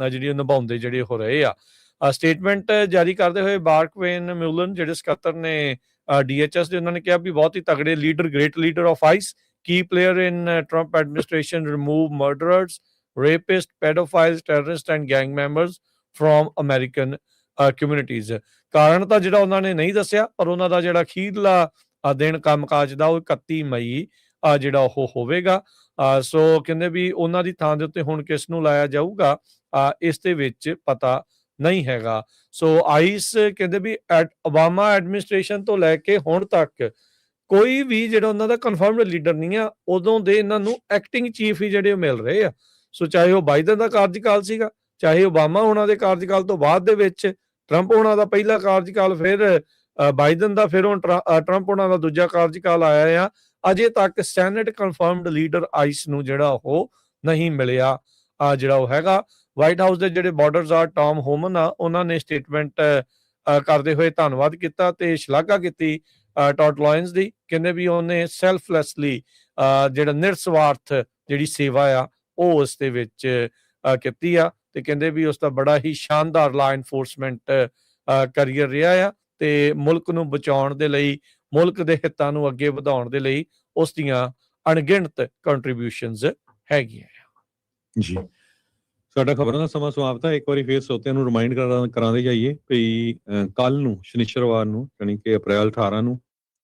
ਜਿਹੜੀ ਨਿਭਾਉਂਦੇ ਜਿਹੜੇ ਹੋ ਰਹੇ ਆ। ਸਟੇਟਮੈਂਟ ਜਾਰੀ ਕਰਦੇ ਹੋਏ ਮਾਰਕ ਵੇਨ ਮਿਊਲਨ ਜਿਹੜੇ ਸਕੱਤਰ ਨੇ DHS ਦੇ, ਉਹਨਾਂ ਨੇ ਕਿਹਾ ਵੀ ਬਹੁਤ ਹੀ ਤਗੜੇ leader, great leader of ice, Ki player in Trump administration, remove murderers, rapists, pedophiles, terrorists and gang members from American communities। ਕਾਰਨ ਤਾਂ ਜਿਹੜਾ ਉਹਨਾਂ ਨੇ ਨਹੀਂ ਦੱਸਿਆ, ਪਰ ਉਹਨਾਂ ਦਾ ਜਿਹੜਾ ਅਖੀਰਲਾ ਦਿਨ ਕੰਮਕਾਜ ਦਾ ਉਹ 31 ਮਈ ਜਿਹੜਾ ਉਹ ਹੋਵੇਗਾ। ਸੋ ਕਹਿੰਦੇ ਵੀ ਉਹਨਾਂ ਦੀ ਥਾਂ ਦੇ ਉੱਤੇ ਹੁਣ ਕਿਸ ਨੂੰ ਲਾਇਆ ਜਾਊਗਾ, ਇਸ ਦੇ ਵਿੱਚ ਪਤਾ ਨਹੀਂ ਹੈਗਾ। ਸੋ ਆਈਸ ਕਹਿੰਦੇ ਵੀ ਓਬਾਮਾ ਐਡਮਿਨਿਸਟ੍ਰੇਸ਼ਨ ਤੋਂ ਲੈ ਕੇ ਹੁਣ ਤੱਕ ਕੋਈ ਵੀ ਜਿਹੜਾ ਉਹਨਾਂ ਦਾ ਕਨਫਰਮਡ ਲੀਡਰ ਨਹੀਂ ਆ। ਉਦੋਂ ਦੇ ਇਹਨਾਂ ਨੂੰ ਐਕਟਿੰਗ ਚੀਫ ਹੀ ਜਿਹੜੇ ਮਿਲ ਰਹੇ ਆ। ਸੋ ਚਾਹੇ ਉਹ ਬਾਈਡਨ ਦਾ ਕਾਰਜਕਾਲ ਸੀਗਾ, ਚਾਹੇ ਓਬਾਮਾ ਉਹਨਾਂ ਦੇ ਕਾਰਜਕਾਲ ਤੋਂ ਬਾਅਦ ਦੇ ਵਿੱਚ ਟਰੰਪ ਉਹਨਾਂ ਦਾ ਪਹਿਲਾ ਕਾਰਜਕਾਲ, ਫਿਰ ਬਾਈਡਨ ਦਾ, ਫਿਰ ਹੁਣ ਟਰੰਪ ਉਹਨਾਂ ਦਾ ਦੂਜਾ ਕਾਰਜਕਾਲ ਆਇਆ ਆ। ਅਜੇ ਤੱਕ ਸੈਨੇਟ ਕਨਫਰਮਡ ਲੀਡਰ ਆਈਸ ਨੂੰ ਜਿਹੜਾ ਉਹ ਨਹੀਂ ਮਿਲਿਆ ਜਿਹੜਾ ਉਹ ਹੈਗਾ। ਵਾਈਟ ਹਾਊਸ ਦੇ ਜਿਹੜੇ ਬਾਰਡਰਜ਼ਾਰ ਟਾਮ ਹੋਮਨ ਆ, ਉਹਨਾਂ ਨੇ ਸਟੇਟਮੈਂਟ ਕਰਦੇ ਹੋਏ ਧੰਨਵਾਦ ਕੀਤਾ ਤੇ ਸ਼ਲਾਘਾ ਕੀਤੀ ਟੌਡ ਲਾਇਨਸ ਦੀ। ਕਹਿੰਦੇ ਵੀ ਉਹਨੇ ਸੈਲਫਲੈਸਲੀ ਜਿਹੜਾ ਨਿਰਸਵਾਰਥ ਜਿਹੜੀ ਸੇਵਾ ਆ ਉਹ ਉਸ ਦੇ ਵਿੱਚ ਕੀਤੀ ਆ, ਤੇ ਕਹਿੰਦੇ ਵੀ ਉਸ ਦਾ ਬੜਾ ਹੀ ਸ਼ਾਨਦਾਰ ਲਾ ਐਨਫੋਰਸਮੈਂਟ ਕਰੀਅਰ ਰਿਹਾ ਆ, ਤੇ ਮੁਲਕ ਨੂੰ ਬਚਾਉਣ ਦੇ ਲਈ, ਮੁਲਕ ਦੇ ਹਿੱਤਾਂ ਨੂੰ ਅੱਗੇ ਵਧਾਉਣ ਦੇ ਲਈ ਉਸ ਦੀਆਂ ਅਣਗਿਣਤ ਕੰਟਰੀਬਿਊਸ਼ਨਸ ਹੈਗੀਆਂ ਜੀ। ਸਾਡਾ ਖਬਰਾਂ ਦਾ ਸਮਾਂ ਸਮਾਪਤ ਹੈ। ਇੱਕ ਵਾਰੀ ਫੇਰ ਸਰੋਤਿਆਂ ਨੂੰ ਰਿਮਾਈਂਡ ਕਰਾਉਂਦੇ ਜਾਈਏ ਵੀ ਕੱਲ ਨੂੰ ਸ਼ਨੀਚਰਵਾਰ ਨੂੰ, ਯਾਨੀ ਕਿ ਅਪ੍ਰੈਲ 18 ਨੂੰ,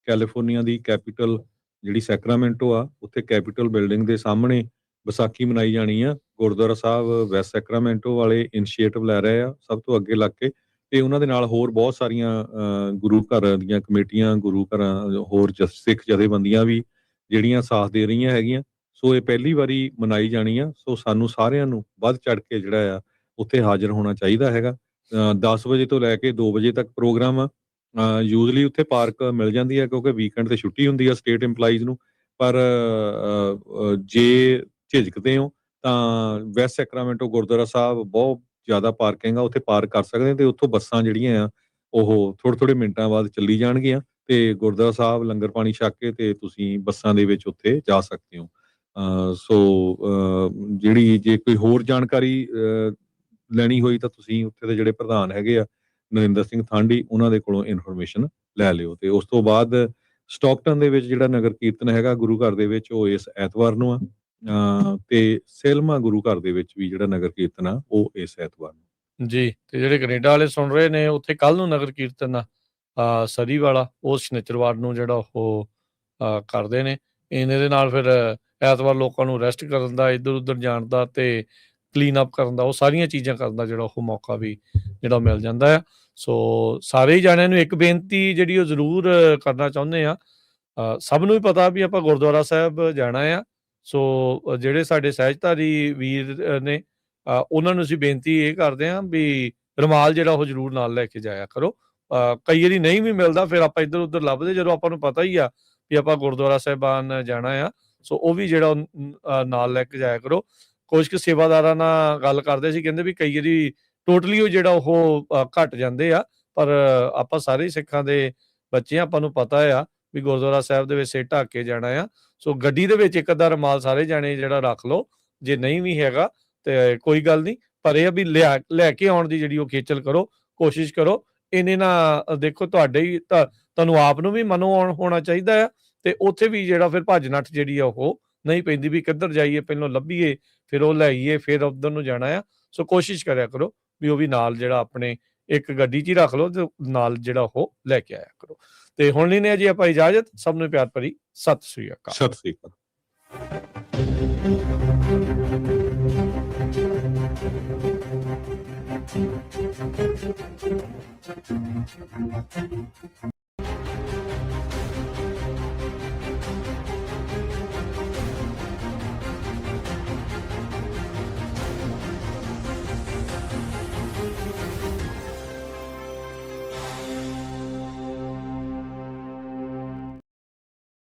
ਕੈਲੀਫੋਰਨੀਆ ਦੀ ਕੈਪੀਟਲ ਜਿਹੜੀ ਸੈਕਰਾਮੈਂਟੋ ਆ, ਉੱਥੇ ਕੈਪੀਟਲ ਬਿਲਡਿੰਗ ਦੇ ਸਾਹਮਣੇ ਵਿਸਾਖੀ ਮਨਾਈ ਜਾਣੀ ਆ। ਗੁਰਦੁਆਰਾ ਸਾਹਿਬ ਵੈਸਟ ਸੈਕਰਾਮੈਂਟੋ ਵਾਲੇ ਇਨੀਸ਼ੀਏਟਿਵ ਲੈ ਰਹੇ ਆ ਸਭ ਤੋਂ ਅੱਗੇ ਲੱਗ ਕੇ, ਤੇ ਉਹਨਾਂ ਦੇ ਨਾਲ ਹੋਰ ਬਹੁਤ ਸਾਰੀਆਂ ਗੁਰੂ ਘਰ ਦੀਆਂ ਕਮੇਟੀਆਂ, ਗੁਰੂ ਘਰਾਂ, ਹੋਰ ਸਿੱਖ ਜਥੇਬੰਦੀਆਂ ਵੀ ਜਿਹੜੀਆਂ ਸਾਥ ਦੇ ਰਹੀਆਂ ਹੈਗੀਆਂ। ਸੋ ਇਹ ਪਹਿਲੀ ਵਾਰੀ ਮਨਾਈ ਜਾਣੀ ਆ। ਸੋ ਸਾਨੂੰ ਸਾਰਿਆਂ ਨੂੰ ਵੱਧ ਚੜ ਕੇ ਜਿਹੜਾ ਆ ਉੱਥੇ ਹਾਜ਼ਰ ਹੋਣਾ ਚਾਹੀਦਾ ਹੈਗਾ। 10 ਵਜੇ ਤੋਂ ਲੈ ਕੇ 2 ਵਜੇ ਤੱਕ ਪ੍ਰੋਗਰਾਮ ਆ। ਯੂਜ਼ਲੀ ਉੱਥੇ ਪਾਰਕ ਮਿਲ ਜਾਂਦੀ ਹੈ ਕਿਉਂਕਿ ਵੀਕਐਂਡ ਤੇ ਛੁੱਟੀ ਹੁੰਦੀ ਆ ਸਟੇਟ EMPLOYEES ਨੂੰ, ਪਰ ਜੇ ਝਿਜਕਦੇ ਹੋ ਤਾਂ ਵੈਸਟ ਸੈਕਰਾਮੈਂਟੋ ਗੁਰਦੁਆਰਾ ਸਾਹਿਬ ਬਹੁਤ ਜ਼ਿਆਦਾ ਪਾਰਕਿੰਗ ਆ, ਉੱਥੇ ਪਾਰਕ ਕਰ ਸਕਦੇ ਤੇ ਉੱਥੋਂ ਬੱਸਾਂ ਜਿਹੜੀਆਂ ਆ ਉਹ ਥੋੜ੍ਹੇ ਮਿੰਟਾਂ ਬਾਅਦ ਚੱਲੀ ਜਾਣਗੀਆਂ, ਤੇ ਗੁਰਦੁਆਰਾ ਸਾਹਿਬ ਲੰਗਰ ਪਾਣੀ ਛਕ ਕੇ ਤੇ ਤੁਸੀਂ ਬੱਸਾਂ ਦੇ ਵਿੱਚ ਉੱਥੇ ਜਾ ਸਕਦੇ ਹੋ। ਸੋ ਜਿਹੜੀ ਜੇ ਕੋਈ ਹੋਰ ਜਾਣਕਾਰੀ ਲੈਣੀ ਹੋਈ ਤਾਂ ਤੁਸੀਂ ਉੱਥੇ ਦੇ ਜਿਹੜੇ ਪ੍ਰਧਾਨ ਹੈਗੇ ਆ ਨਰਿੰਦਰ ਸਿੰਘ ਥਾਂਡੀ, ਉਹਨਾਂ ਦੇ ਕੋਲੋਂ ਇਨਫੋਰਮੇਸ਼ਨ ਲੈ ਲਿਓ। ਤੇ ਉਸ ਤੋਂ ਬਾਅਦ ਸਟਾਕਟਨ ਦੇ ਵਿੱਚ ਜਿਹੜਾ ਨਗਰ ਕੀਰਤਨ ਹੈਗਾ ਗੁਰੂ ਘਰ ਦੇ ਵਿੱਚ, ਉਹ ਇਸ ਐਤਵਾਰ ਨੂੰ ਆ। ਤੇ ਸੇਲਮਾ ਗੁਰੂ ਘਰ ਦੇ ਵਿੱਚ ਵੀ ਜਿਹੜਾ ਨਗਰ ਕੀਰਤਨ ਆ ਉਹ ਇਸ ਐਤਵਾਰ ਨੂੰ ਜੀ। ਤੇ ਜਿਹੜੇ ਕੈਨੇਡਾ ਵਾਲੇ ਸੁਣ ਰਹੇ ਨੇ, ਉੱਥੇ ਕੱਲ ਨੂੰ ਨਗਰ ਕੀਰਤਨ ਆ ਸਰੀ ਵਾਲਾ, ਉਹ ਸ਼ਨੀਚਰਵਾਰ ਨੂੰ ਜਿਹੜਾ ਉਹ ਕਰਦੇ ਨੇ। ਇਹਨੇ ਦੇ ਨਾਲ ਫਿਰ ਐਤਵਾਰ ਲੋਕਾਂ ਨੂੰ ਰੈਸਟ ਕਰਨ ਦਾ, ਇੱਧਰ ਉੱਧਰ ਜਾਣ ਦਾ ਤੇ ਕਲੀਨ ਅਪ ਕਰਨ ਦਾ, ਉਹ ਸਾਰੀਆਂ ਚੀਜ਼ਾਂ ਕਰਨ ਦਾ ਜਿਹੜਾ ਉਹ ਮੌਕਾ ਵੀ ਜਿਹੜਾ ਮਿਲ ਜਾਂਦਾ ਆ। ਸੋ ਸਾਰੇ ਹੀ ਜਾਣਿਆਂ ਨੂੰ ਇੱਕ ਬੇਨਤੀ ਜਿਹੜੀ ਉਹ ਜ਼ਰੂਰ ਕਰਨਾ ਚਾਹੁੰਦੇ ਆ। ਸਭ ਨੂੰ ਵੀ ਪਤਾ ਵੀ ਆਪਾਂ ਗੁਰਦੁਆਰਾ ਸਾਹਿਬ ਜਾਣਾ ਆ। ਸੋ ਜਿਹੜੇ ਸਾਡੇ ਸਹਿਜਧਾਰੀ ਵੀਰ ਨੇ, ਉਹਨਾਂ ਨੂੰ ਅਸੀਂ ਬੇਨਤੀ ਇਹ ਕਰਦੇ ਹਾਂ ਵੀ ਰੁਮਾਲ ਜਿਹੜਾ ਉਹ ਜ਼ਰੂਰ ਨਾਲ ਲੈ ਕੇ ਜਾਇਆ ਕਰੋ। ਕਈ ਵਾਰੀ ਨਹੀਂ ਵੀ ਮਿਲਦਾ, ਫਿਰ ਆਪਾਂ ਇੱਧਰ ਉੱਧਰ ਲੱਭਦੇ, ਜਦੋਂ ਆਪਾਂ ਨੂੰ ਪਤਾ ਹੀ ਆ ਵੀ ਆਪਾਂ ਗੁਰਦੁਆਰਾ ਸਾਹਿਬਾਨ ਜਾਣਾ ਆ। ਸੋ ਉਹ ਵੀ ਜਿਹੜਾ ਨਾਲ ਲੈ ਕੇ ਜਾਇਆ ਕਰੋ। ਕੁਝ ਕੁ ਸੇਵਾਦਾਰਾਂ ਨਾਲ ਗੱਲ ਕਰਦੇ ਸੀ, ਕਹਿੰਦੇ ਵੀ ਕਈ ਵਾਰੀ ਟੋਟਲੀ ਉਹ ਜਿਹੜਾ ਉਹ ਘਟ ਜਾਂਦੇ ਆ, ਪਰ ਆਪਾਂ ਸਾਰੇ ਸਿੱਖਾਂ ਦੇ ਬੱਚੇ, ਆਪਾਂ ਨੂੰ ਪਤਾ ਆ ਵੀ ਗੁਰਦੁਆਰਾ ਸਾਹਿਬ ਦੇ ਵਿੱਚ ਸਿਰ ਢੱਕ ਕੇ ਜਾਣਾ ਆ। ਸੋ ਗੱਡੀ ਦੇ ਵਿੱਚ ਇੱਕ ਅੱਧਾ ਰੁਮਾਲ ਸਾਰੇ ਜਾਣੇ ਜਿਹੜਾ ਰੱਖ ਲਓ, ਜੇ ਨਹੀਂ ਵੀ ਹੈਗਾ ਤੇ ਕੋਈ ਗੱਲ ਨਹੀਂ, ਪਰ ਇਹ ਵੀ ਲੈ ਕੇ ਆਉਣ ਦੀ ਜਿਹੜੀ ਉਹ ਖੇਚਲ ਕਰੋ, ਕੋਸ਼ਿਸ਼ ਕਰੋ। ਇਹਨੇ ਨਾ ਦੇਖੋ ਤੁਹਾਡੇ ਹੀ ਤੁਹਾਨੂੰ ਆਪ ਨੂੰ ਵੀ ਮਨੋਂ ਹੋਣਾ ਚਾਹੀਦਾ ਆ, ਤੇ ਉੱਥੇ ਵੀ ਜਿਹੜਾ ਫਿਰ ਭੱਜ ਨੱਠ ਜਿਹੜੀ ਆ ਉਹ ਨਹੀਂ ਪੈਂਦੀ ਵੀ ਕਿੱਧਰ ਜਾਈਏ, ਪਹਿਲਾਂ ਲੱਭੀਏ ਫਿਰ ਉਹ ਲੈ ਆਈਏ, ਫਿਰ ਉੱਧਰ ਨੂੰ ਜਾਣਾ ਆ। ਸੋ ਕੋਸ਼ਿਸ਼ ਕਰਿਆ ਕਰੋ ਵੀ ਉਹ ਵੀ ਨਾਲ ਜਿਹੜਾ ਆਪਣੇ ਇੱਕ ਗੱਡੀ 'ਚ ਹੀ ਰੱਖ ਲਓ ਤੇ ਨਾਲ ਜਿਹੜਾ ਉਹ ਲੈ ਕੇ ਆਇਆ ਕਰੋ। ਤੇ ਹੁਣ ਲੈਂਦੇ ਹਾਂ ਜੀ ਆਪਾਂ ਇਜਾਜ਼ਤ। ਸਭ ਨੂੰ ਪਿਆਰ ਭਰੀ ਸਤਿ ਸ੍ਰੀ ਅਕਾਲ। ਸਤਿ ਸ੍ਰੀ ਅਕਾਲ।